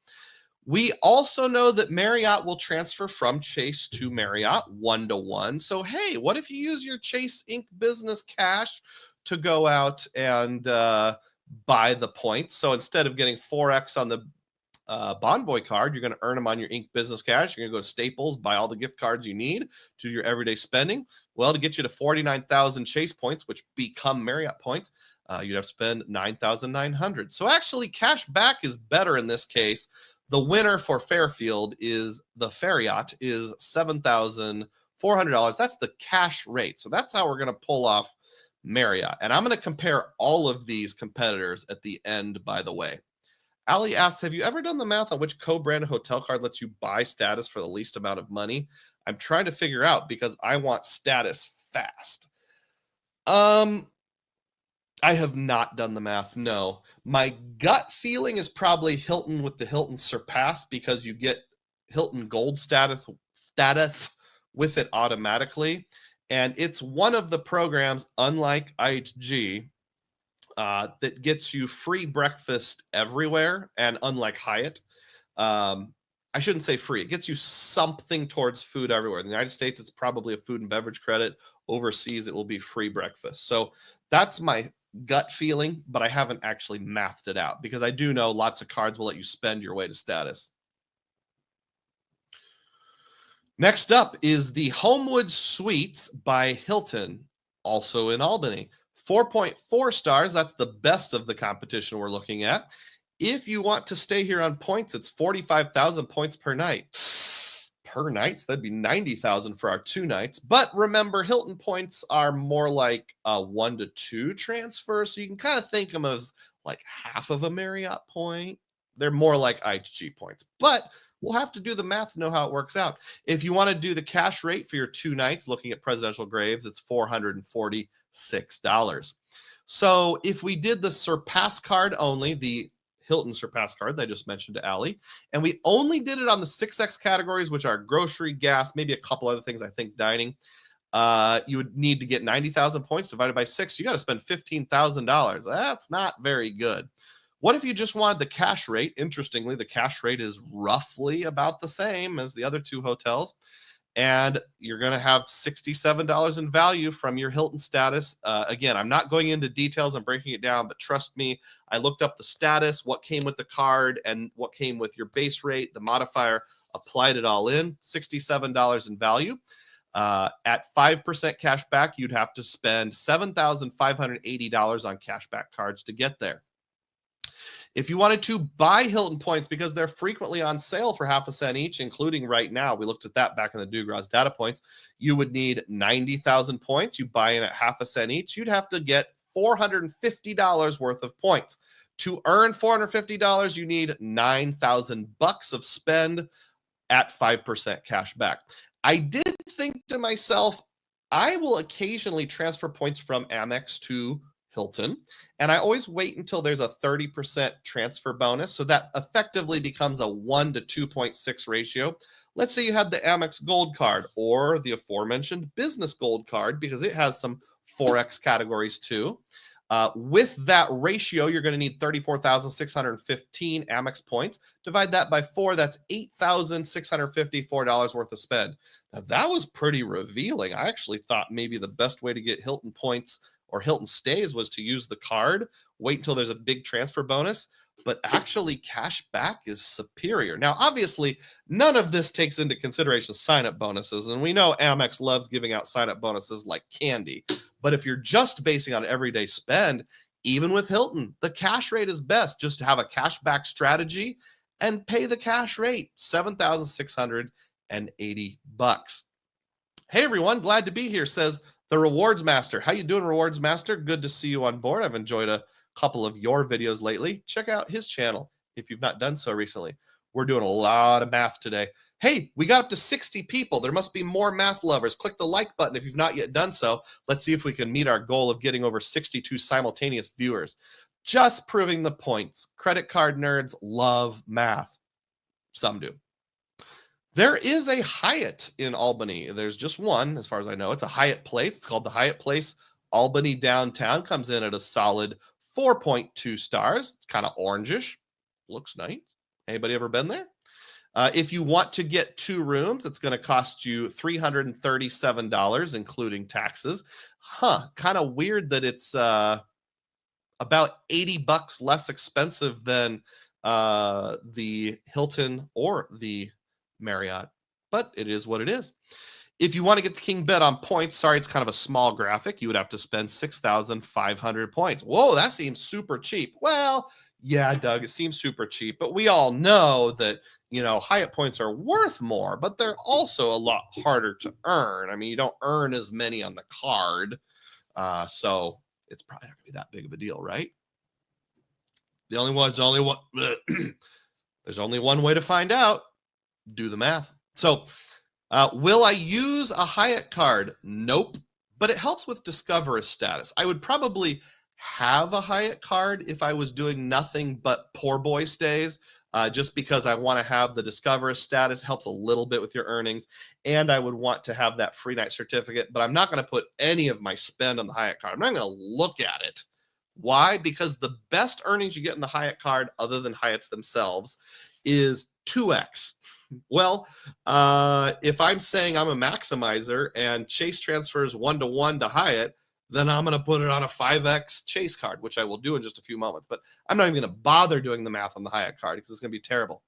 We also know that Marriott will transfer from Chase to Marriott 1-to-1. So, hey, what if you use your Chase Inc. business cash to go out and buy the points? So instead of getting 4x on the Bonvoy card, you're going to earn them on your Inc. business cash. You're going to go to Staples, buy all the gift cards you need to do your everyday spending. Well, to get you to 49,000 Chase points, which become Marriott points, you'd have to spend 9,900. So actually, cash back is better in this case. The winner for Fairfield is the Marriott is $7,400. That's the cash rate. So that's how we're going to pull off Marriott. And I'm going to compare all of these competitors at the end, by the way. Ali asks, have you ever done the math on which co-branded hotel card lets you buy status for the least amount of money? I'm trying to figure out because I want status fast. I have not done the math, no. My gut feeling is probably Hilton with the Hilton Surpass, because you get Hilton Gold status with it automatically. And it's one of the programs, unlike IHG, that gets you free breakfast everywhere. And unlike Hyatt, I shouldn't say free. It gets you something towards food everywhere. In the United States, it's probably a food and beverage credit. Overseas, it will be free breakfast. So that's my gut feeling, but I haven't actually mathed it out because I do know lots of cards will let you spend your way to status. Next up is the Homewood Suites by Hilton, also in Albany. 4.4 stars. That's the best of the competition we're looking at. If you want to stay here on points, it's 45,000 points per night. Per night, so that'd be 90,000 for our 2 nights. But remember, Hilton points are more like a 1-to-2 transfer, so you can kind of think of them as like half of a Marriott point. They're more like IHG points, but we'll have to do the math to know how it works out. If you want to do the cash rate for your 2 nights, looking at Presidential Graves, it's $446. So if we did the Surpass card only, the Hilton Surpass card that I just mentioned to Ali, and we only did it on the 6X categories, which are grocery, gas, maybe a couple other things, I think dining, you would need to get 90,000 points divided by 6. You got to spend $15,000. That's not very good. What if you just wanted the cash rate? Interestingly, the cash rate is roughly about the same as the other 2 hotels. And you're going to have $67 in value from your Hilton status. Again, I'm not going into details. I'm breaking it down, but trust me, I looked up the status, what came with the card, and what came with your base rate, the modifier, applied it all in, $67 in value. At 5% cash back, you'd have to spend $7,580 on cash back cards to get there. If you wanted to buy Hilton points because they're frequently on sale for half a cent each, including right now, we looked at that back in the Dugroz data points, you would need 90,000 points. You buy in at half a cent each, you'd have to get $450 worth of points. To earn $450, you need $9,000 of spend at 5% cash back. I did think to myself, I will occasionally transfer points from Amex to Hilton, and I always wait until there's a 30% transfer bonus, so that effectively becomes a 1 to 2.6 ratio. Let's say you had the Amex Gold card or the aforementioned Business Gold card, because it has some 4X categories too. With that ratio, you're going to need 34,615 Amex points. Divide that by 4, that's $8,654 worth of spend. Now, that was pretty revealing. I actually thought maybe the best way to get Hilton points or Hilton stays was to use the card, wait until there's a big transfer bonus, but actually cash back is superior. Now, obviously, none of this takes into consideration sign-up bonuses, and we know Amex loves giving out sign-up bonuses like candy. But if you're just basing on everyday spend, Even with Hilton, the cash rate is best. Just to have a cash back strategy and pay the cash rate, $7,680. Hey everyone, glad to be here, says the Rewards Master. How you doing, Rewards Master? Good to see you on board. I've enjoyed a couple of your videos lately. Check out his channel if you've not done so recently. We're doing a lot of math today. Hey, we got up to 60 people. There must be more math lovers. Click the like button if you've not yet done so. Let's see if we can meet our goal of getting over 62 simultaneous viewers. Just proving the points. Credit card nerds love math. Some do. There is a Hyatt in Albany. There's just one, as far as I know. It's a Hyatt Place. It's called the Hyatt Place Albany Downtown. Comes in at a solid 4.2 stars. It's kind of orangish. Looks nice. Anybody ever been there? If you want to get 2 rooms, it's going to cost you $337, including taxes. Kind of weird that it's about $80 less expensive than the Hilton or the Marriott, but it is what it is. If you want to get the king bed on points, sorry, it's kind of a small graphic. You would have to spend 6,500 points. Whoa, that seems super cheap. Well, yeah, Doug, it seems super cheap, but we all know that, Hyatt points are worth more, but they're also a lot harder to earn. I mean, you don't earn as many on the card, so it's probably not going to be that big of a deal, right? There's only one way to find out. Do the math. So, will I use a Hyatt card? Nope. But it helps with Discover status. I would probably have a Hyatt card if I was doing nothing but poor boy stays, just because I want to have the Discover status. Helps a little bit with your earnings, and I would want to have that free night certificate. But I'm not going to put any of my spend on the Hyatt card. I'm not going to look at it. Why? Because the best earnings you get in the Hyatt card, other than Hyatts themselves, is 2x. Well, if I'm saying I'm a maximizer and Chase transfers 1-to-1 to Hyatt, then I'm going to put it on a 5x Chase card, which I will do in just a few moments. But I'm not even going to bother doing the math on the Hyatt card because it's going to be terrible.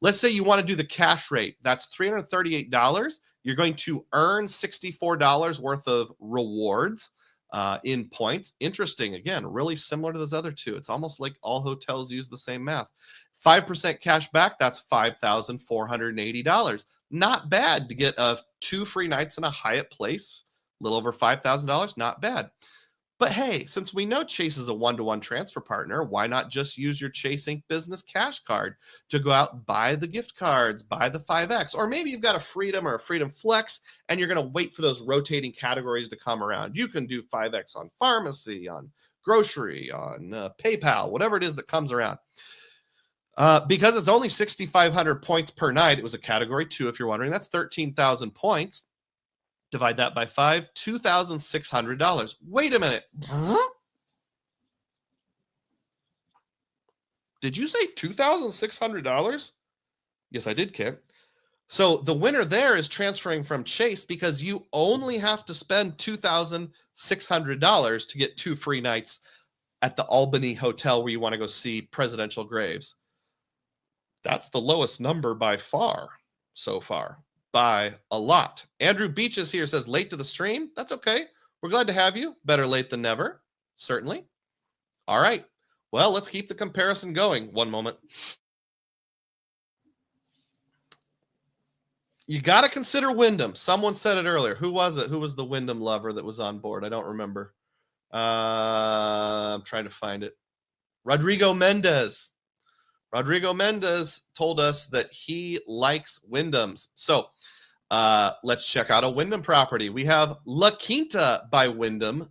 Let's say you want to do the cash rate. That's $338. You're going to earn $64 worth of rewards in points. Interesting. Again, really similar to those other two. It's almost like all hotels use the same math. 5% cash back, that's $5,480. Not bad to get 2 free nights in a Hyatt Place, a little over $5,000, not bad. But hey, since we know Chase is a 1-to-1 transfer partner, why not just use your Chase Inc. business cash card to go out and buy the gift cards, buy the 5X, or maybe you've got a Freedom or a Freedom Flex and you're going to wait for those rotating categories to come around. You can do 5X on pharmacy, on grocery, on PayPal, whatever it is that comes around. Because it's only 6,500 points per night, it was a category 2, if you're wondering. That's 13,000 points. Divide that by 5, $2,600. Wait a minute. Did you say $2,600? Yes, I did, Kent. So the winner there is transferring from Chase because you only have to spend $2,600 to get 2 free nights at the Albany Hotel where you want to go see presidential graves. That's the lowest number by far so far, by a lot. Andrew Beaches here says, late to the stream. That's okay. We're glad to have you. Better late than never, certainly. All right. Well, let's keep the comparison going. One moment. You got to consider Wyndham. Someone said it earlier. Who was it? Who was the Wyndham lover that was on board? I don't remember. I'm trying to find it. Rodrigo Mendez. Rodrigo Mendez told us that he likes Wyndhams. So let's check out a Wyndham property. We have La Quinta by Wyndham,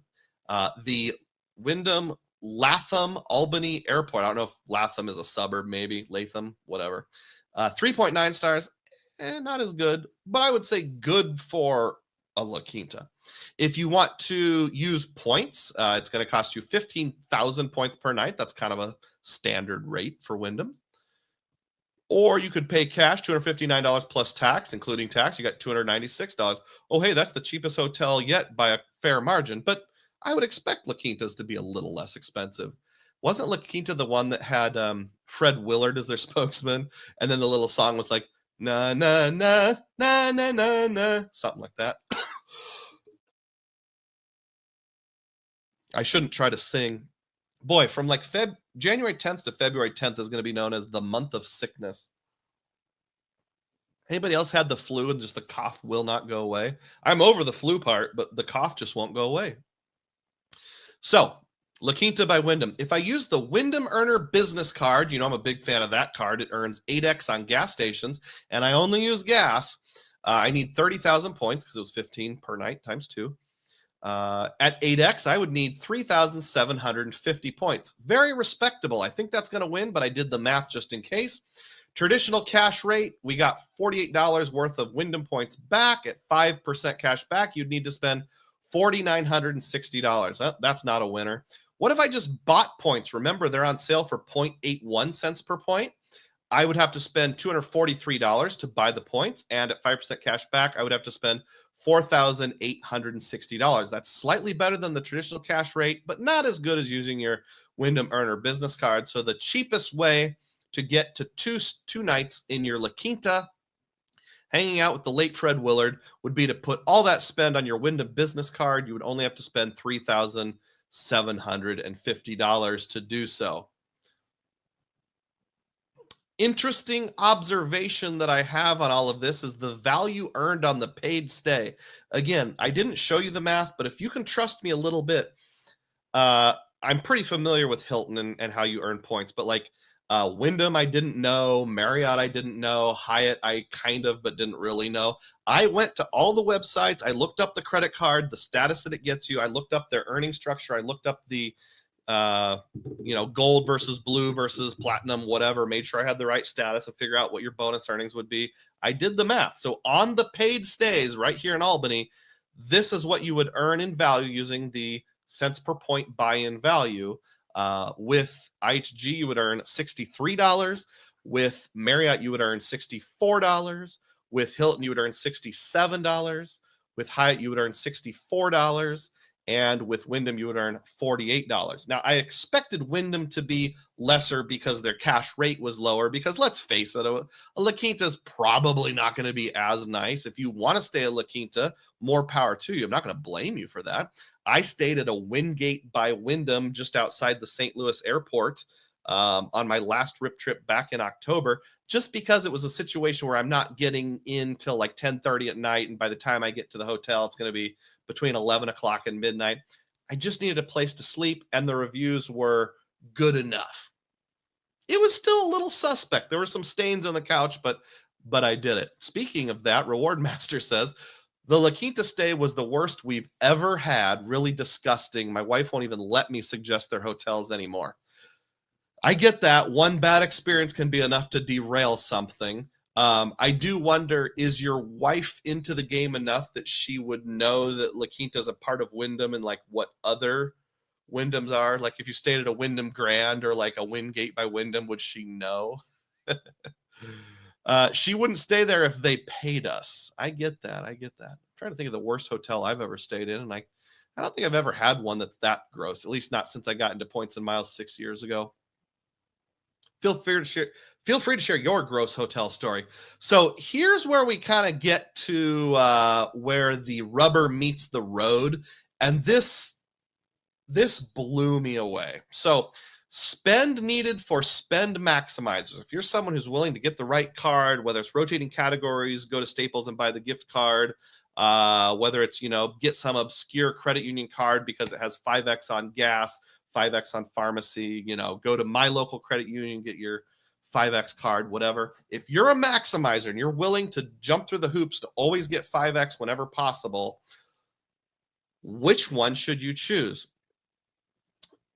the Wyndham Latham Albany Airport. I don't know if Latham is a suburb, maybe Latham, whatever. 3.9 stars, not as good, but I would say good for a La Quinta. If you want to use points, it's going to cost you 15,000 points per night. That's kind of a standard rate for Wyndham. Or you could pay cash, $259 plus tax, including tax. You got $296. Oh, hey, that's the cheapest hotel yet by a fair margin. But I would expect La Quintas to be a little less expensive. Wasn't La Quinta the one that had Fred Willard as their spokesman? And then the little song was like, na, na, na, na, na, na, na, something like that. I shouldn't try to sing Boy, from like January 10th to February 10th is going to be known as the month of sickness. Anybody else had the flu and just the cough will not go away? I'm over the flu part, but the cough just won't go away. So, La Quinta by Wyndham. If I use the Wyndham Earner business card, I'm a big fan of that card. It earns 8x on gas stations, and I only use gas. I need 30,000 points because it was 15 per night times 2. At 8x, I would need 3,750 points. Very respectable. I think that's going to win, but I did the math just in case. Traditional cash rate, we got $48 worth of Wyndham points back. At 5% cash back, you'd need to spend $4,960. That's not a winner. What if I just bought points? Remember, they're on sale for 0.81 cents per point. I would have to spend $243 to buy the points, and at 5% cash back, I would have to spend $4,860. That's slightly better than the traditional cash rate, but not as good as using your Wyndham Earner business card. So the cheapest way to get to two nights in your La Quinta, hanging out with the late Fred Willard, would be to put all that spend on your Wyndham business card. You would only have to spend $3,750 to do so. Interesting observation that I have on all of this is the value earned on the paid stay. Again, I didn't show you the math, but if you can trust me a little bit, I'm pretty familiar with Hilton and how you earn points, but like Wyndham, I didn't know. Marriott, I didn't know. Hyatt, I kind of, but didn't really know. I went to all the websites. I looked up the credit card, the status that it gets you. I looked up their earning structure. I looked up the gold versus blue versus platinum, whatever, made sure I had the right status and figure out what your bonus earnings would be. I did the math. So on the paid stays right here in Albany, this is what you would earn in value using the cents per point buy-in value. With IHG, you would earn $63. With Marriott, you would earn $64. With Hilton, you would earn $67. With Hyatt, you would earn $64. And with Wyndham, you would earn $48. Now, I expected Wyndham to be lesser because their cash rate was lower, because let's face it, a La Quinta is probably not going to be as nice. If you want to stay at La Quinta, more power to you. I'm not going to blame you for that. I stayed at a Wingate by Wyndham just outside the St. Louis airport on my last RIP trip back in October, just because it was a situation where I'm not getting in till like 10:30 at night. And by the time I get to the hotel, it's going to be between 11 o'clock and midnight. I just needed a place to sleep, and the reviews were good enough. It was still a little suspect. There were some stains on the couch, but I did it. Speaking of that, Reward Master says, the La Quinta stay was the worst we've ever had. Really disgusting. My wife won't even let me suggest their hotels anymore. I get that. One bad experience can be enough to derail something. I do wonder, is your wife into the game enough that she would know that La Quinta is a part of Wyndham and like what other Wyndhams are? Like if you stayed at a Wyndham Grand or like a Wingate by Wyndham, would she know? She wouldn't stay there if they paid us. I get that. I'm trying to think of the worst hotel I've ever stayed in, and I don't think I've ever had one that's that gross, at least not since I got into Points and Miles 6 years ago. Feel free to share your gross hotel story. So here's where we kind of get to where the rubber meets the road, and this blew me away. So spend needed for spend maximizers. If you're someone who's willing to get the right card, whether it's rotating categories, go to Staples and buy the gift card, whether it's get some obscure credit union card because it has 5x on gas, 5x on pharmacy, go to my local credit union, get your 5x card, whatever. If you're a maximizer and you're willing to jump through the hoops to always get 5x whenever possible, which one should you choose?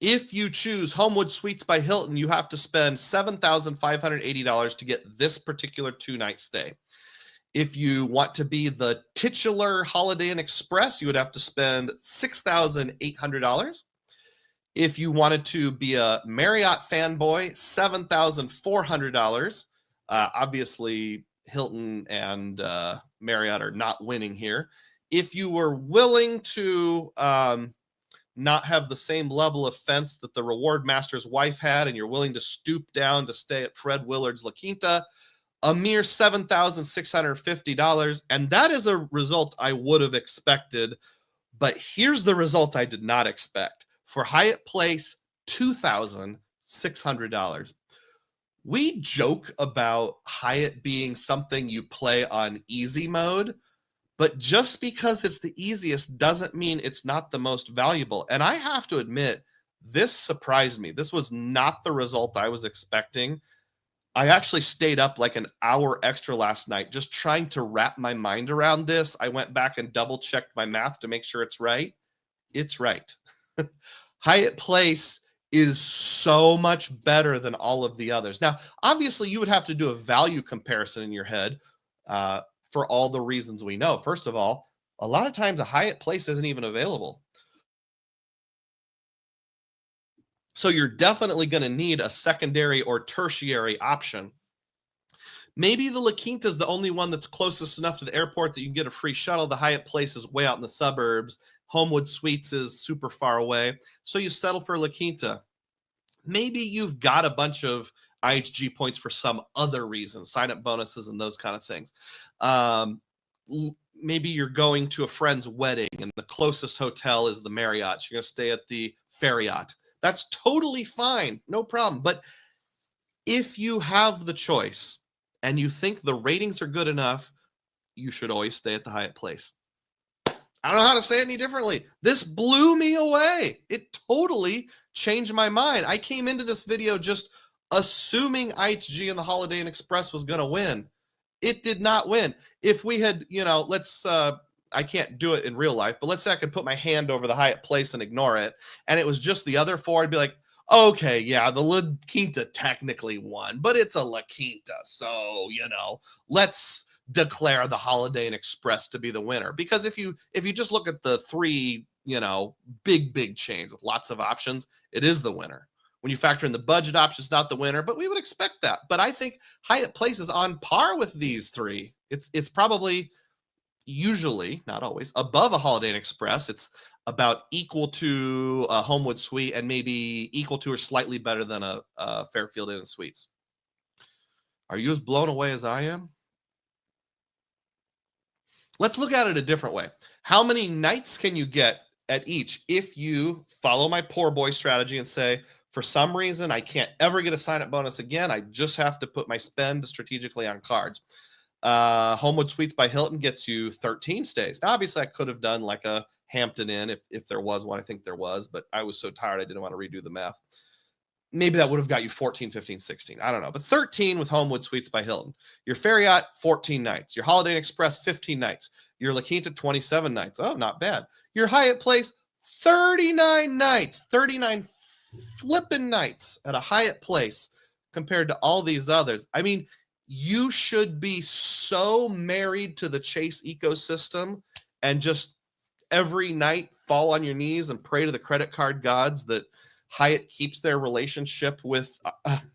If you choose Homewood Suites by Hilton, you have to spend $7,580 to get this particular 2-night stay. If you want to be the titular Holiday Inn Express, you would have to spend $6,800. If you wanted to be a Marriott fanboy, $7,400. Obviously, Hilton and Marriott are not winning here. If you were willing to not have the same level of fence that the Reward Master's wife had, and you're willing to stoop down to stay at Fred Willard's La Quinta, a mere $7,650. And that is a result I would have expected. But here's the result I did not expect. For Hyatt Place, $2,600. We joke about Hyatt being something you play on easy mode, but just because it's the easiest doesn't mean it's not the most valuable. And I have to admit, this surprised me. This was not the result I was expecting. I actually stayed up like an hour extra last night just trying to wrap my mind around this. I went back and double checked my math to make sure it's right. It's right. Hyatt Place is so much better than all of the others. Now, obviously, you would have to do a value comparison in your head for all the reasons we know. First of all, a lot of times a Hyatt Place isn't even available. So you're definitely going to need a secondary or tertiary option. Maybe the La Quinta is the only one that's closest enough to the airport that you can get a free shuttle. The Hyatt Place is way out in the suburbs. Homewood Suites is super far away. So you settle for La Quinta. Maybe you've got a bunch of IHG points for some other reason, sign-up bonuses and those kind of things. Maybe you're going to a friend's wedding and the closest hotel is the Marriott. So you're going to stay at the Marriott. That's totally fine. No problem. But if you have the choice and you think the ratings are good enough, you should always stay at the Hyatt Place. I don't know how to say it any differently. This blew me away. It totally changed my mind. I came into this video just assuming IHG and the Holiday Inn Express was going to win. It did not win. If we had, I can't do it in real life, but let's say I could put my hand over the Hyatt Place and ignore it, and it was just the other four, I'd be like, okay, yeah, the La Quinta technically won, but it's a La Quinta, so, let's declare the Holiday Inn Express to be the winner. Because if you just look at the three, big chains with lots of options, it is the winner. When you factor in the budget option, it's not the winner, but we would expect that. But I think Hyatt Place is on par with these three. It's probably usually, not always, above a Holiday Inn Express. It's about equal to a Homewood Suite and maybe equal to or slightly better than a Fairfield Inn & Suites. Are you as blown away as I am? Let's look at it a different way. How many nights can you get at each if you follow my poor boy strategy and say, for some reason, I can't ever get a sign-up bonus again. I just have to put my spend strategically on cards. Homewood Suites by Hilton gets you 13 stays. Now, obviously, I could have done like a Hampton Inn if there was one. I think there was, but I was so tired I didn't want to redo the math. Maybe that would have got you 14, 15, 16. I don't know. But 13 with Homewood Suites by Hilton. Your Marriott, 14 nights. Your Holiday Inn Express, 15 nights. Your La Quinta, 27 nights. Oh, not bad. Your Hyatt Place, 39 nights. 39 flipping nights at a Hyatt Place compared to all these others. I mean, you should be so married to the Chase ecosystem and just every night fall on your knees and pray to the credit card gods that Hyatt keeps their relationship with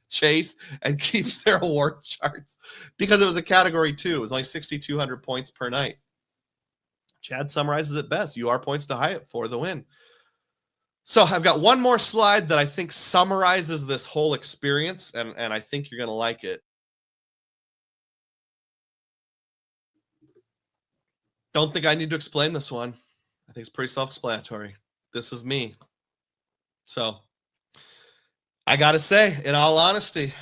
Chase and keeps their award charts, because it was a category 2. It was only 6,200 points per night. Chad summarizes it best. UR points to Hyatt for the win. So I've got one more slide that I think summarizes this whole experience, and I think you're going to like it. Don't think I need to explain this one. I think it's pretty self-explanatory. This is me. So I got to say, in all honesty,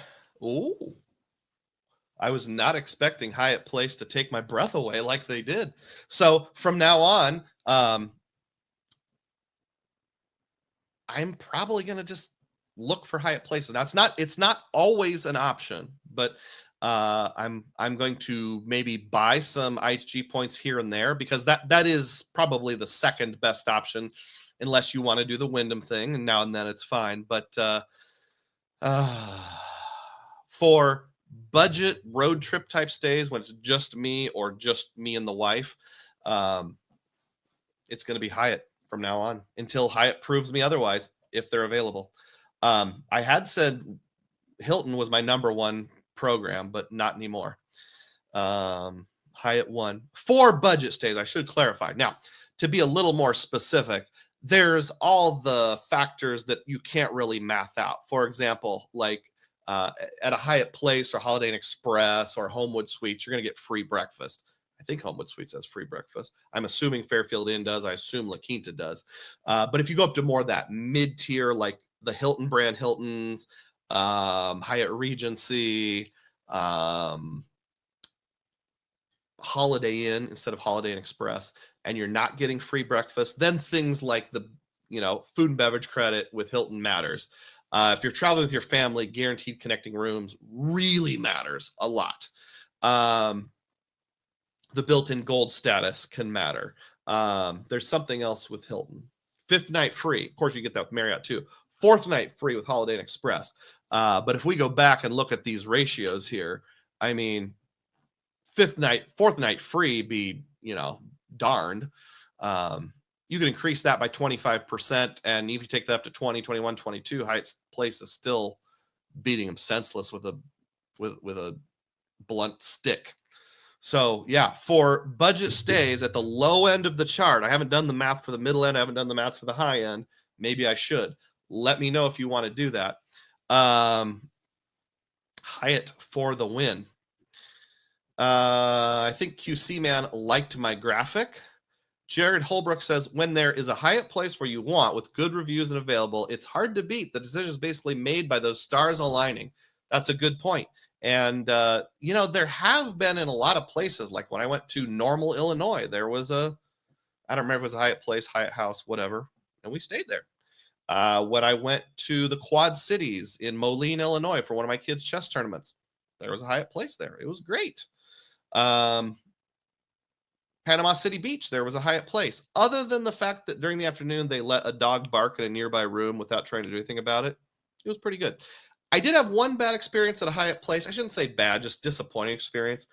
I was not expecting Hyatt Place to take my breath away like they did. So from now on, I'm probably going to just look for Hyatt Places. Now it's not always an option, but I'm going to maybe buy some IHG points here and there, because that is probably the second best option, unless you want to do the Wyndham thing, and now and then it's fine. But for budget road trip type stays, when it's just me or just me and the wife, it's going to be Hyatt from now on until Hyatt proves me otherwise, if they're available. I had said Hilton was my number one program, but not anymore. Hyatt won for budget stays. I should clarify. Now, to be a little more specific, there's all the factors that you can't really math out. For example, like at a Hyatt Place or Holiday Inn Express or Homewood Suites, you're going to get free breakfast. I think Homewood Suites has free breakfast. I'm assuming Fairfield Inn does. I assume La Quinta does. But if you go up to more of that mid-tier, like the Hilton brand Hiltons, Hyatt Regency, Holiday Inn instead of Holiday Inn Express, and you're not getting free breakfast, then things like the food and beverage credit with Hilton matters. If you're traveling with your family, guaranteed connecting rooms really matters a lot. The built-in gold status can matter. There's something else with Hilton. 5th night free. Of course, you get that with Marriott too. 4th night free with Holiday Inn Express. But if we go back and look at these ratios here, I mean, 4th night free be, darned. You can increase that by 25. And if you take that up to 20, 21, 22, Hyatt's Place is still beating them senseless with a blunt stick. So yeah, for budget stays at the low end of the chart, I haven't done the math for the middle end. I haven't done the math for the high end. Maybe I should. Let me know if you want to do that. Hyatt for the win. I think QC Man liked my graphic. Jared Holbrook says, when there is a Hyatt Place where you want with good reviews and available, it's hard to beat. The decision is basically made by those stars aligning. That's a good point. And, there have been in a lot of places, like when I went to Normal, Illinois, there was I don't remember if it was a Hyatt Place, Hyatt House, whatever, and we stayed there. When I went to the Quad Cities in Moline, Illinois for one of my kids' chess tournaments, there was a Hyatt Place there. It was great. Panama City Beach, there was a Hyatt Place. Other than the fact that during the afternoon, they let a dog bark in a nearby room without trying to do anything about it. It was pretty good. I did have one bad experience at a Hyatt Place. I shouldn't say bad, just disappointing experience.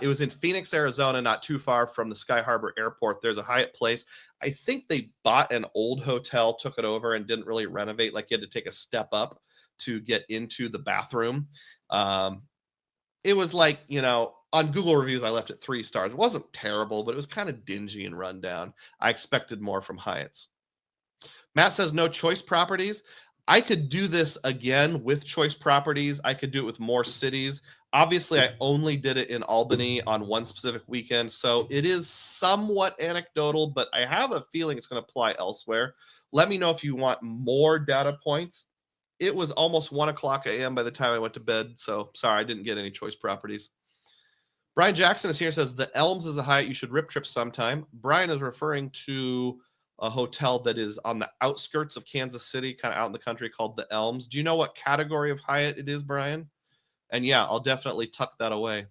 It was in Phoenix, Arizona, not too far from the Sky Harbor Airport. There's a Hyatt Place. I think they bought an old hotel, took it over, and didn't really renovate. Like you had to take a step up to get into the bathroom. It was like, on Google reviews, I left it 3 stars. It wasn't terrible, but it was kind of dingy and run down. I expected more from Hyatt's. Matt says no choice properties. I could do this again with choice properties. I could do it with more cities. Obviously, I only did it in Albany on one specific weekend, so it is somewhat anecdotal, but I have a feeling it's going to apply elsewhere. Let me know if you want more data points. It was almost 1:00 a.m. by the time I went to bed, so sorry, I didn't get any choice properties. Brian Jackson is here, says the Elms is a Hyatt you should rip trip sometime. Brian is referring to a hotel that is on the outskirts of Kansas City, kind of out in the country, called the Elms. Do you know what category of Hyatt it is, Brian? And yeah, I'll definitely tuck that away.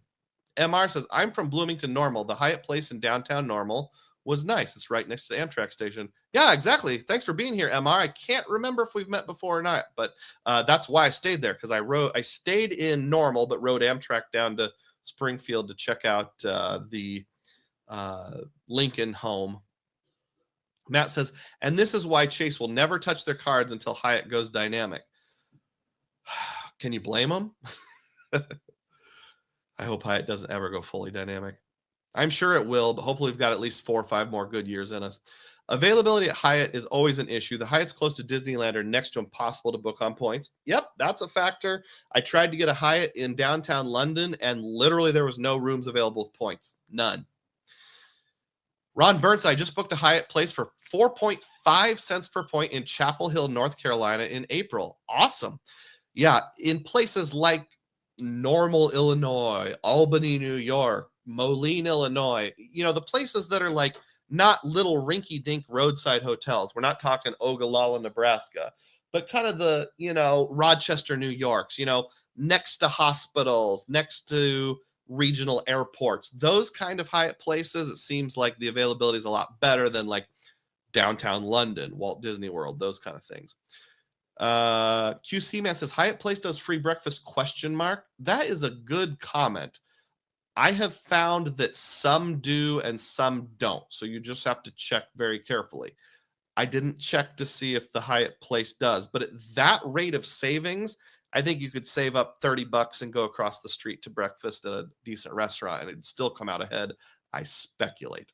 MR says, I'm from Bloomington Normal. The Hyatt Place in downtown Normal was nice. It's right next to the Amtrak station. Yeah, exactly. Thanks for being here, MR. I can't remember if we've met before or not, but that's why I stayed there, because I stayed in Normal, but rode Amtrak down to Springfield to check out the Lincoln home. Matt says, and this is why Chase will never touch their cards until Hyatt goes dynamic. Can you blame them? I hope Hyatt doesn't ever go fully dynamic. I'm sure it will, but hopefully we've got at least 4 or 5 more good years in us. Availability at Hyatt is always an issue. The Hyatts close to Disneyland are next to impossible to book on points. Yep, that's a factor. I tried to get a Hyatt in downtown London, and literally there was no rooms available with points. None. Ron Burnside just booked a Hyatt Place for 4.5 cents per point in Chapel Hill, North Carolina in April. Awesome. Yeah, in places like Normal, Illinois, Albany, New York, Moline, Illinois, the places that are like not little rinky-dink roadside hotels. We're not talking Ogallala, Nebraska, but kind of the, Rochester, New York's, next to hospitals, next to regional airports, those kind of Hyatt Places. It seems like the availability is a lot better than like downtown London, Walt Disney World, those kind of things. QC Man says Hyatt Place does free breakfast ? That is a good comment. I have found that some do and some don't, so you just have to check very carefully. I didn't check to see if the Hyatt Place does, but at that rate of savings, I think you could save up $30 and go across the street to breakfast at a decent restaurant, and it'd still come out ahead, I speculate.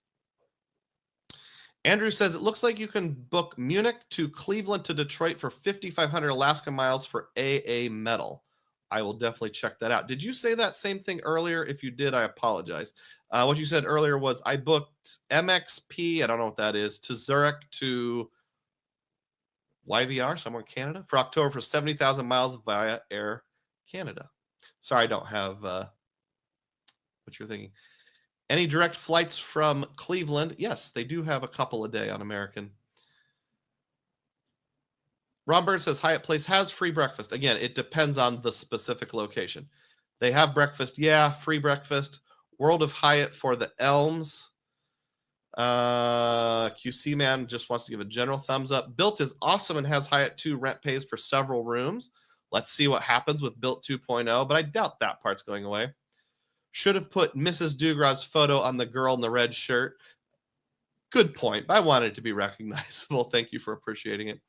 Andrew says, it looks like you can book Munich to Cleveland to Detroit for 5,500 Alaska miles for AA metal. I will definitely check that out. Did you say that same thing earlier? If you did, I apologize. What you said earlier was I booked MXP, I don't know what that is, to Zurich to YVR, somewhere in Canada, for October for 70,000 miles via Air Canada. Sorry, I don't have what you're thinking. Any direct flights from Cleveland? Yes, they do have a couple a day on American. Ron Burns says Hyatt Place has free breakfast. Again, it depends on the specific location. They have breakfast. Yeah, free breakfast. World of Hyatt for the Elms. QC Man just wants to give a general thumbs up. Built is awesome and has Hyatt 2 rent pays for several rooms. Let's see what happens with Built 2.0, but I doubt that part's going away. Should have put Mrs. Dugroz's photo on the girl in the red shirt. Good point. I wanted it to be recognizable. Thank you for appreciating it.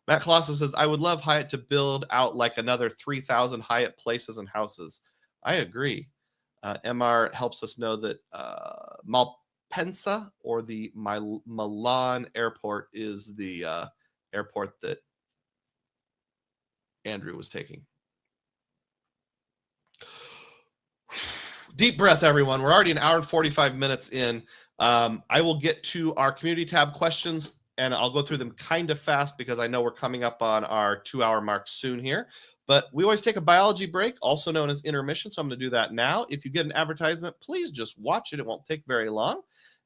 Matt Clausen says, I would love Hyatt to build out like another 3,000 Hyatt places and houses. I agree. MR helps us know that Malpensa, or the Milan airport, is the airport that Andrew was taking. Deep breath, everyone. We're already an hour and 45 minutes in. I will get to our community tab questions, and I'll go through them kind of fast because I know we're coming up on our 2-hour mark soon here. But we always take a biology break, also known as intermission, so I'm going to do that now. If you get an advertisement, please just watch it. It won't take very long.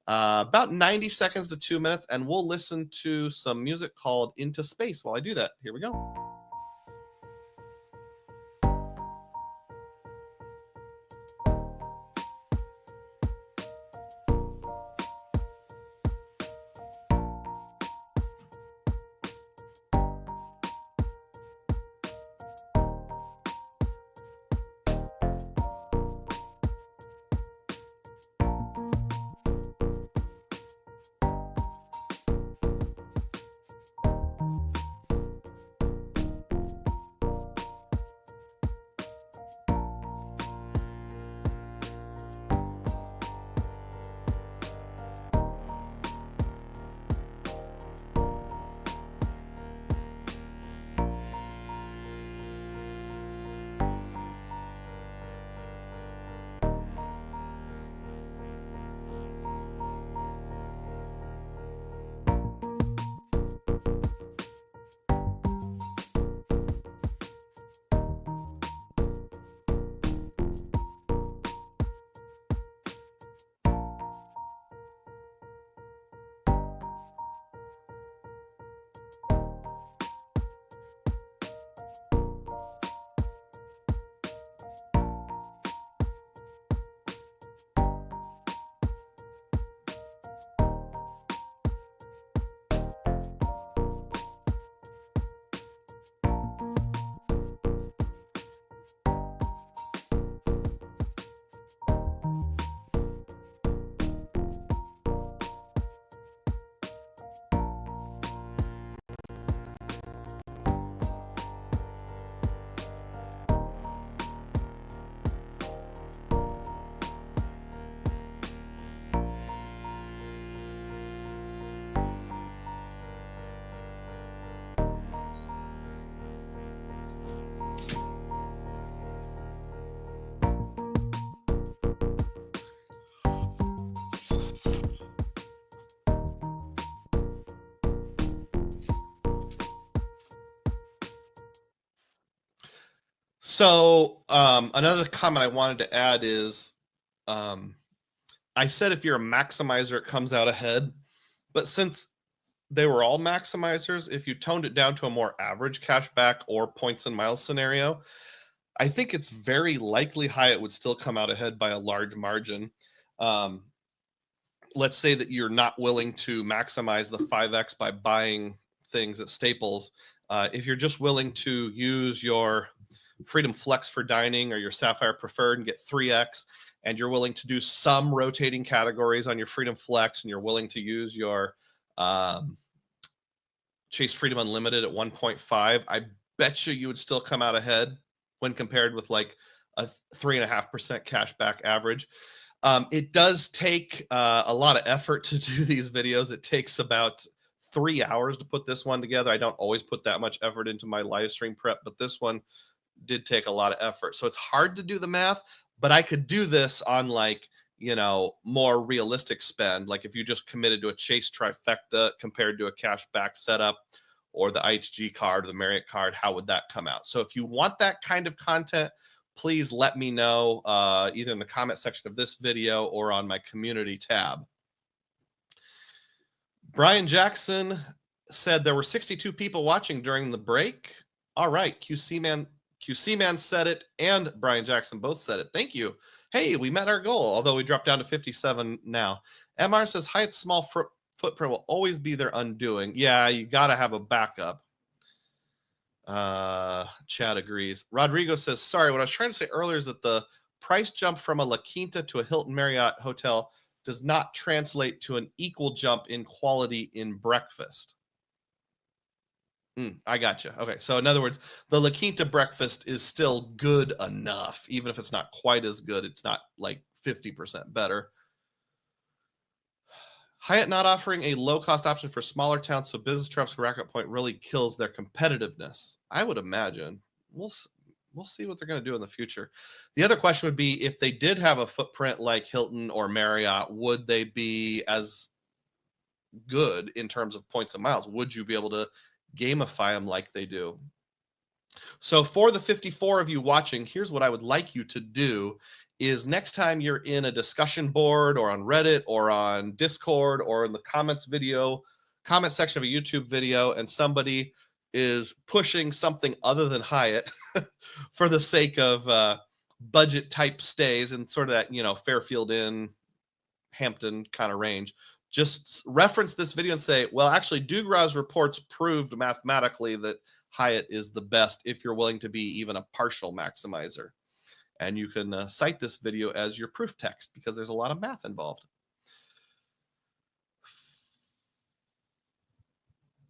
About 90 seconds to 2 minutes, and we'll listen to some music called Into Space while I do that. Here we go. So another comment I wanted to add is I said if you're a maximizer, it comes out ahead. But since they were all maximizers, if you toned it down to a more average cashback or points and miles scenario, I think it's very likely Hyatt would still come out ahead by a large margin. Let's say that you're not willing to maximize the 5X by buying things at Staples. If you're just willing to use your Freedom Flex for dining or your Sapphire Preferred and get 3X, and you're willing to do some rotating categories on your Freedom Flex, and you're willing to use your Chase Freedom Unlimited at 1.5, I bet you would still come out ahead when compared with like a 3.5% cashback average. It does take a lot of effort to do these videos. It takes about 3 hours to put this one together. I don't always put that much effort into my live stream prep, but this one did take a lot of effort. So it's hard to do the math, but I could do this on like, you know, more realistic spend. Like if you just committed to a Chase trifecta compared to a cashback setup, or the IHG card or the Marriott card, how would that come out? So if you want that kind of content, please let me know either in the comment section of this video or on my community tab. Brian Jackson said there were 62 people watching during the break. All right, QC Man said it, and Brian Jackson both said it. Thank you. Hey, we met our goal, although we dropped down to 57 now. MR says Hyatt's small footprint will always be their undoing. Yeah, you got to have a backup. Chad agrees. Rodrigo says, sorry, what I was trying to say earlier is that the price jump from a La Quinta to a Hilton Marriott hotel does not translate to an equal jump in quality in breakfast. I gotcha. Okay, so in other words, the La Quinta breakfast is still good enough. Even if it's not quite as good, it's not like 50% better. Hyatt not offering a low-cost option for smaller towns so business trips to rack up point really kills their competitiveness. I would imagine. We'll see what they're going to do in the future. The other question would be, if they did have a footprint like Hilton or Marriott, would they be as good in terms of points and miles? Would you be able to gamify them like they do? So for the 54 of you watching, here's what I would like you to do is next time you're in a discussion board or on Reddit or on Discord or in the comment section of a YouTube video, and somebody is pushing something other than Hyatt for the sake of budget type stays and sort of that, Fairfield Inn, Hampton kind of range, just reference this video and say, well, actually, Dugroz Reports proved mathematically that Hyatt is the best if you're willing to be even a partial maximizer. And you can cite this video as your proof text because there's a lot of math involved.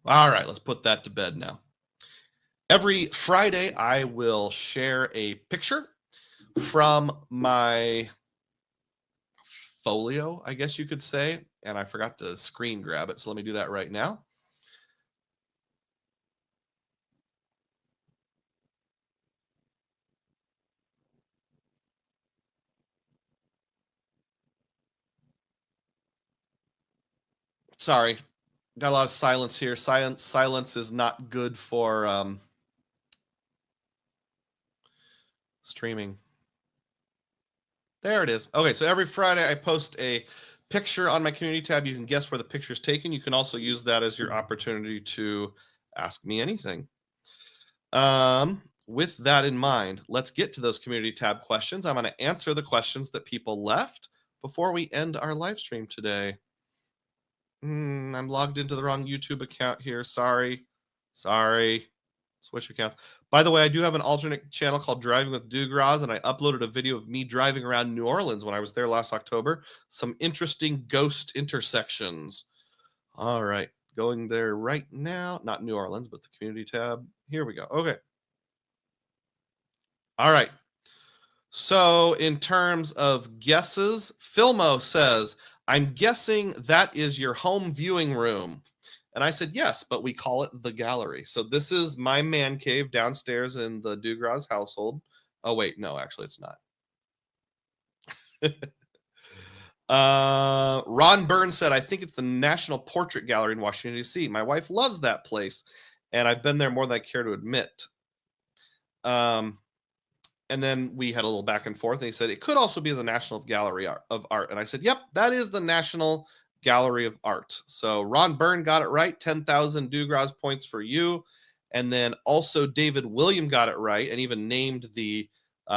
All right, let's put that to bed now. Every Friday, I will share a picture from my folio, I guess you could say, and I forgot to screen grab it, so let me do that right now. Sorry, got a lot of silence here. Silence is not good for streaming. There it is. Okay, so every Friday I post a picture on my community tab. You can guess where the picture is taken. You can also use that as your opportunity to ask me anything. With that in mind, let's get to those community tab questions. I'm going to answer the questions that people left before we end our live stream today. I'm logged into the wrong YouTube account here. Sorry. Switch accounts. By the way, I do have an alternate channel called Driving with Dugroz, and I uploaded a video of me driving around New Orleans when I was there last October. Some interesting ghost intersections. All right, going there right now. Not New Orleans, but the community tab. Here we go. Okay. All right. So in terms of guesses, Filmo says, I'm guessing that is your home viewing room. And I said, yes, but we call it the gallery. So this is my man cave downstairs in the Dugroz household. Oh, wait, no, actually it's not. Ron Burns said, I think it's the National Portrait Gallery in Washington, D.C. My wife loves that place, and I've been there more than I care to admit. And then we had a little back and forth, and he said, it could also be the National Gallery of Art. And I said, yep, that is the National Gallery of Art. So Ron Byrne got it right. 10,000 Dugroz points for you. And then also David William got it right and even named the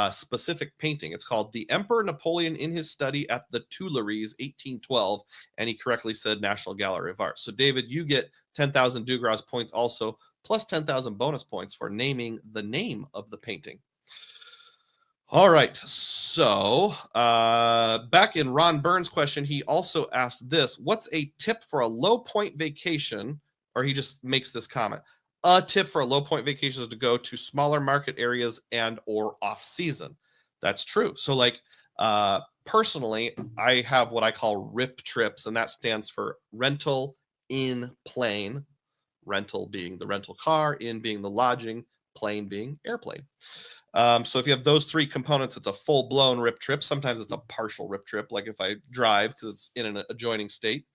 specific painting. It's called The Emperor Napoleon in His Study at the Tuileries, 1812. And he correctly said National Gallery of Art. So David, you get 10,000 Dugroz points also, plus 10,000 bonus points for naming the name of the painting. All right, so back in Ron Burns' question, he also asked this: what's a tip for a low point vacation? Or he just makes this comment: a tip for a low point vacation is to go to smaller market areas and or off season. That's true. So like personally, I have what I call RIP trips, and that stands for rental in plane. Rental being the rental car, in being the lodging, plane being airplane. So if you have those three components, it's a full-blown RIP trip. Sometimes it's a partial RIP trip, like if I drive because it's in an adjoining state.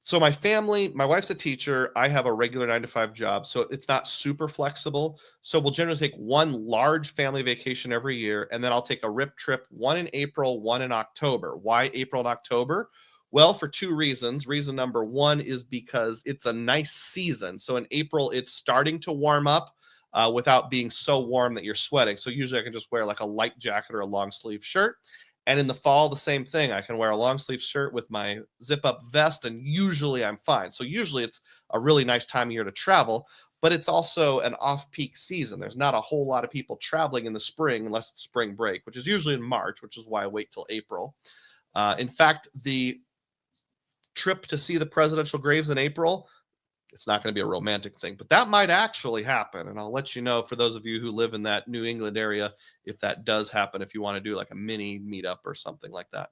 So my family, my wife's a teacher. I have a regular 9 to 5 job, so it's not super flexible. So we'll generally take one large family vacation every year, and then I'll take a rip trip, one in April, one in October. Why April and October? Well, for two reasons. Reason number one is because it's a nice season. So in April, it's starting to warm up without being so warm that you're sweating. So usually I can just wear like a light jacket or a long sleeve shirt. And in the fall, the same thing. I can wear a long sleeve shirt with my zip up vest, and usually I'm fine. So usually it's a really nice time of year to travel, but it's also an off peak season. There's not a whole lot of people traveling in the spring unless it's spring break, which is usually in March, which is why I wait till April. In fact, the trip to see the presidential graves in April, it's not going to be a romantic thing, but that might actually happen. And I'll let you know, for those of you who live in that New England area, if that does happen, if you want to do like a mini meetup or something like that.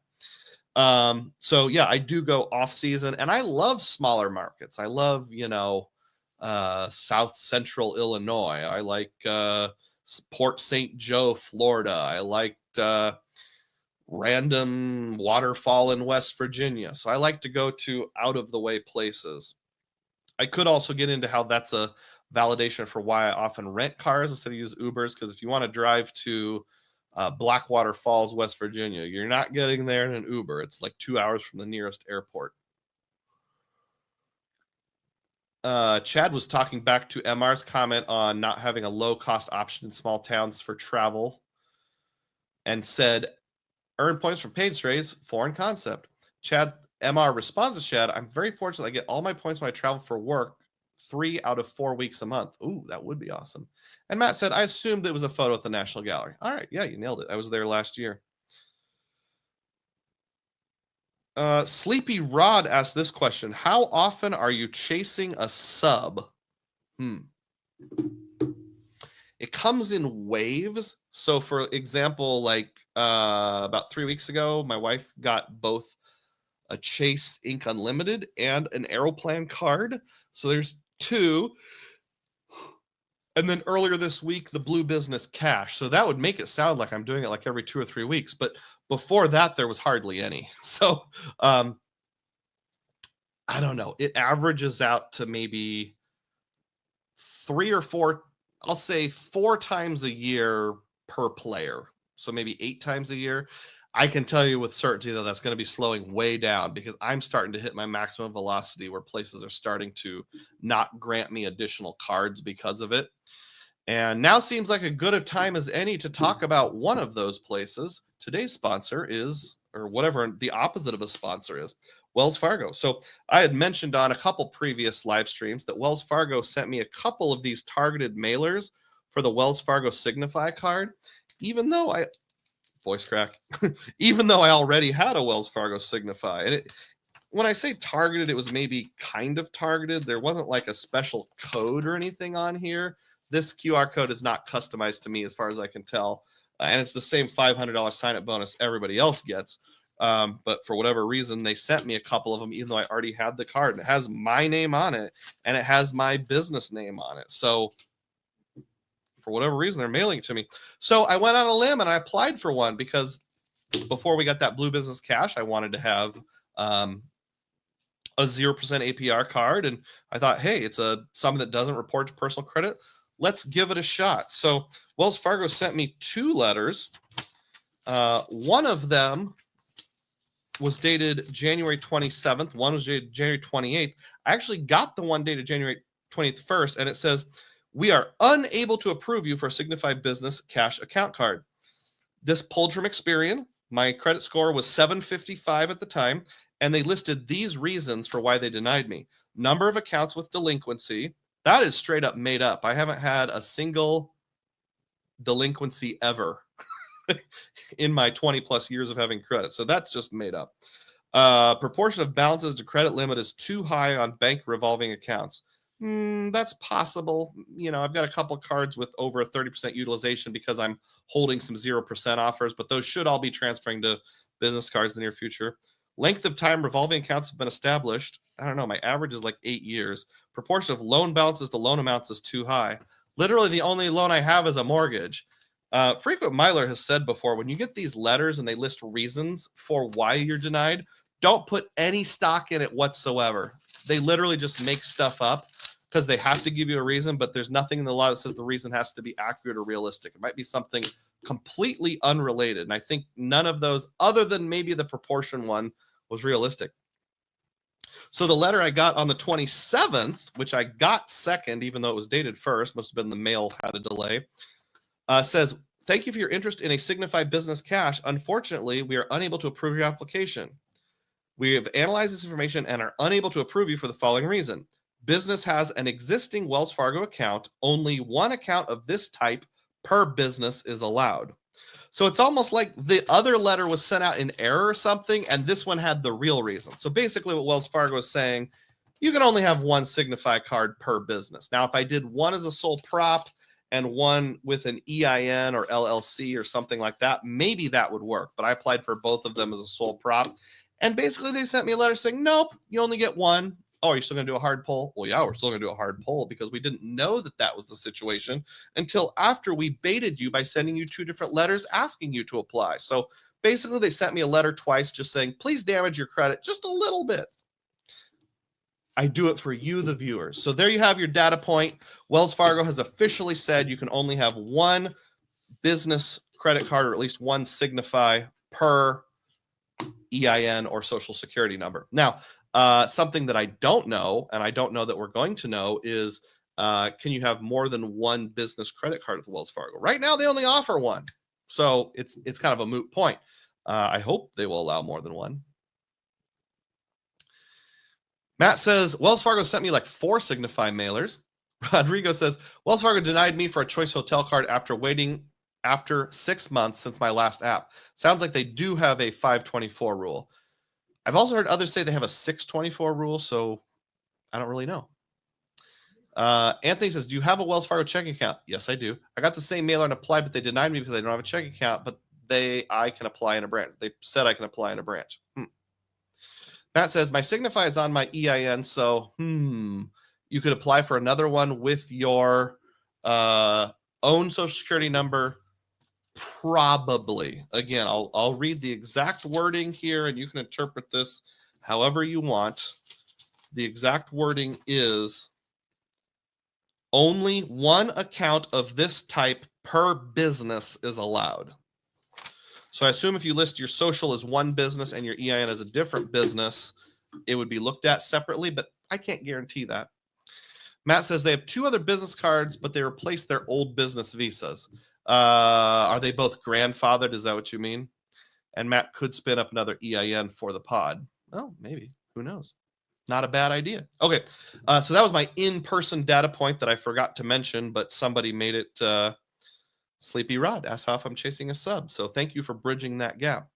So yeah, I do go off season, and I love smaller markets. I love, South Central Illinois. I like Port St. Joe, Florida. I liked random waterfall in West Virginia. So I like to go to out of the way places. I could also get into how that's a validation for why I often rent cars instead of use Ubers, because if you want to drive to Blackwater Falls, West Virginia, you're not getting there in an Uber. It's like 2 hours from the nearest airport. Chad was talking back to MR's comment on not having a low-cost option in small towns for travel and said, earn points from paid strays, foreign concept. Chad, MR responds to Chad, I'm very fortunate I get all my points when I travel for work 3 out of 4 weeks a month. Ooh, that would be awesome. And Matt said, I assumed it was a photo at the National Gallery. All right, yeah, you nailed it. I was there last year. Sleepy Rod asked this question. How often are you chasing a sub? It comes in waves. So for example, like about 3 weeks ago, my wife got both a Chase Ink Unlimited and an Aeroplan card. So there's two. And then earlier this week, the Blue Business Cash. So that would make it sound like I'm doing it like every 2 or 3 weeks. But before that, there was hardly any. So I don't know. It averages out to maybe 3 or 4, I'll say 4 times a year per player. So maybe 8 times a year. I can tell you with certainty, though, that's going to be slowing way down because I'm starting to hit my maximum velocity where places are starting to not grant me additional cards because of it. And now seems like a good a time as any to talk about one of those places. Today's sponsor is, or whatever the opposite of a sponsor is, Wells Fargo. So I had mentioned on a couple previous live streams that Wells Fargo sent me a couple of these targeted mailers for the Wells Fargo Signify card, even though voice crack, even though I already had a Wells Fargo Signify. And when I say targeted, it was maybe kind of targeted. There wasn't like a special code or anything on here. This QR code is not customized to me as far as I can tell. And it's the same $500 sign-up bonus everybody else gets. But for whatever reason, they sent me a couple of them, even though I already had the card. And it has my name on it, and it has my business name on it. So for whatever reason, they're mailing it to me. So I went on a limb and I applied for one because before we got that Blue Business Cash, I wanted to have a 0% APR card. And I thought, hey, it's something that doesn't report to personal credit. Let's give it a shot. So Wells Fargo sent me 2 letters. One of them was dated January 27th. One was dated January 28th. I actually got the one dated January 21st, and it says, we are unable to approve you for a Signify Business Cash account card. This pulled from Experian. My credit score was 755 at the time, and they listed these reasons for why they denied me. Number of accounts with delinquency. That is straight up made up. I haven't had a single delinquency ever in my 20 plus years of having credit. So that's just made up. Proportion of balances to credit limit is too high on bank revolving accounts. That's possible. I've got a couple cards with over a 30% utilization because I'm holding some 0% offers, but those should all be transferring to business cards in the near future. Length of time revolving accounts have been established. I don't know. My average is like 8 years. Proportion of loan balances to loan amounts is too high. Literally, the only loan I have is a mortgage. Frequent Miler has said before, when you get these letters and they list reasons for why you're denied, don't put any stock in it whatsoever. They literally just make stuff up because they have to give you a reason, but there's nothing in the law that says the reason has to be accurate or realistic. It might be something completely unrelated. And I think none of those, other than maybe the proportion one, was realistic. So the letter I got on the 27th, which I got second, even though it was dated first, must have been the mail had a delay, says, thank you for your interest in a Signify Business Cash. Unfortunately, we are unable to approve your application. We have analyzed this information and are unable to approve you for the following reason. Business has an existing Wells Fargo account. Only one account of this type per business is allowed. So it's almost like the other letter was sent out in error or something, and this one had the real reason. So basically what Wells Fargo is saying, you can only have one Signify card per business. Now, if I did one as a sole prop and one with an EIN or LLC or something like that, maybe that would work. But I applied for both of them as a sole prop. And basically they sent me a letter saying, nope, you only get one. Oh, are you still going to do a hard pull? Well, yeah, we're still going to do a hard pull because we didn't know that that was the situation until after we baited you by sending you two different letters asking you to apply. So basically they sent me a letter twice just saying, please damage your credit just a little bit. I do it for you, the viewers. So there you have your data point. Wells Fargo has officially said you can only have one business credit card or at least one Signify per EIN or social security number. Now, something that I don't know, and I don't know that we're going to know, is can you have more than one business credit card with Wells Fargo? Right now, they only offer one. So it's kind of a moot point. I hope they will allow more than one. Matt says, Wells Fargo sent me like 4 Signify mailers. Rodrigo says, Wells Fargo denied me for a Choice Hotel card after waiting after 6 months since my last app. Sounds like they do have a 524 rule. I've also heard others say they have a 624 rule, so I don't really know. Anthony says, do you have a Wells Fargo checking account? Yes, I do. I got the same mailer and applied, but they denied me because I don't have a checking account, but I can apply in a branch. They said I can apply in a branch. Matt says, my Signify is on my EIN, so you could apply for another one with your own social security number. Probably. Again, I'll read the exact wording here, and you can interpret this however you want. The exact wording is only one account of this type per business is allowed. So I assume if you list your social as one business and your EIN as a different business, it would be looked at separately, but I can't guarantee that. Matt says they have 2 other business cards, but they replaced their old business visas. Are they both grandfathered? Is that what you mean? And Matt could spin up another EIN for the pod. Well, maybe. Who knows? Not a bad idea. Okay. So that was my in-person data point that I forgot to mention, but somebody made it. Sleepy Rod asks how if I'm chasing a sub. So thank you for bridging that gap.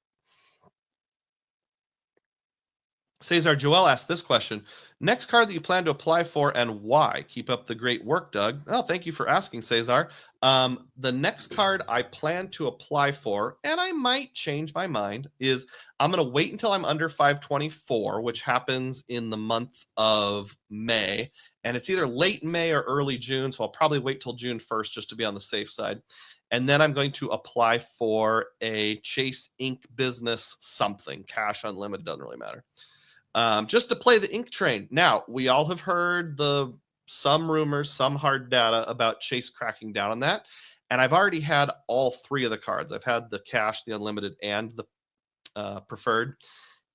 Cesar Joel asked this question. Next card that you plan to apply for and why? Keep up the great work, Doug. Oh, thank you for asking, Cesar. The next card I plan to apply for, and I might change my mind, is I'm going to wait until I'm under 524, which happens in the month of May. And it's either late May or early June, so I'll probably wait till June 1st just to be on the safe side. And then I'm going to apply for a Chase Inc. business something. Cash, unlimited, doesn't really matter. Just to play the ink train. Now, we all have heard some rumors, some hard data about Chase cracking down on that. And I've already had all 3 of the cards. I've had the cash, the unlimited, and the preferred.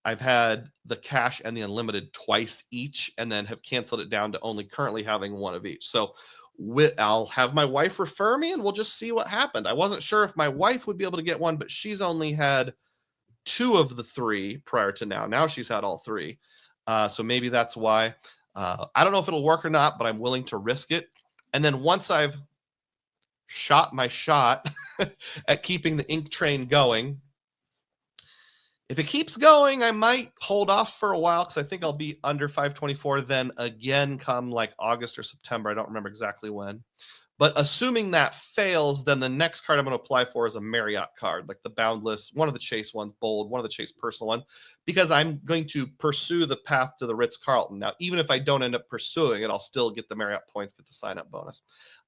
I've had the cash and the unlimited twice each, and then have canceled it down to only currently having one of each. So I'll have my wife refer me, and we'll just see what happened. I wasn't sure if my wife would be able to get one, but she's only had 2 of the 3 prior to now. Now she's had all 3. So maybe that's why. I don't know if it'll work or not, but I'm willing to risk it. And then once I've shot my shot at keeping the ink train going, if it keeps going, I might hold off for a while because I think I'll be under 524 then again come like August or September. I don't remember exactly when. But assuming that fails, then the next card I'm going to apply for is a Marriott card, like the Boundless, one of the Chase ones, Bold, one of the Chase personal ones, because I'm going to pursue the path to the Ritz-Carlton. Now, even if I don't end up pursuing it, I'll still get the Marriott points, get the sign-up bonus.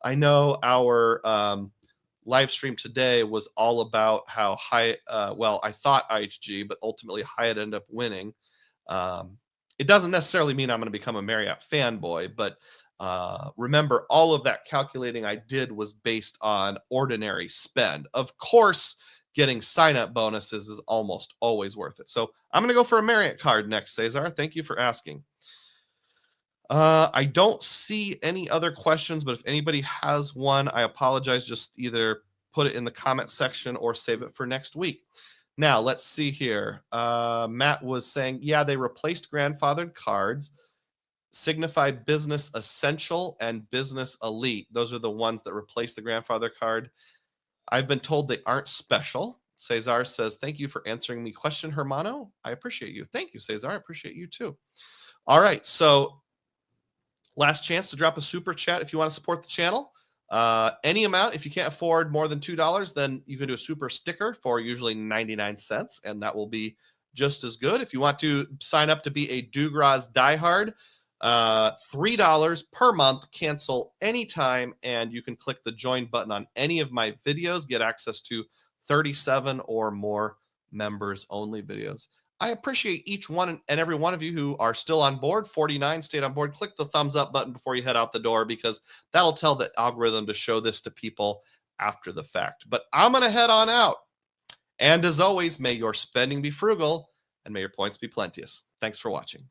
I know our live stream today was all about how I thought IHG, but ultimately Hyatt ended up winning. It doesn't necessarily mean I'm going to become a Marriott fanboy, but remember, all of that calculating I did was based on ordinary spend. Of course, getting sign-up bonuses is almost always worth it. So I'm going to go for a Marriott card next, Cesar. Thank you for asking. I don't see any other questions, but if anybody has one, I apologize. Just either put it in the comment section or save it for next week. Now, let's see here. Matt was saying, yeah, they replaced grandfathered cards, Signify Business Essential and Business Elite. Those are the ones that replace the grandfather card. I've been told they aren't special. Cesar says, thank you for answering me question, Hermano. I appreciate you. Thank you, Cesar. I appreciate you too. All right, so last chance to drop a super chat if you want to support the channel. Any amount. If you can't afford more than $2, then you can do a super sticker for usually 99 cents, and that will be just as good. If you want to sign up to be a Dugroz diehard, $3 per month, cancel anytime, and you can click the join button on any of my videos, get access to 37 or more members only videos. I appreciate each one and every one of you who are still on board. 49 stayed on board. Click the thumbs up button before you head out the door, because that'll tell the algorithm to show this to people after the fact. But I'm going to head on out. And as always, may your spending be frugal and may your points be plenteous. Thanks for watching.